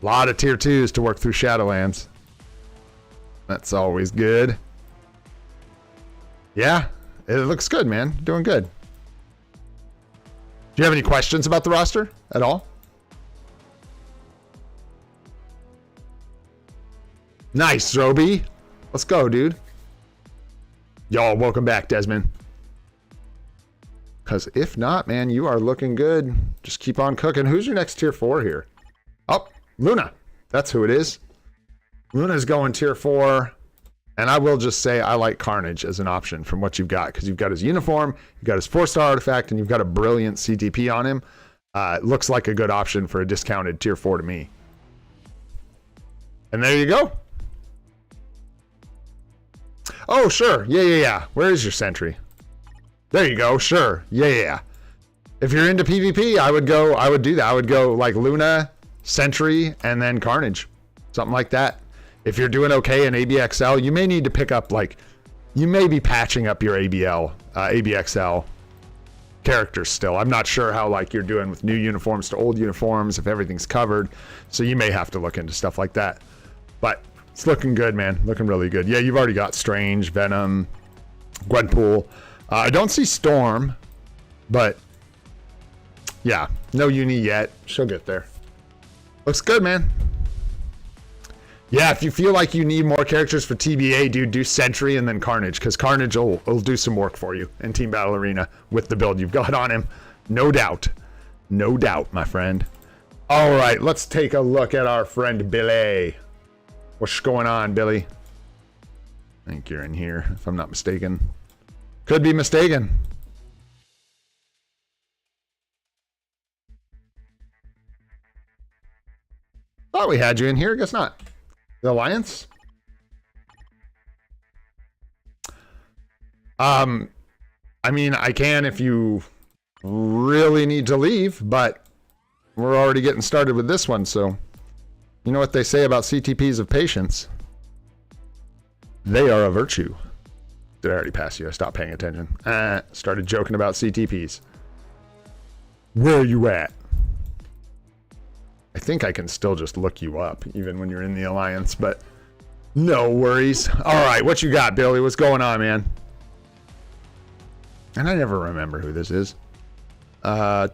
A lot of tier 2s to work through Shadowlands. That's always good. Yeah, it looks good, man. Doing good. Do you have any questions about the roster at all? Nice, Roby. Let's go, dude. Y'all, welcome back, Desmond. Because if not, man, you are looking good. Just keep on cooking. Who's your next tier 4 here? Oh, Luna. That's who it is. Luna's going tier 4. And I will just say I like Carnage as an option from what you've got. Because you've got his uniform, you've got his 4-star artifact, and you've got a brilliant CTP on him. It looks like a good option for a discounted tier 4 to me. And there you go. Oh, sure. Yeah. Where is your sentry? There you go. Sure. Yeah. If you're into PvP, I would do that. I would go like Luna, Sentry, and then Carnage. Something like that. If you're doing okay in ABXL, you may need to pick up you may be patching up your ABXL characters still. I'm not sure how you're doing with new uniforms to old uniforms, if everything's covered. So you may have to look into stuff like that. But it's looking good, man. Looking really good. Yeah, you've already got Strange, Venom, Gwenpool. I don't see Storm, but yeah, no uni yet. She'll get there. Looks good, man. Yeah, if you feel like you need more characters for TBA, dude, do Sentry and then Carnage, because Carnage will do some work for you in Team Battle Arena with the build you've got on him. No doubt. No doubt, my friend. All right, let's take a look at our friend Billy. What's going on, Billy? I think you're in here, if I'm not mistaken. Could be mistaken. Thought we had you in here, guess not. The Alliance? I mean, I can if you really need to leave, but we're already getting started with this one, so you know what they say about CTPs of patience? They are a virtue. Did I already pass you? I stopped paying attention. Started joking about CTPs. Where are you at? I think I can still just look you up, even when you're in the Alliance, but no worries. All right, what you got, Billy? What's going on, man? And I never remember who this is. There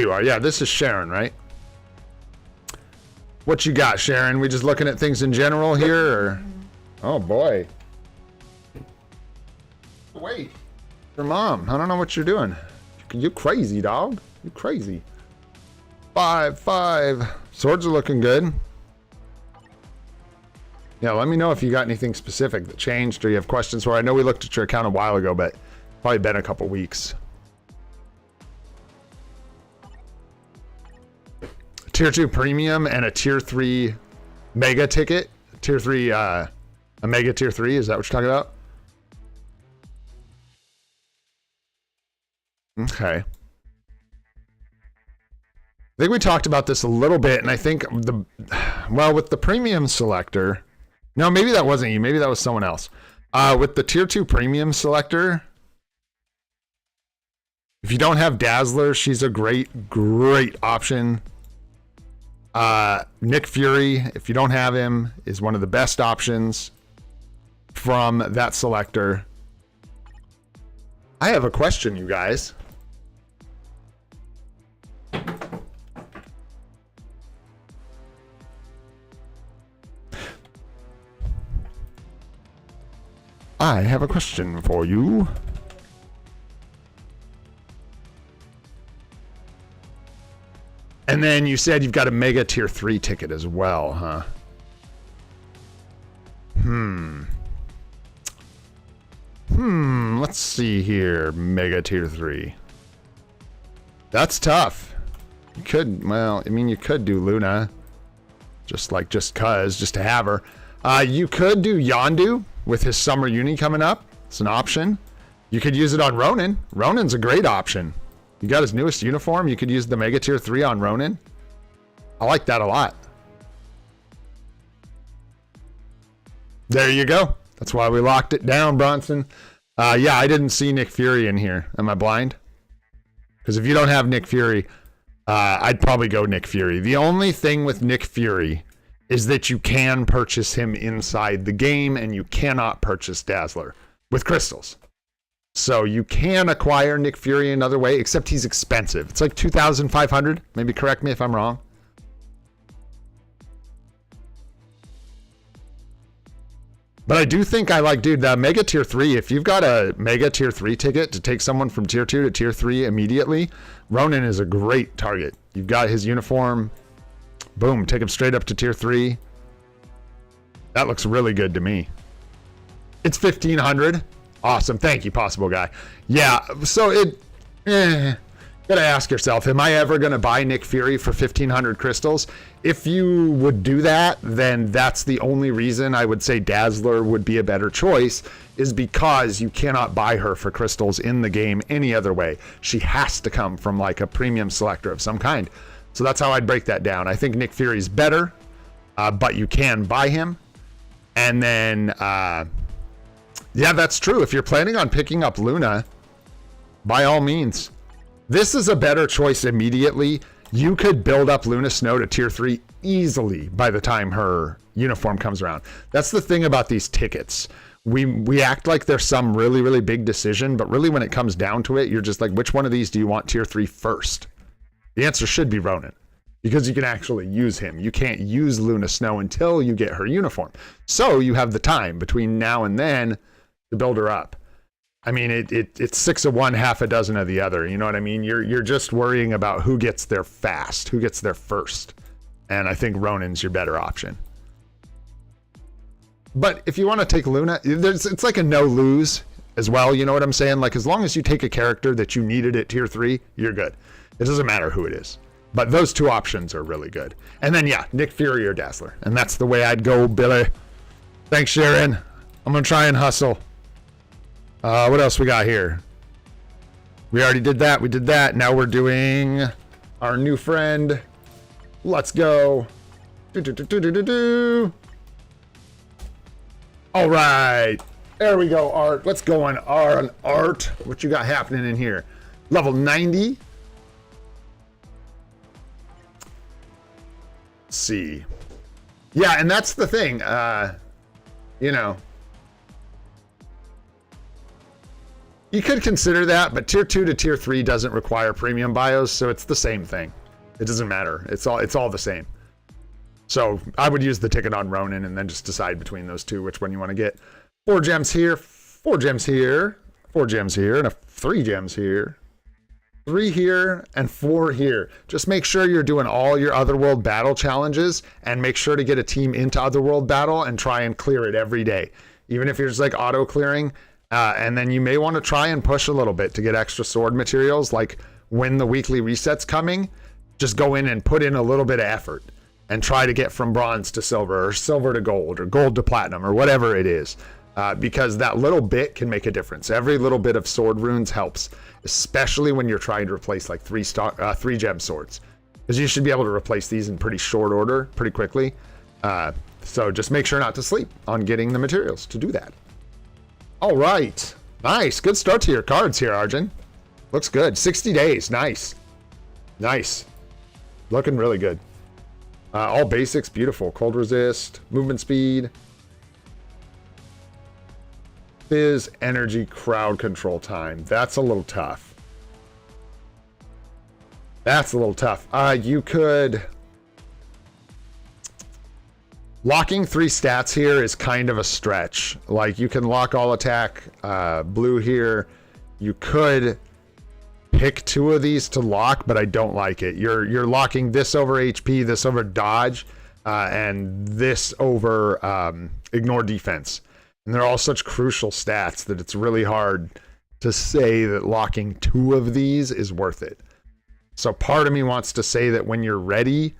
you are. Yeah, this is Sharon, right? What you got, Sharon? We just looking at things in general here, or? Oh, boy. Wait. Your mom. I don't know what you're doing. You crazy, dog. You crazy. 5. Swords are looking good. Yeah, let me know if you got anything specific that changed or you have questions for. I know we looked at your account a while ago, but probably been a couple weeks. Tier 2 premium and a tier 3 mega ticket. Tier 3, a mega tier 3. Is that what you're talking about? Okay. I think we talked about this a little bit, and I think with the premium selector, no, maybe that wasn't you. Maybe that was someone else. With the tier 2 premium selector, if you don't have Dazzler, she's a great option. Nick Fury, if you don't have him, is one of the best options from that selector. I have a question, you guys. I have a question for you. And then you said you've got a mega tier 3 ticket as well, huh? Let's see here. Mega tier 3. That's tough. You could, well, I mean, you could do Luna. Just to have her. You could do Yondu with his summer uni coming up. It's an option. You could use it on Ronin. Ronin's a great option. You got his newest uniform. You could use the Mega Tier 3 on Ronin. I like that a lot. There you go. That's why we locked it down, Bronson. Yeah, I didn't see Nick Fury in here. Am I blind? Because if you don't have Nick Fury, I'd probably go Nick Fury. The only thing with Nick Fury is that you can purchase him inside the game, and you cannot purchase Dazzler with crystals. So you can acquire Nick Fury another way, except he's expensive. It's like 2,500. Maybe correct me if I'm wrong. But I do think I like, dude, the Mega Tier 3, if you've got a Mega Tier 3 ticket to take someone from Tier 2 to Tier 3 immediately, Ronin is a great target. You've got his uniform. Boom, take him straight up to Tier 3. That looks really good to me. It's 1,500. Awesome. Thank you, Possible Guy. Yeah, so gotta ask yourself, am I ever going to buy Nick Fury for 1,500 crystals? If you would do that, then that's the only reason I would say Dazzler would be a better choice, is because you cannot buy her for crystals in the game any other way. She has to come from like a premium selector of some kind. So that's how I'd break that down. I think Nick Fury's better, but you can buy him. And then, yeah, that's true. If you're planning on picking up Luna, by all means. This is a better choice immediately. You could build up Luna Snow to Tier 3 easily by the time her uniform comes around. That's the thing about these tickets. We act like there's some really, really big decision, but really when it comes down to it, you're just like, which one of these do you want Tier 3 first? The answer should be Ronin, because you can actually use him. You can't use Luna Snow until you get her uniform. So you have the time between now and then to build her up. I mean, it's 6 of one, half a dozen of the other. You know what I mean? You're just worrying about who gets there fast, who gets there first. And I think Ronin's your better option. But if you want to take Luna, it's like a no-lose as well. You know what I'm saying? Like, as long as you take a character that you needed at Tier 3, you're good. It doesn't matter who it is. But those two options are really good. And then, yeah, Nick Fury or Dazzler. And that's the way I'd go, Billy. Thanks, Sharon. I'm going to try and hustle. What else we got here? We already did that. We did that. Now we're doing our new friend. Let's go. All right. There we go, Art. Let's go on Art. What you got happening in here? Level 90. Let's see. Yeah, and that's the thing. You know. You could consider that, but Tier 2 to Tier 3 doesn't require premium bios, so it's the same thing. It doesn't matter. It's all the same. So I would use the ticket on Ronin and then just decide between those two which one you want to get. 4 gems here, 4 gems here, 4 gems here, and 3 gems here. 3 here, and 4 here. Just make sure you're doing all your Otherworld battle challenges, and make sure to get a team into Otherworld battle and try and clear it every day. Even if you're just like auto-clearing, and then you may want to try and push a little bit to get extra sword materials. Like when the weekly reset's coming, just go in and put in a little bit of effort and try to get from bronze to silver, or silver to gold, or gold to platinum, or whatever it is. Because that little bit can make a difference. Every little bit of sword runes helps, especially when you're trying to replace like 3 gem swords, because you should be able to replace these in pretty short order, pretty quickly. So just make sure not to sleep on getting the materials to do that. All right. Nice. Good start to your cards here, Arjun. Looks good. 60 days. Nice. Nice. Looking really good. All basics. Beautiful. Cold resist. Movement speed. Fizz, energy, crowd control time. That's a little tough. That's a little tough. You could... Locking 3 stats here is kind of a stretch. Like, you can lock all attack blue here. You could pick 2 of these to lock, but I don't like it. You're locking this over HP, this over dodge, and this over ignore defense. And they're all such crucial stats that it's really hard to say that locking 2 of these is worth it. So part of me wants to say that when you're ready,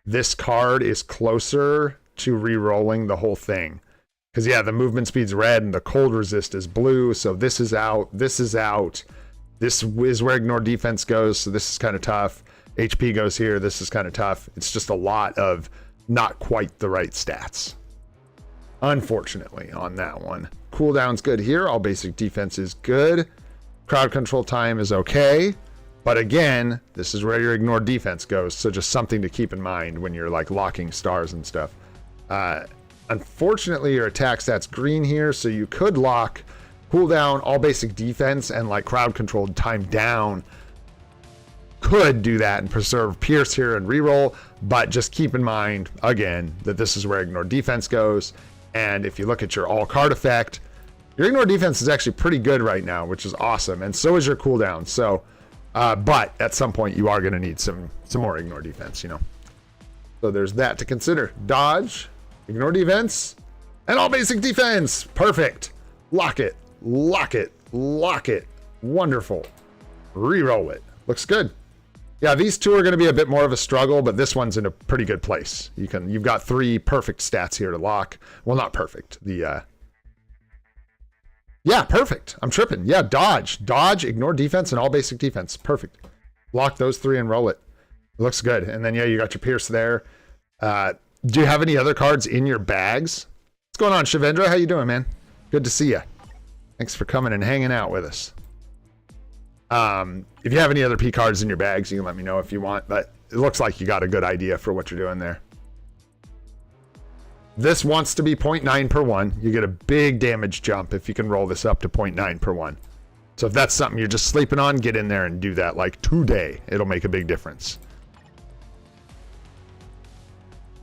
this card is closer to re-rolling the whole thing. Because yeah, the movement speed's red and the cold resist is blue, so this is out, this is out. This is where ignore defense goes, so this is kind of tough. HP goes here, this is kind of tough. It's just a lot of not quite the right stats. unfortunately, on that one. Cooldown's good here. All basic defense is good. Crowd control time is okay. But again, this is where your ignore defense goes. So just something to keep in mind when you're like locking stars and stuff. Unfortunately, your attack stat's green here. So you could lock cooldown, all basic defense, and like crowd controlled time down. Could do that and preserve Pierce here and reroll. But just keep in mind, again, that this is where ignore defense goes. And if you look at your all card effect, your ignore defense is actually pretty good right now, which is awesome. And so is your cooldown. So, but at some point you are going to need some more ignore defense, you know. So there's that to consider. Dodge, ignore defense, and all basic defense. Perfect. Lock it, lock it, lock it. Wonderful. Reroll it. Looks good. Yeah, these two are going to be a bit more of a struggle, but this one's in a pretty good place. You've got 3 perfect stats here to lock. Well, not perfect. Yeah, perfect. I'm tripping. Yeah, dodge, ignore defense, and all basic defense. Perfect. Lock those 3 and roll it. Looks good. And then, yeah, you got your Pierce there. Do you have any other cards in your bags? What's going on, Shivendra? How you doing, man? Good to see you. Thanks for coming and hanging out with us. If you have any other P cards in your bags, you can let me know if you want, but it looks like you got a good idea for what you're doing there. This wants to be 0.9 per 1. You get a big damage jump if you can roll this up to 0.9 per 1. So if that's something you're just sleeping on, get in there and do that like today. It'll make a big difference.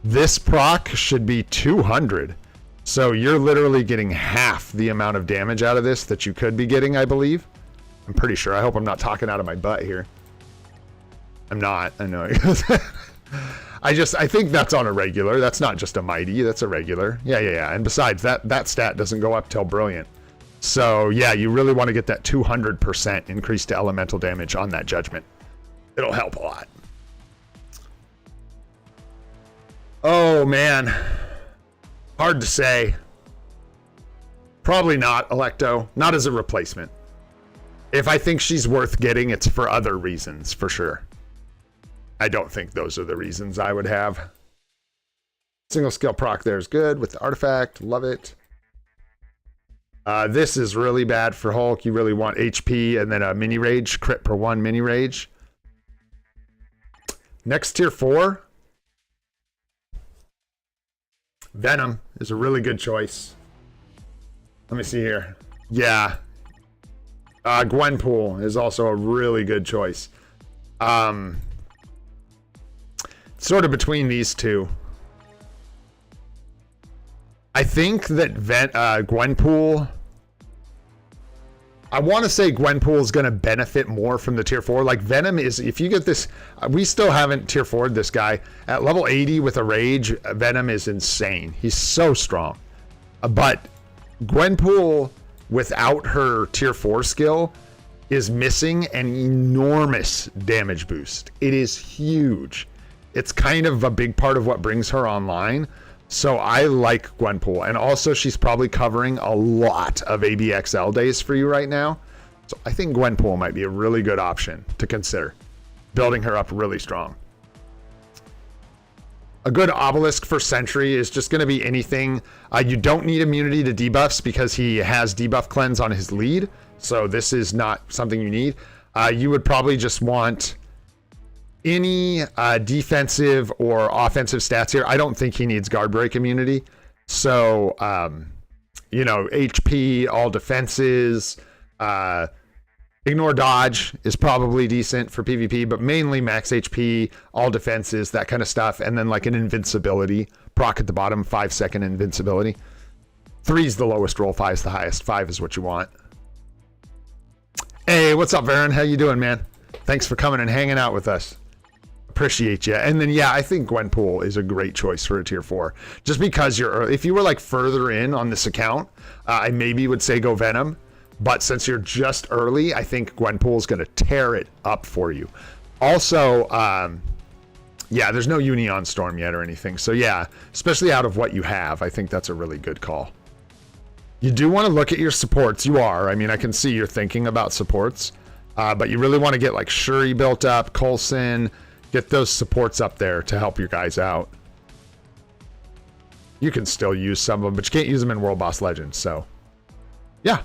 This proc should be 200. So you're literally getting half the amount of damage out of this that you could be getting, I believe. I'm pretty sure. I hope I'm not talking out of my butt here. I'm not. I know. I think that's on a regular. That's not just a mighty. That's a regular. Yeah. And besides, that stat doesn't go up till brilliant. So yeah, you really want to get that 200% increase to elemental damage on that judgment. It'll help a lot. Oh man. Hard to say. Probably not, Electo. Not as a replacement. If I think she's worth getting, it's for other reasons, for sure. I don't think those are the reasons I would have. Single skill proc there is good with the artifact. Love it. This is really bad for Hulk. You really want HP and then a mini rage. Crit per 1 mini rage. Next tier 4. Venom is a really good choice. Let me see here. Yeah. Gwenpool is also a really good choice. Sort of between these two. I think that Gwenpool... I want to say Gwenpool is going to benefit more from the tier 4. Like Venom is... If you get this... we still haven't tier 4'd this guy. At level 80 with a rage, Venom is insane. He's so strong. But Gwenpool... without her tier 4 skill is missing an enormous damage boost. It is huge. It's kind of a big part of what brings her online. So I like Gwenpool. And also she's probably covering a lot of ABXL days for you right now. So I think Gwenpool might be a really good option to consider. Building her up really strong. A good obelisk for Sentry is just going to be anything. You don't need immunity to debuffs because he has debuff cleanse on his lead. So this is not something you need. You would probably just want any defensive or offensive stats here. I don't think he needs guard break immunity. So, you know, HP, all defenses, ignore dodge is probably decent for PvP, but mainly max HP, all defenses, that kind of stuff. And then like an invincibility proc at the bottom, 5-second invincibility. 3 is the lowest roll, 5 is the highest. 5 is what you want. Hey, what's up, Varen? How you doing, man? Thanks for coming and hanging out with us. Appreciate you. And then, yeah, I think Gwenpool is a great choice for a tier 4. Just because you're early. If you were like further in on this account, I maybe would say go Venom. But since you're just early, I think Gwenpool is going to tear it up for you. Also, yeah, there's no Union Storm yet or anything. So yeah, especially out of what you have, I think that's a really good call. You do want to look at your supports. You are. I mean, I can see you're thinking about supports. But you really want to get like Shuri built up, Coulson, get those supports up there to help your guys out. You can still use some of them, but you can't use them in World Boss Legends. So, yeah,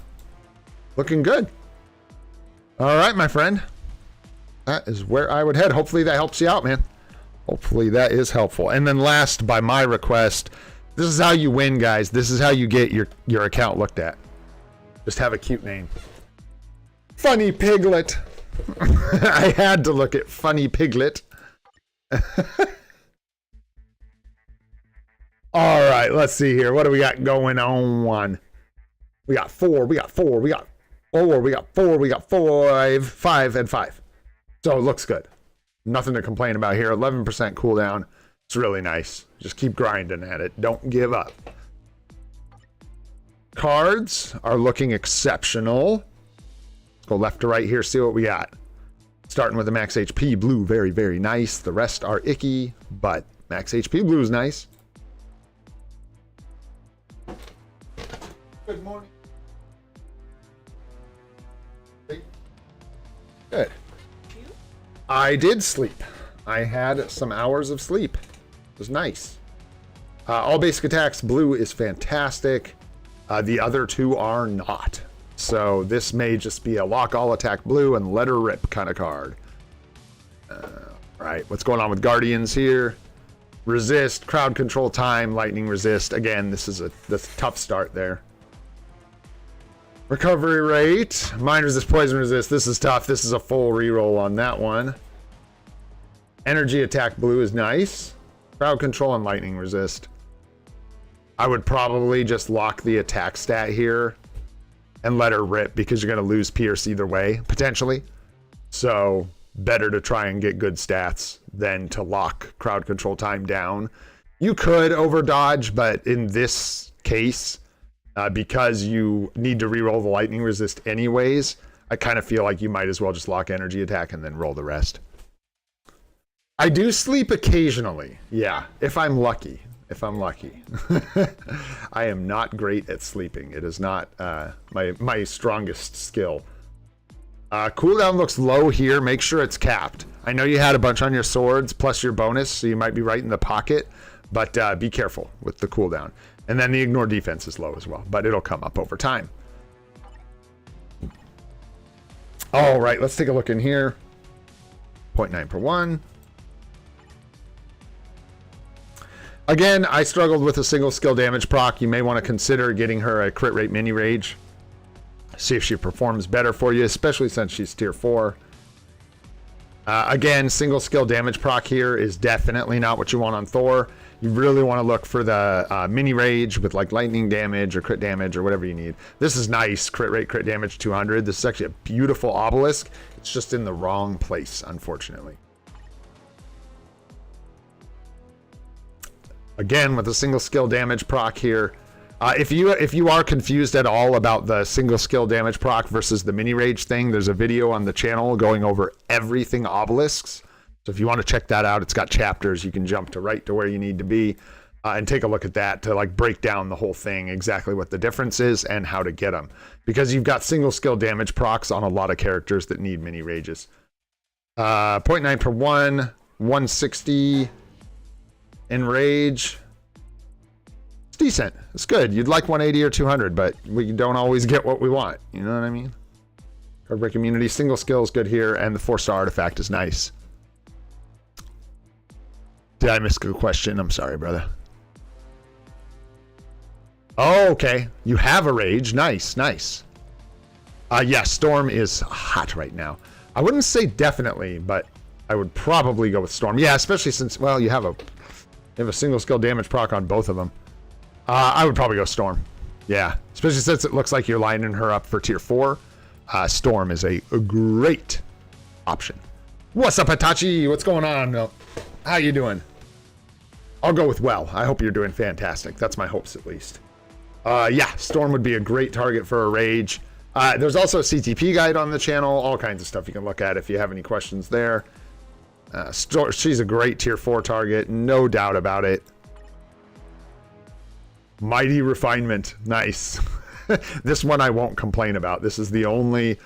looking good. All right, my friend. That is where I would head. Hopefully that helps you out, man. Hopefully that is helpful. And then last, by my request, this is how you win, guys. This is how you get your account looked at. Just have a cute name. Funny Piglet. I had to look at Funny Piglet. All right, let's see here. What do we got going on? We got 4, we got 4, we got 4, we got 4, we got 5, 5, and 5. So it looks good. Nothing to complain about here. 11% cooldown. It's really nice. Just keep grinding at it. Don't give up. Cards are looking exceptional. Let's go left to right here, see what we got. Starting with the max HP blue, very, very nice. The rest are icky, but max HP blue is nice. Good morning. Good. I did sleep. I had some hours of sleep. It was nice. All basic attacks blue is fantastic. The other two are not. So this may just be a lock all attack blue and let her rip kind of card. Right, what's going on with Guardians here? Resist, crowd control time, lightning resist. Again, this is a tough start there. Recovery rate, mine resist, poison resist. This is tough. This is a full reroll on that one. Energy attack blue is nice. Crowd control and lightning resist. I would probably just lock the attack stat here and let her rip because you're going to lose Pierce either way, potentially. So better to try and get good stats than to lock crowd control time down. You could over dodge, but in this case, because you need to reroll the lightning resist anyways, I kind of feel like you might as well just lock energy attack and then roll the rest. I do sleep occasionally. Yeah, if I'm lucky. If I'm lucky. I am not great at sleeping. It is not my strongest skill. Cooldown looks low here. Make sure it's capped. I know you had a bunch on your swords plus your bonus, so you might be right in the pocket, but be careful with the cooldown. And then the ignore defense is low as well, but it'll come up over time. All right, let's take a look in here. 0.9 per 1. Again, I struggled with a single skill damage proc. You may want to consider getting her a crit rate mini rage. See if she performs better for you, especially since she's tier 4. Again, single skill damage proc here is definitely not what you want on Thor. You really want to look for the mini rage with like lightning damage or crit damage or whatever you need. This is nice. Crit rate, crit damage 200. This is actually a beautiful obelisk. It's just in the wrong place, unfortunately. Again, with a single skill damage proc here. If you are confused at all about the single skill damage proc versus the mini rage thing, there's a video on the channel going over everything obelisks. So if you want to check that out, it's got chapters. You can jump to right to where you need to be and take a look at that to like break down the whole thing, exactly what the difference is and how to get them. Because you've got single skill damage procs on a lot of characters that need mini rages. 0.9 per 1, 160 in rage. It's decent. It's good. You'd like 180 or 200, but we don't always get what we want. You know what I mean? Card break immunity, single skill is good here, and the 4-star artifact is nice. Did I miss a question? I'm sorry, brother. Oh, okay. You have a rage. Nice, nice. Yeah, Storm is hot right now. I wouldn't say definitely, but I would probably go with Storm. Yeah, especially since, well, you have a single skill damage proc on both of them. I would probably go Storm. Yeah, especially since it looks like you're lining her up for tier 4. Storm is a great option. What's up, Hitachi? What's going on? How you doing? I'll go with well. I hope you're doing fantastic. That's my hopes, at least. Yeah, Storm would be a great target for a rage. There's also a CTP guide on the channel. All kinds of stuff you can look at if you have any questions there. She's a great tier 4 target. No doubt about it. Mighty Refinement. Nice. This one I won't complain about. This is the only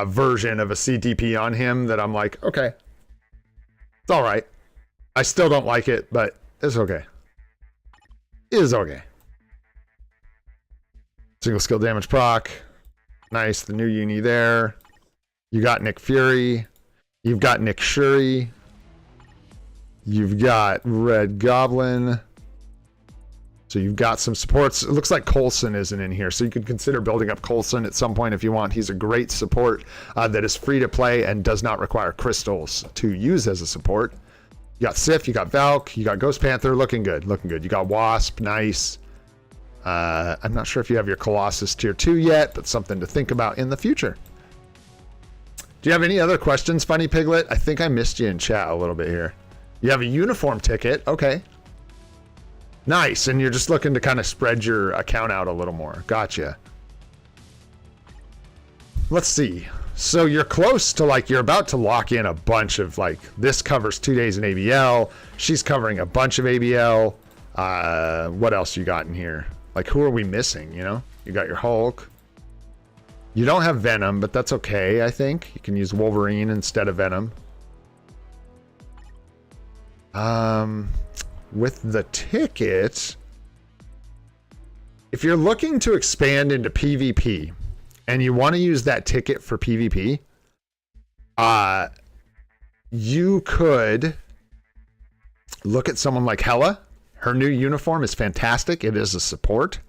version of a CTP on him that I'm like, okay. It's all right. I still don't like it, but it's okay. is okay. Single skill damage proc. Nice, the new uni there. You got Nick Fury. You've got Nick Shuri. You've got Red Goblin. So you've got some supports. It looks like Coulson isn't in here, so you could consider building up Coulson at some point if you want. He's a great support that is free to play and does not require crystals to use as a support. You got Sif, you got Valk, you got Ghost Panther, looking good, looking good. You got Wasp, nice. I'm not sure if you have your Colossus tier 2 yet, but something to think about in the future. Do you have any other questions, Funny Piglet? I think I missed you in chat a little bit here. You have a uniform ticket, okay. Nice, and you're just looking to kind of spread your account out a little more. Gotcha. Let's see. So you're close to, like, you're about to lock in a bunch of, like, this covers 2 days in ABL. She's covering a bunch of ABL. What else you got in here? Like, who are we missing, you know? You got your Hulk. You don't have Venom, but that's okay, I think. You can use Wolverine instead of Venom. With the ticket, if you're looking to expand into PvP and you want to use that ticket for PvP, you could look at someone like Hela. Her new uniform is fantastic. It is a support,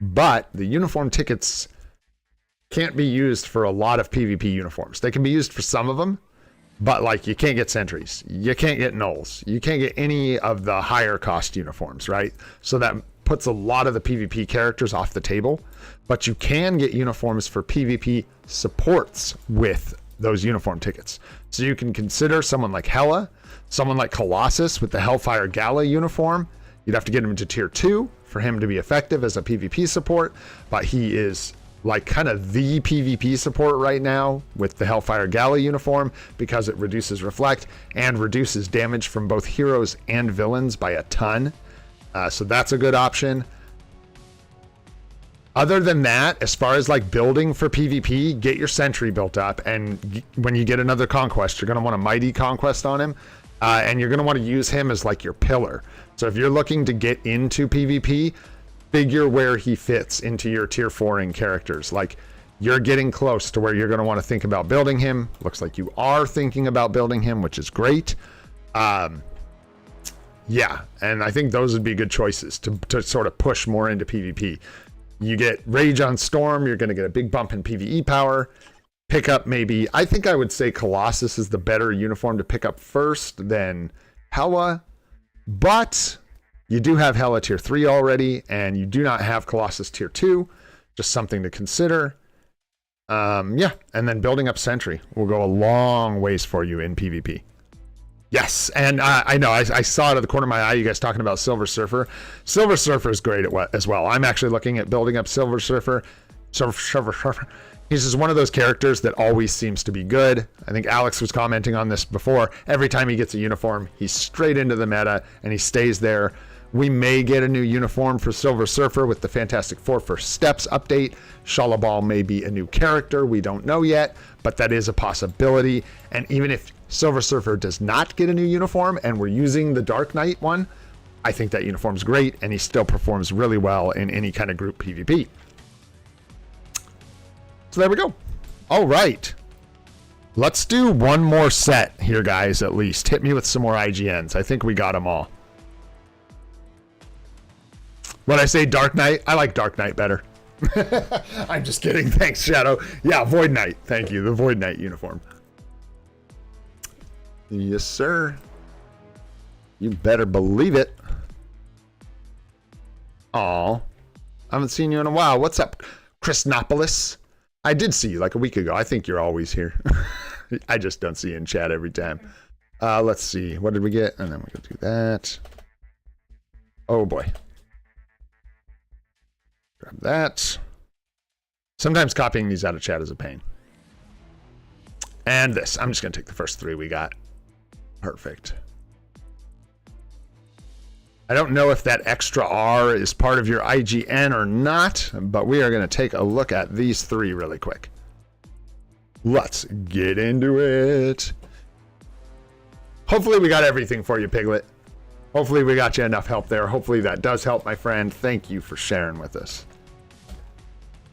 but the uniform tickets can't be used for a lot of PvP uniforms. They can be used for some of them, but like you can't get sentries, you can't get nulls, you can't get any of the higher cost uniforms, right? So that puts a lot of the PvP characters off the table, but you can get uniforms for PvP supports with those uniform tickets. So you can consider someone like Hela, someone like Colossus with the Hellfire Gala uniform. You'd have to get him into tier 2 for him to be effective as a PvP support, but he is like kind of the PvP support right now with the Hellfire Gala uniform because it reduces reflect and reduces damage from both heroes and villains by a ton. So that's a good option. Other than that, as far as like building for PvP, get your sentry built up, and when you get another conquest, you're going to want a mighty conquest on him, and you're going to want to use him as like your pillar. So if you're looking to get into PvP, figure where he fits into your tier 4ing characters. Like, you're getting close to where you're going to want to think about building him. Looks like you are thinking about building him, which is great. Yeah, and I think those would be good choices to sort of push more into PvP. You get Rage on Storm, you're going to get a big bump in PvE power. Pick up maybe, I think I would say Colossus is the better uniform to pick up first than Hela, but you do have Hela tier 3 already, and you do not have Colossus tier 2. Just something to consider. Yeah, and then building up Sentry will go a long ways for you in PvP. Yes, and I know, I saw out of the corner of my eye you guys talking about Silver Surfer. Silver Surfer is great as well. I'm actually looking at building up Silver Surfer. Surfer. He's just one of those characters that always seems to be good. I think Alex was commenting on this before. Every time he gets a uniform, he's straight into the meta, and he stays there. We may get a new uniform for Silver Surfer with the Fantastic Four First Steps update. Shalabal may be a new character. We don't know yet, but that is a possibility. And even if Silver Surfer does not get a new uniform and we're using the Dark Knight one, I think that uniform's great, and he still performs really well in any kind of group PvP. So there we go. All right. Let's do one more set here, guys, at least. Hit me with some more IGNs. I think we got them all. When I say Dark Knight, I like Dark Knight better. I'm just kidding. Thanks, Shadow. Yeah, Void Knight. Thank you. The Void Knight uniform. Yes, sir. You better believe it. Aw. I haven't seen you in a while. What's up, Chrisnopolis? I did see you like a week ago. I think you're always here. I just don't see you in chat every time. Let's see. What did we get? And then we can do that. Oh, boy. Grab that. Sometimes copying these out of chat is a pain. And this. I'm just going to take the first 3 we got. Perfect. I don't know if that extra R is part of your IGN or not, but we are going to take a look at these 3 really quick. Let's get into it. Hopefully we got everything for you, Piglet. Hopefully we got you enough help there. Hopefully that does help, my friend. Thank you for sharing with us.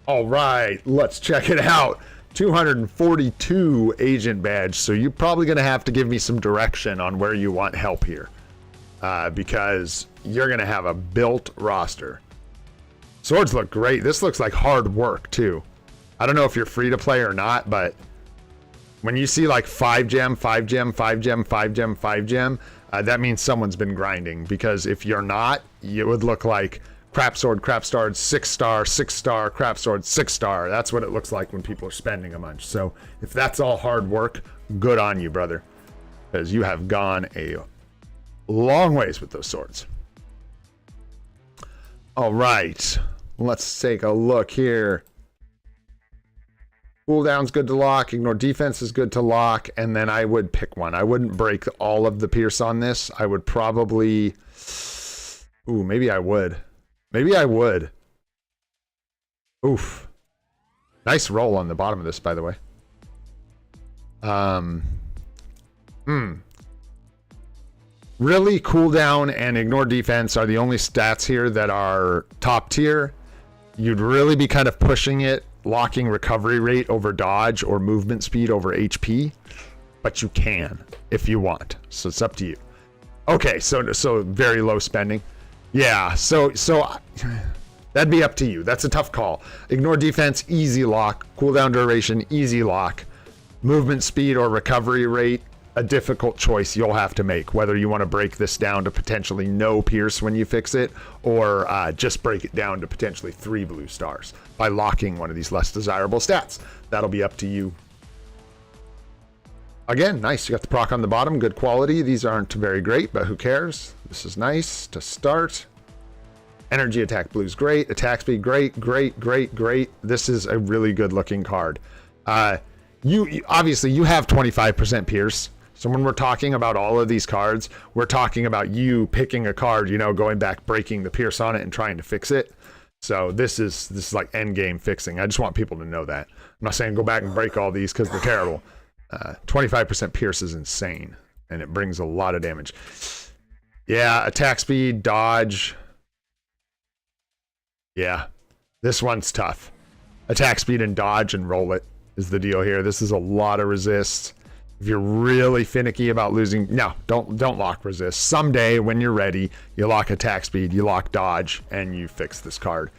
All right, let's check it out. 242 agent badge. So you're probably going to have to give me some direction on where you want help here, because you're going to have a built roster. Swords look great. This looks like hard work too. I don't know if you're free to play or not, but when you see like 5 gem, 5 gem, 5 gem, 5 gem, 5 gem, that means someone's been grinding, because if you're not, it would look like crap sword, 6 star, 6 star, crap sword, 6 star. That's what it looks like when people are spending a bunch. So if that's all hard work, good on you, brother, because you have gone a long ways with those swords. All right, let's take a look here. Cooldown's good to lock. Ignore defense is good to lock. And then I would pick one. I wouldn't break all of the pierce on this. I would probably... Ooh, maybe I would. Maybe I would. Oof. Nice roll on the bottom of this, by the way. Really, cooldown and ignore defense are the only stats here that are top tier. You'd really be kind of pushing it, locking recovery rate over dodge or movement speed over HP, but you can if you want. So it's up to you. Okay, so very low spending. Yeah, so that'd be up to you. That's a tough call. Ignore defense, easy lock. Cooldown duration, easy lock. Movement speed or recovery rate, a difficult choice you'll have to make, whether you want to break this down to potentially no pierce when you fix it, or just break it down to potentially 3 blue stars by locking one of these less desirable stats. That'll be up to you. Again, nice. You got the proc on the bottom, good quality. These aren't very great, but who cares? This is nice to start. Energy attack blue's great. Attack speed, great. This is a really good looking card. You obviously you have 25% pierce. So when we're talking about all of these cards, we're talking about you picking a card, you know, going back, breaking the pierce on it and trying to fix it. So this is like end game fixing. I just want people to know that. I'm not saying go back and break all these because they're terrible. 25% pierce is insane, and it brings a lot of damage. Yeah, attack speed, dodge. Yeah, this one's tough. Attack speed and dodge and roll it is the deal here. This is a lot of resist. If you're really finicky about losing, no, don't lock resist. Someday when you're ready, you lock attack speed, you lock dodge, and you fix this card.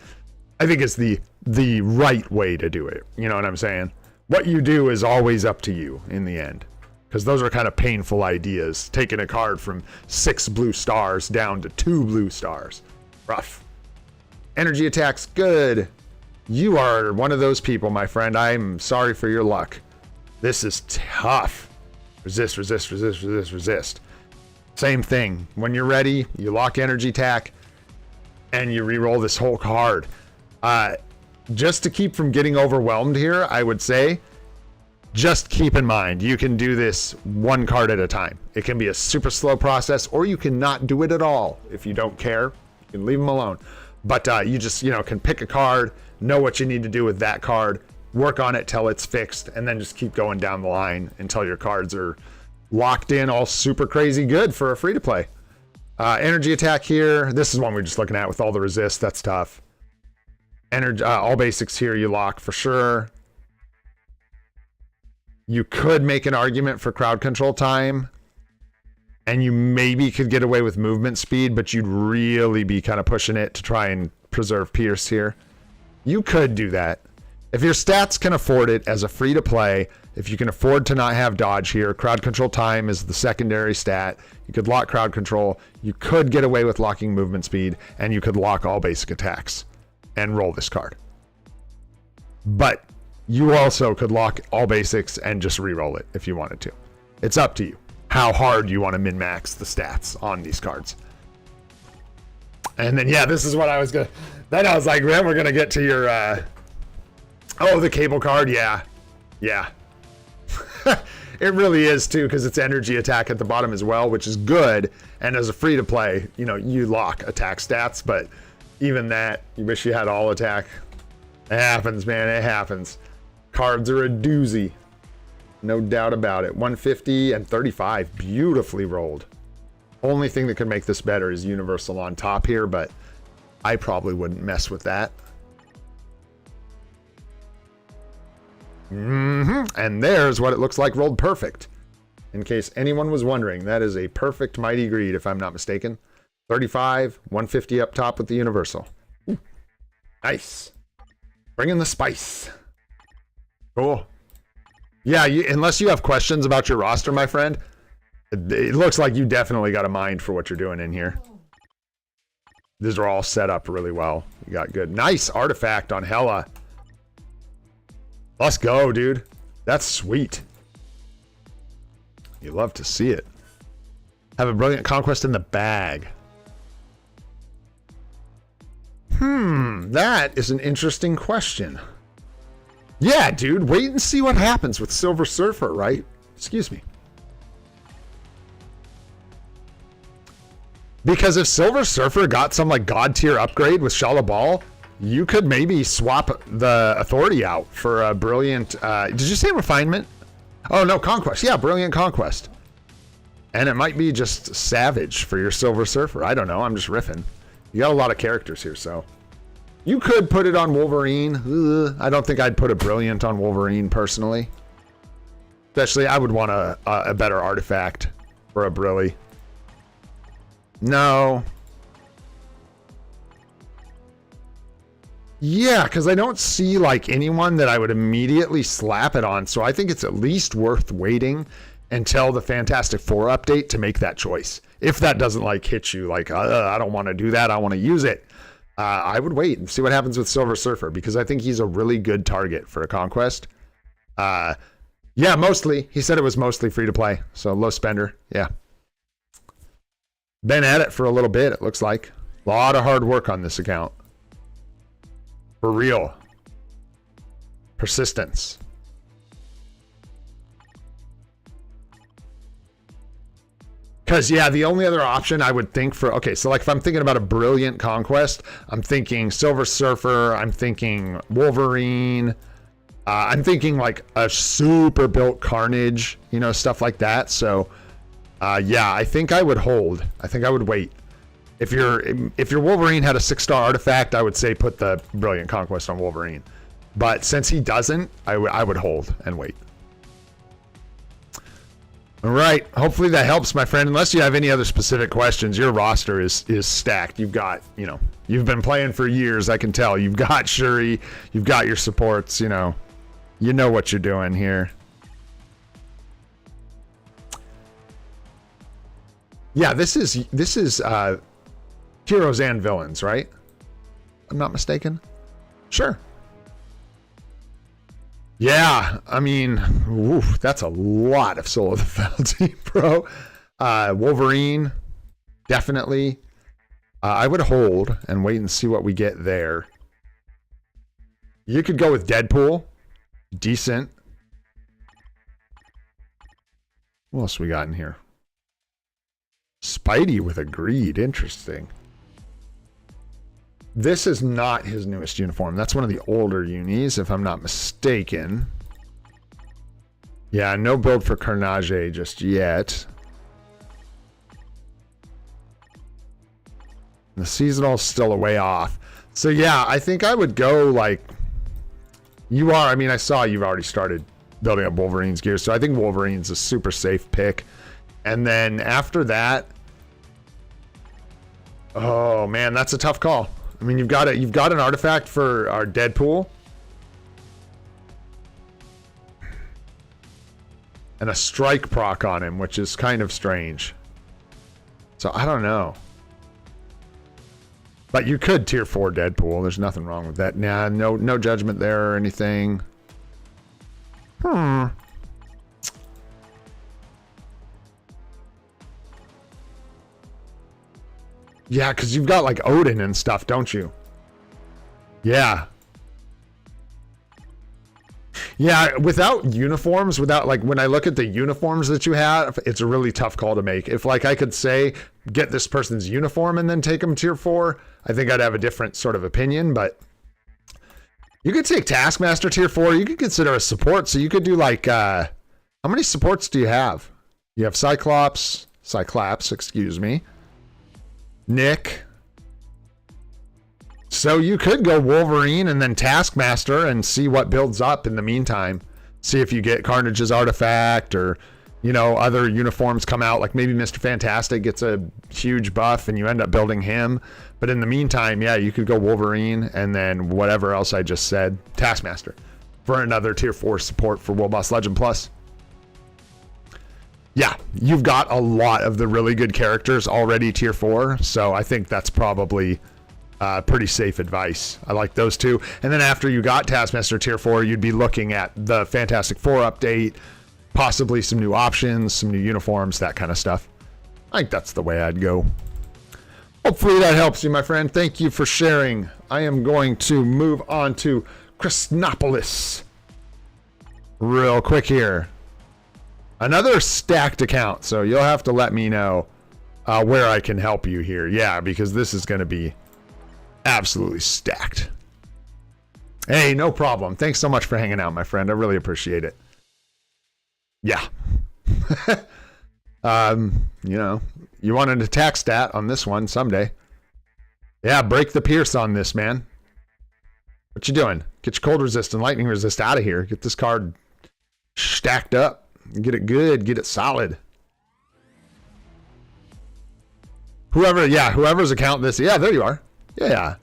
I think it's the right way to do it. You know what I'm saying? What you do is always up to you in the end, because those are kind of painful ideas. Taking a card from 6 blue stars down to 2 blue stars. Rough. Energy attacks, good. You are one of those people, my friend. I'm sorry for your luck. This is tough. Resist, resist, resist, resist, resist. Same thing. When you're ready, you lock energy attack, and you re-roll this whole card. Just to keep from getting overwhelmed here, I would say, just keep in mind, you can do this one card at a time. It can be a super slow process, or you can not do it at all. If you don't care, you can leave them alone. But you just, you know, can pick a card, know what you need to do with that card, work on it till it's fixed, and then just keep going down the line until your cards are locked in all super crazy good for a free-to-play. Energy attack here. This is one we're just looking at with all the resist. That's tough. Energy, all basics here you lock for sure. You could make an argument for crowd control time, and you maybe could get away with movement speed, but you'd really be kind of pushing it to try and preserve pierce here. You could do that. If your stats can afford it as a free-to-play, if you can afford to not have dodge here, crowd control time is the secondary stat. You could lock crowd control. You could get away with locking movement speed, and you could lock all basic attacks and roll this card. But you also could lock all basics and just re-roll it if you wanted to. It's up to you how hard you want to min-max the stats on these cards. And then, yeah, this is what I was going to... Then I was like, man, we're going to get to your... Oh, the cable card, yeah. Yeah. It really is, too, because it's energy attack at the bottom as well, which is good. And as a free-to-play, you know, you lock attack stats, but even that, you wish you had all attack. It happens, man, it happens. Cards are a doozy. No doubt about it. 150 and 35, beautifully rolled. Only thing that could make this better is universal on top here, but I probably wouldn't mess with that. And there's what it looks like rolled perfect. In case anyone was wondering, that is a perfect Mighty Greed, if I'm not mistaken. 35, 150 up top with the universal. Ooh, nice. Bring in the spice. Cool. Yeah, unless you have questions about your roster, my friend, it looks like you definitely got a mind for what you're doing in here. These are all set up really well. You got good. Nice artifact on Hela. Let's go, dude. That's sweet. You love to see it. Have a brilliant conquest in the bag. That is an interesting question. Yeah, dude, wait and see what happens with Silver Surfer, right? Excuse me. Because if Silver Surfer got some like god tier upgrade with Shala Ball, you could maybe swap the authority out for a brilliant, did you say refinement? Oh no, conquest. Yeah, brilliant conquest. And it might be just savage for your Silver Surfer. I don't know, I'm just riffing. You got a lot of characters here, so. You could put it on Wolverine. I don't think I'd put a brilliant on Wolverine personally. Especially, I would want a better artifact for a brilly. No. Yeah, because I don't see like anyone that I would immediately slap it on. So I think it's at least worth waiting until the Fantastic Four update to make that choice. If that doesn't like hit you like, I don't want to do that, I want to use it. I would wait and see what happens with Silver Surfer because I think he's a really good target for a conquest. Yeah, mostly. He said it was mostly free to play. So low spender. Yeah. Been at it for a little bit, it looks like. A lot of hard work on this account. For real. Persistence. Because, yeah, the only other option I would think for... Okay, so like if I'm thinking about a brilliant conquest, I'm thinking Silver Surfer, I'm thinking Wolverine, I'm thinking like a super built Carnage, you know, stuff like that. So, yeah, I think I would hold. I think I would wait. If your Wolverine had a 6-star artifact, I would say put the brilliant conquest on Wolverine. But since he doesn't, I would hold and wait. All right. Hopefully that helps, my friend. Unless you have any other specific questions, your roster is stacked. You've got, you know, you've been playing for years, I can tell. You've got Shuri, you've got your supports, you know what you're doing here. Yeah, this is heroes and villains, right? I'm not mistaken. Sure. Yeah, I mean, oof, that's a lot of Soul of the Fell team, bro. Wolverine, definitely. I would hold and wait and see what we get there. You could go with Deadpool. Decent. What else we got in here? Spidey with a greed. Interesting. This is not his newest uniform. That's one of the older unis, if I'm not mistaken. Yeah, no build for Carnage just yet. The seasonal's still a way off. So yeah, I think I would go like... You are, I mean, I saw you've already started building up Wolverine's gear, so I think Wolverine's a super safe pick. And then after that... Oh man, that's a tough call. I mean, you've got an artifact for our Deadpool. And a strike proc on him, which is kind of strange. So I don't know. But you could tier 4 Deadpool. There's nothing wrong with that. Nah, no judgment there or anything. Yeah, because you've got like Odin and stuff, don't you? Yeah. Yeah, without uniforms, without like when I look at the uniforms that you have, it's a really tough call to make. If like I could say, get this person's uniform and then take them tier 4, I think I'd have a different sort of opinion, but you could take Taskmaster tier 4. You could consider a support. So you could do like, how many supports do you have? You have Cyclops, Cyclops, excuse me. Nick. So you could go Wolverine and then Taskmaster and see what builds up in the meantime. See if you get Carnage's artifact or, you know, other uniforms come out. Like maybe Mr. Fantastic gets a huge buff and you end up building him. But in the meantime, yeah, you could go Wolverine and then whatever else I just said, Taskmaster, for another tier 4 support for World Boss Legend Plus. Yeah, you've got a lot of the really good characters already tier 4. So I think that's probably pretty safe advice. I like those two. And then after you got Taskmaster tier 4, you'd be looking at the Fantastic Four update, possibly some new options, some new uniforms, that kind of stuff. I think that's the way I'd go. Hopefully that helps you, my friend. Thank you for sharing. I am going to move on to Christnopolis real quick here. Another stacked account, so you'll have to let me know where I can help you here. Yeah, because this is going to be absolutely stacked. Hey, no problem. Thanks so much for hanging out, my friend. I really appreciate it. Yeah. You know, you want an attack stat on this one someday. Yeah, break the Pierce on this, man. What you doing? Get your cold resist and lightning resist out of here. Get this card stacked up. Get it good. Get it solid. Whoever's account this. Yeah, there you are. Yeah.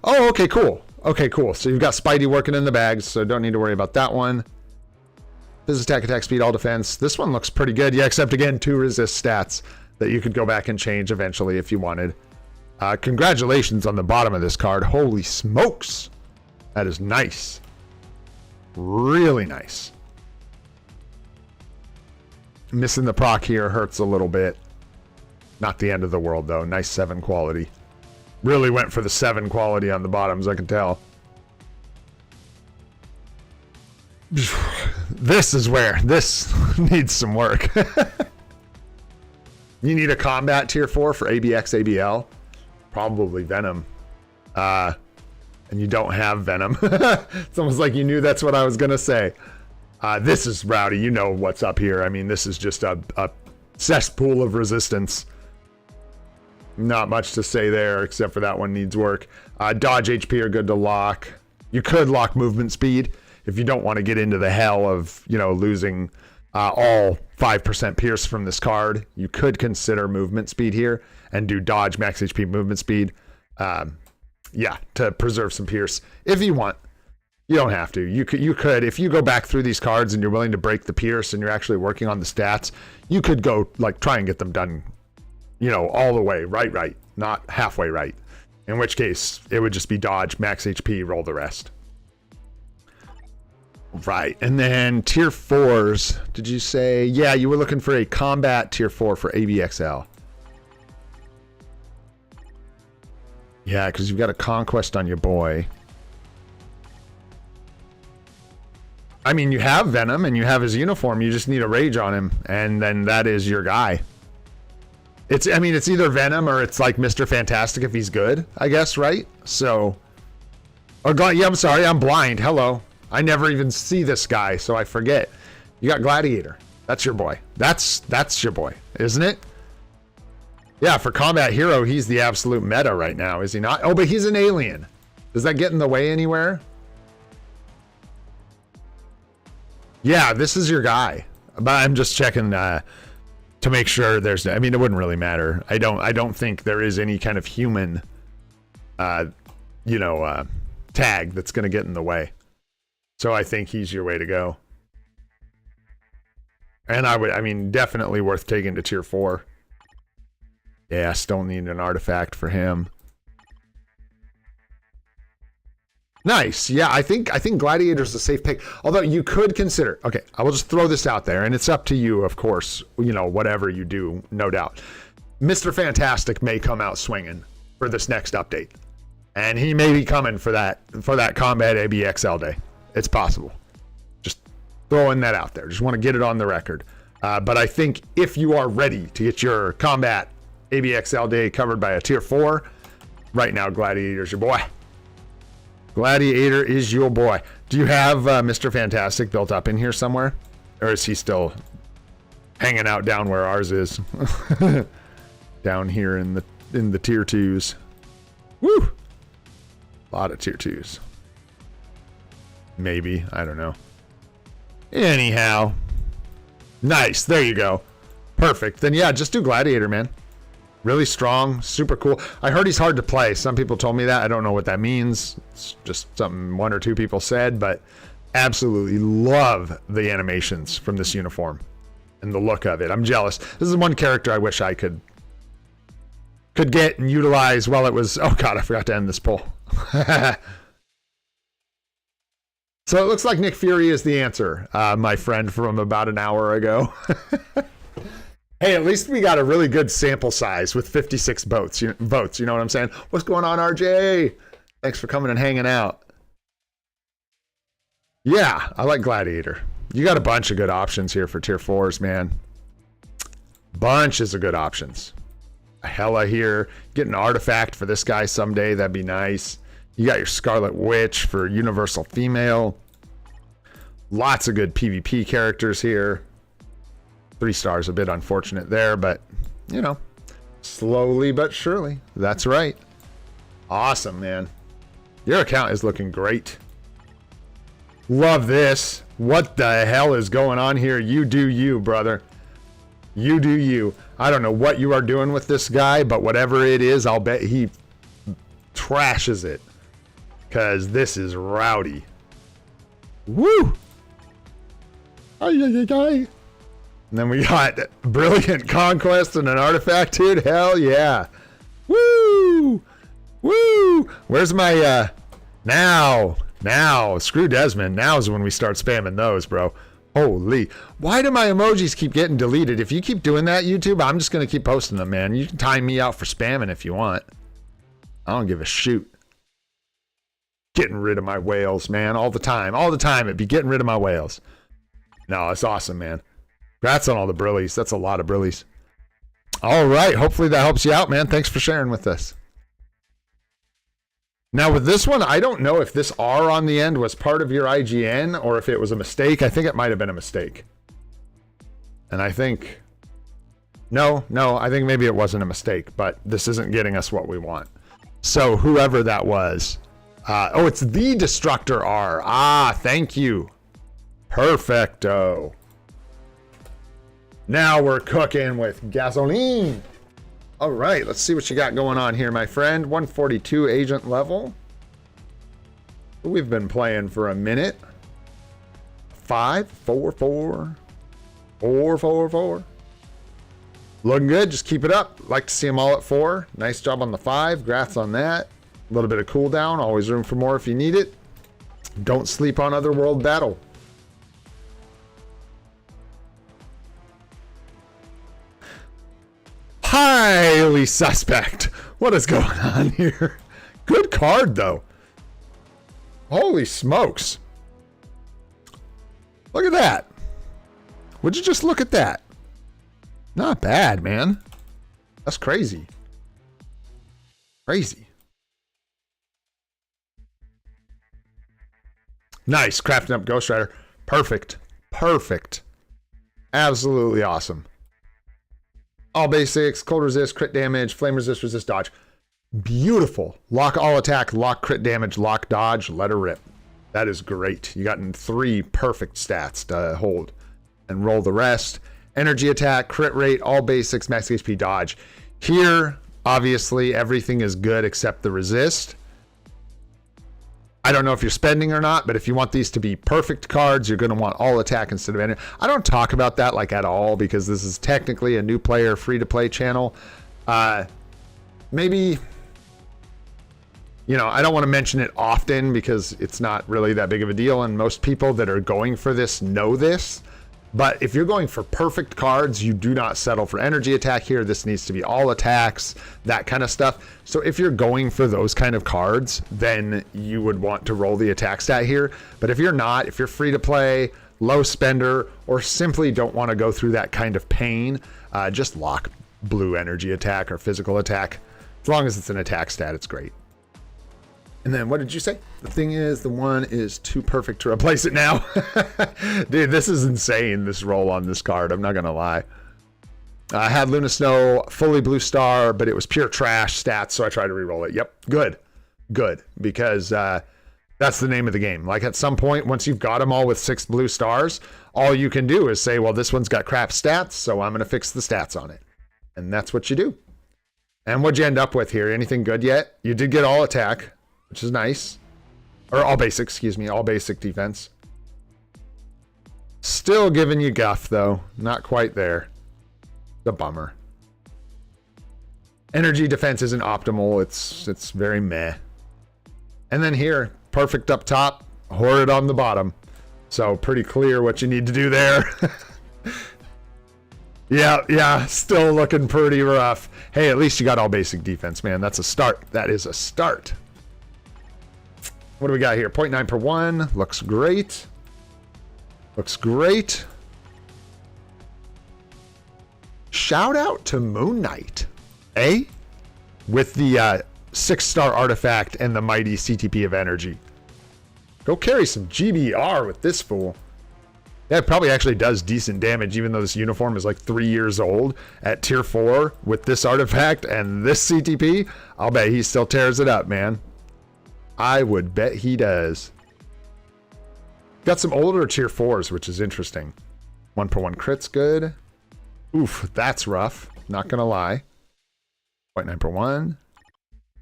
Oh, okay, cool. Okay, cool. So you've got Spidey working in the bags, so don't need to worry about that one. This is attack, speed, all defense. This one looks pretty good. Yeah, except again, 2 resist stats that you could go back and change eventually if you wanted. Congratulations on the bottom of this card. Holy smokes. That is nice. Really nice. Missing the proc here hurts a little bit. Not the end of the world, though. Nice 7 quality. Really went for the 7 quality on the bottoms, I can tell. This is where this needs some work. You need a combat tier 4 for ABX, ABL. Probably Venom. And you don't have Venom. It's almost like you knew that's what I was going to say. This is Rowdy. You know what's up here. I mean, this is just a cesspool of resistance. Not much to say there, except for that one needs work. Dodge HP are good to lock. You could lock movement speed if you don't want to get into the hell of, you know, losing all 5% Pierce from this card. You could consider movement speed here and do dodge max HP movement speed. Yeah, to preserve some Pierce if you want. You don't have to. You could, if you go back through these cards and you're willing to break the Pierce and you're actually working on the stats, you could go like try and get them done, you know, all the way right, not halfway right. In which case, it would just be dodge, max HP, roll the rest. Right, and then tier 4s, did you say? Yeah, you were looking for a combat tier 4 for ABXL. Yeah, because you've got a conquest on your boy. I mean, you have Venom and you have his uniform. You just need a rage on him, and then that is your guy. It's either Venom or it's like Mr. Fantastic if he's good, I guess, right? So, yeah, I'm sorry, I'm blind. Hello. I never even see this guy, so I forget. You got Gladiator. That's your boy. That's your boy, isn't it? Yeah, for combat hero, he's the absolute meta right now, is he not? Oh, but he's an alien. Does that get in the way anywhere? Yeah, this is your guy. But I'm just checking to make sure there's. I mean, it wouldn't really matter. I don't think there is any kind of human, tag that's gonna get in the way. So I think he's your way to go. And definitely worth taking to tier 4. Yeah, still need an artifact for him. Nice. Yeah, I think Gladiator's a safe pick. Although you could consider, okay, I will just throw this out there, and it's up to you, of course, whatever you do, no doubt. Mr. Fantastic may come out swinging for this next update. And he may be coming for that combat ABXL day. It's possible. Just throwing that out there. Just want to get it on the record. But I think if you are ready to get your combat ABXL day covered by a tier 4, right now Gladiator's your boy. Gladiator is your boy. Do you have Mr. Fantastic built up in here somewhere? Or is he still hanging out down where ours is. Down here in the tier 2s. Woo! A lot of tier 2s. Maybe, I don't know. Anyhow. Nice, there you go. Perfect. Then yeah, just do Gladiator, man. Really strong, super cool. I heard he's hard to play. Some people told me that. I don't know what that means. It's just something one or two people said, but absolutely love the animations from this uniform and the look of it. I'm jealous. This is one character I wish I could get and utilize while it was... Oh god, I forgot to end this poll. So it looks like Nick Fury is the answer, my friend from about an hour ago. Hey, at least we got a really good sample size with 56 votes. You know what I'm saying? What's going on, RJ? Thanks for coming and hanging out. Yeah, I like Gladiator. You got a bunch of good options here for tier 4s, man. Bunches of good options. A Hela here. Get an artifact for this guy someday. That'd be nice. You got your Scarlet Witch for Universal Female. Lots of good PvP characters here. 3 stars, a bit unfortunate there, but, you know, slowly but surely. That's right. Awesome, man. Your account is looking great. Love this. What the hell is going on here? You do you, brother. You do you. I don't know what you are doing with this guy, but whatever it is, I'll bet he trashes it. Because this is rowdy. Woo! Ay, ay, ay, ay. And then we got Brilliant Conquest and an artifact, dude. Hell yeah. Woo! Woo! Where's my, now, screw Desmond. Now is when we start spamming those, bro. Holy. Why do my emojis keep getting deleted? If you keep doing that, YouTube, I'm just going to keep posting them, man. You can time me out for spamming if you want. I don't give a shoot. Getting rid of my whales, man. All the time. All the time. It'd be getting rid of my whales. No, it's awesome, man. Congrats on all the brillies. That's a lot of brillies. All right. Hopefully that helps you out, man. Thanks for sharing with us. Now with this one, I don't know if this R on the end was part of your IGN or if it was a mistake. I think it might have been a mistake. And I think... No, I think maybe it wasn't a mistake, but this isn't getting us what we want. So whoever that was... oh, it's the Destructor R. Ah, thank you. Perfecto. Now we're cooking with gasoline. All right, let's see what you got going on here, my friend. 142 agent level. We've been playing for a minute. 5, 4, 4. 4, 4, 4. Looking good. Just keep it up. Like to see them all at 4. Nice job on the 5. Congrats on that. A little bit of cooldown. Always room for more if you need it. Don't sleep on Otherworld Battle. Highly suspect. What is going on here? Good card, though. Holy smokes. Look at that. Would you just look at that? Not bad, man. That's crazy. Crazy. Nice. Crafting up Ghost Rider. Perfect. Perfect. Absolutely awesome. All basics, cold resist, crit damage, flame resist, resist dodge. Beautiful. Lock all attack, lock crit damage, lock dodge, let her rip. That is great. You got 3 perfect stats to hold and roll the rest. Energy attack, crit rate, all basics, max HP, dodge. Here, obviously, everything is good except the resist. I don't know if you're spending or not, but if you want these to be perfect cards, you're going to want all attack instead of energy. I don't talk about that like at all because this is technically a new player free-to-play channel. Maybe, you know, I don't want to mention it often because it's not really that big of a deal, and most people that are going for this know this. But if you're going for perfect cards, you do not settle for energy attack here. This needs to be all attacks, that kind of stuff. So if you're going for those kind of cards, then you would want to roll the attack stat here. But if you're not, if you're free to play, low spender, or simply don't want to go through that kind of pain, just lock blue energy attack or physical attack. As long as it's an attack stat, it's great. And then what did you say? The thing is, the one is too perfect to replace it now. Dude, this is insane, this roll on this card. I'm not going to lie. I had Luna Snow, fully blue star, but it was pure trash stats, so I tried to re-roll it. Yep, good. Good, because that's the name of the game. Like at some point, once you've got them all with 6 blue stars, all you can do is say, well, this one's got crap stats, so I'm going to fix the stats on it. And that's what you do. And what'd you end up with here? Anything good yet? You did get all attack, which is nice. Or all basic, excuse me, all basic defense. Still giving you guff, though. Not quite there. The bummer. Energy defense isn't optimal. It's very meh. And then here, perfect up top, horrid on the bottom. So pretty clear what you need to do there. Yeah, still looking pretty rough. Hey, at least you got all basic defense, man. That's a start. That is a start. What do we got here? 0.9 per 1. Looks great. Looks great. Shout out to Moon Knight. Eh? With the 6-star artifact and the mighty CTP of energy. Go carry some GBR with this fool. Yeah, it probably actually does decent damage, even though this uniform is like 3 years old. At tier 4 with this artifact and this CTP, I'll bet he still tears it up, man. I would bet he does. Got some older tier 4s, which is interesting. 1 per 1 crit's good. Oof, that's rough. Not gonna lie. 0.9 per 1.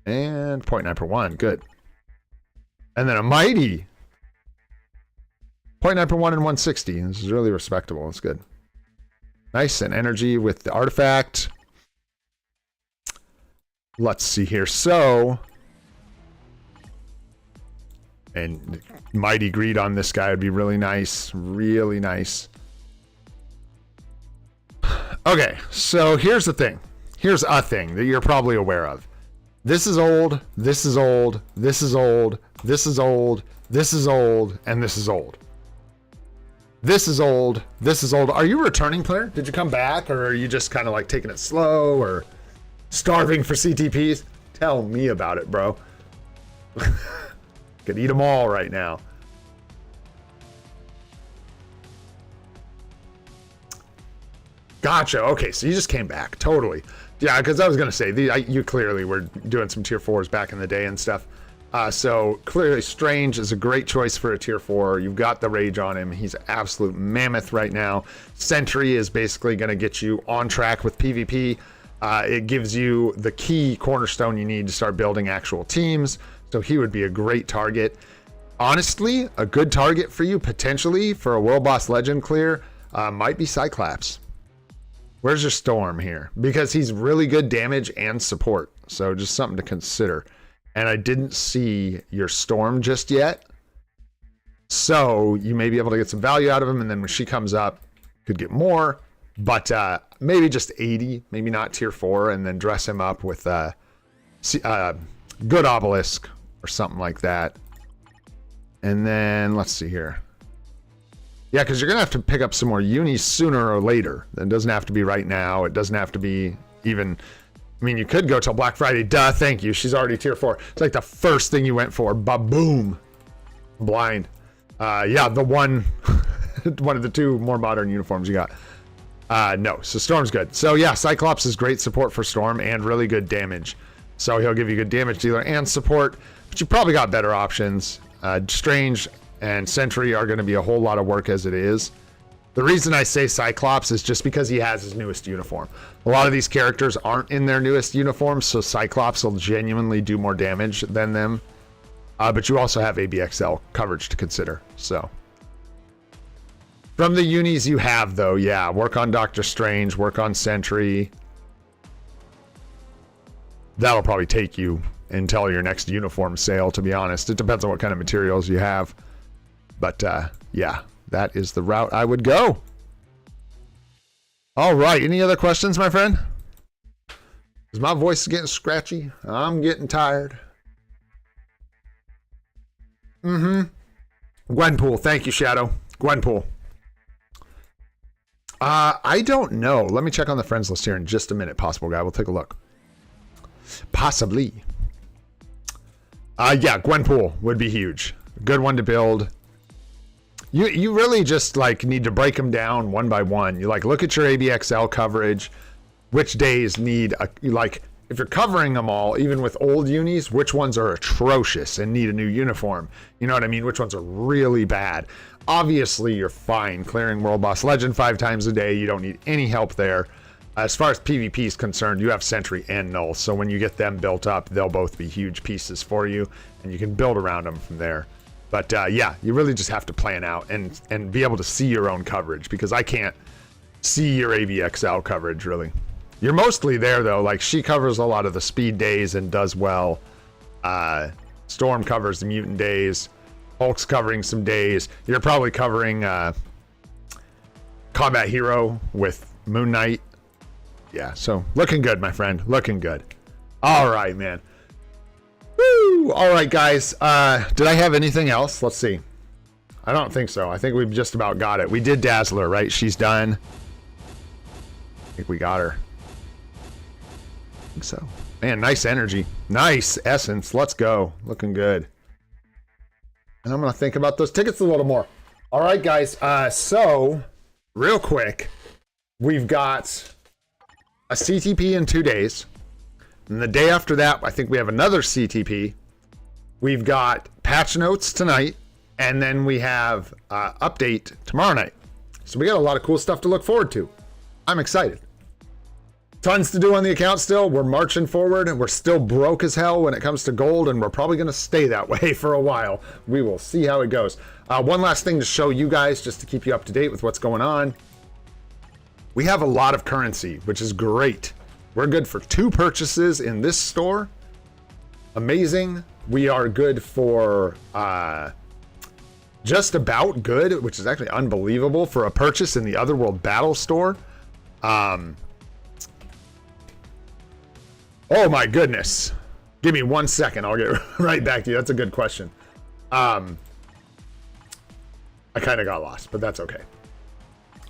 And 0.9 per 1. Good. And then a mighty. 0.9 per 1 and 160. This is really respectable. It's good. Nice. And energy with the artifact. Let's see here. So. And mighty greed on this guy would be really nice. Really nice. Okay. So here's the thing. Here's a thing that you're probably aware of. This is old. This is old. This is old. This is old. This is old. And this is old. This is old. This is old. Are you a returning player? Did you come back, or are you just kind of like taking it slow or starving for CTPs? Tell me about it, bro. Could eat them all right now. Gotcha. Okay, so you just came back. Totally. Yeah, because I was going to say, you clearly were doing some tier 4s back in the day and stuff. So clearly Strange is a great choice for a tier 4. You've got the rage on him. He's an absolute mammoth right now. Sentry is basically going to get you on track with PvP. It gives you the key cornerstone you need to start building actual teams. So he would be a great target. Honestly, a good target for you potentially for a World Boss Legend clear might be Cyclops. Where's your Storm here? Because he's really good damage and support. So just something to consider. And I didn't see your Storm just yet. So you may be able to get some value out of him. And then when she comes up, could get more. But maybe just 80, maybe not tier 4. And then dress him up with good Obelisk or something like that. And then let's see here. Yeah, because you're going to have to pick up some more unis sooner or later. It doesn't have to be right now. It doesn't have to be even... I mean, you could go till Black Friday. Duh, thank you. She's already tier 4. It's like the first thing you went for. Ba-boom. Blind. Yeah, the one of the 2 more modern uniforms you got. No, so Storm's good. So yeah, Cyclops is great support for Storm and really good damage. So he'll give you good damage dealer and support, but you probably got better options. Strange and Sentry are going to be a whole lot of work as it is. The reason I say Cyclops is just because he has his newest uniform. A lot of these characters aren't in their newest uniforms, so Cyclops will genuinely do more damage than them. But you also have ABXL coverage to consider. So from the unis you have, though, yeah, work on Doctor Strange, work on Sentry. That'll probably take you until your next uniform sale, to be honest. It depends on what kind of materials you have. But yeah, that is the route I would go. All right, any other questions, my friend? Is my voice getting scratchy? I'm getting tired. Gwenpool, thank you, Shadow. Gwenpool. I don't know. Let me check on the friends list here in just a minute, possible guy. We'll take a look. Possibly. Yeah, Gwenpool would be huge. Good one to build. You really just like need to break them down one by one. You like look at your ABXL coverage, which days need like if you're covering them all, even with old unis, which ones are atrocious and need a new uniform? You know what I mean? Which ones are really bad? Obviously, you're fine clearing World Boss Legend 5 times a day. You don't need any help there. As far as PvP is concerned, you have Sentry and Null, so when you get them built up, they'll both be huge pieces for you, and you can build around them from there. But yeah, you really just have to plan out and be able to see your own coverage, because I can't see your AVXL coverage, really. You're mostly there, though. Like, she covers a lot of the speed days and does well. Storm covers the mutant days. Hulk's covering some days. You're probably covering Combat Hero with Moon Knight. Yeah, so looking good, my friend. Looking good. All right, man. Woo! All right, guys. Did I have anything else? Let's see. I don't think so. I think we've just about got it. We did Dazzler, right? She's done. I think we got her. I think so. Man, nice energy. Nice essence. Let's go. Looking good. And I'm going to think about those tickets a little more. All right, guys. So, real quick, we've got a CTP in 2 days. And the day after that, I think we have another CTP. We've got patch notes tonight. And then we have update tomorrow night. So we got a lot of cool stuff to look forward to. I'm excited. Tons to do on the account still. We're marching forward, and we're still broke as hell when it comes to gold, and we're probably going to stay that way for a while. We will see how it goes. One last thing to show you guys, just to keep you up to date with what's going on. We have a lot of currency, which is great. We're good for 2 purchases in this store. Amazing. We are good for just about good, which is actually unbelievable, for a purchase in the Otherworld Battle store. Oh my goodness. Give me 1 second. I'll get right back to you. That's a good question. I kind of got lost, but that's okay.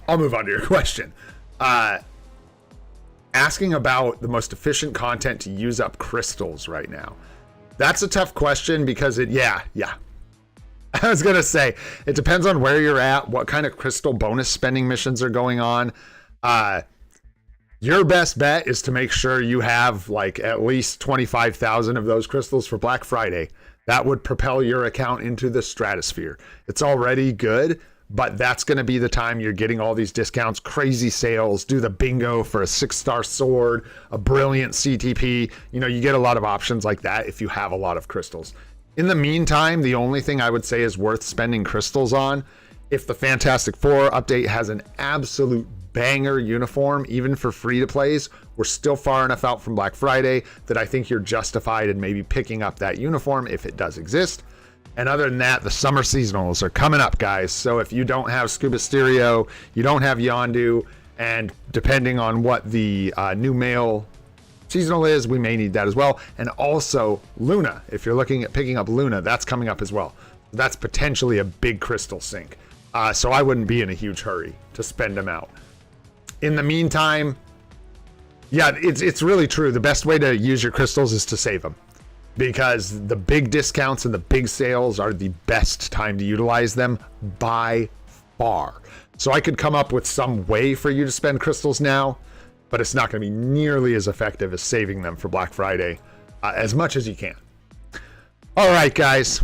I'll move on to your question. Asking about the most efficient content to use up crystals right now. That's a tough question because yeah. I was going to say, it depends on where you're at, what kind of crystal bonus spending missions are going on. Your best bet is to make sure you have like at least 25,000 of those crystals for Black Friday. That would propel your account into the stratosphere. It's already good, but that's going to be the time you're getting all these discounts, crazy sales, do the bingo for a 6-star sword, a brilliant CTP. You know, you get a lot of options like that if you have a lot of crystals. In the meantime, the only thing I would say is worth spending crystals on, if the Fantastic Four update has an absolute banger uniform, even for free-to-plays, we're still far enough out from Black Friday that I think you're justified in maybe picking up that uniform if it does exist. And other than that, the summer seasonals are coming up, guys. So if you don't have Scuba Stereo, you don't have Yondu, and depending on what the new male seasonal is, we may need that as well. And also Luna, if you're looking at picking up Luna, that's coming up as well. That's potentially a big crystal sink. So I wouldn't be in a huge hurry to spend them out. In the meantime, yeah, it's really true. The best way to use your crystals is to save them, because the big discounts and the big sales are the best time to utilize them by far. So I could come up with some way for you to spend crystals now, but it's not going to be nearly as effective as saving them for Black Friday as much as you can. All right, guys.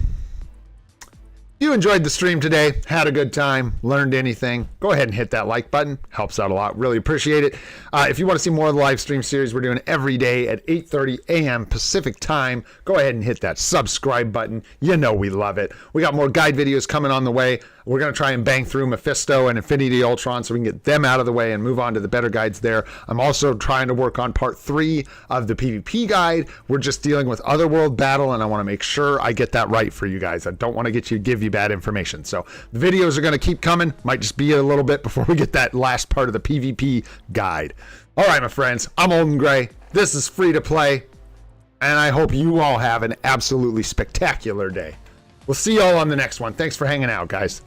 You enjoyed the stream today, had a good time, learned anything, go ahead and hit that like button. Helps out a lot. Really appreciate it. If you want to see more of the live stream series we're doing every day at 8:30 a.m. Pacific time, go ahead and hit that subscribe button. You know we love it. We got more guide videos coming on the way. We're going to try and bang through Mephisto and Infinity Ultron so we can get them out of the way and move on to the better guides there. I'm also trying to work on part 3 of the PvP guide. We're just dealing with Otherworld Battle, and I want to make sure I get that right for you guys. I don't want to give you bad information. So the videos are going to keep coming. Might just be a little bit before we get that last part of the PvP guide. All right, my friends, I'm Olden Gray. This is Free to Play, and I hope you all have an absolutely spectacular day. We'll see you all on the next one. Thanks for hanging out, guys.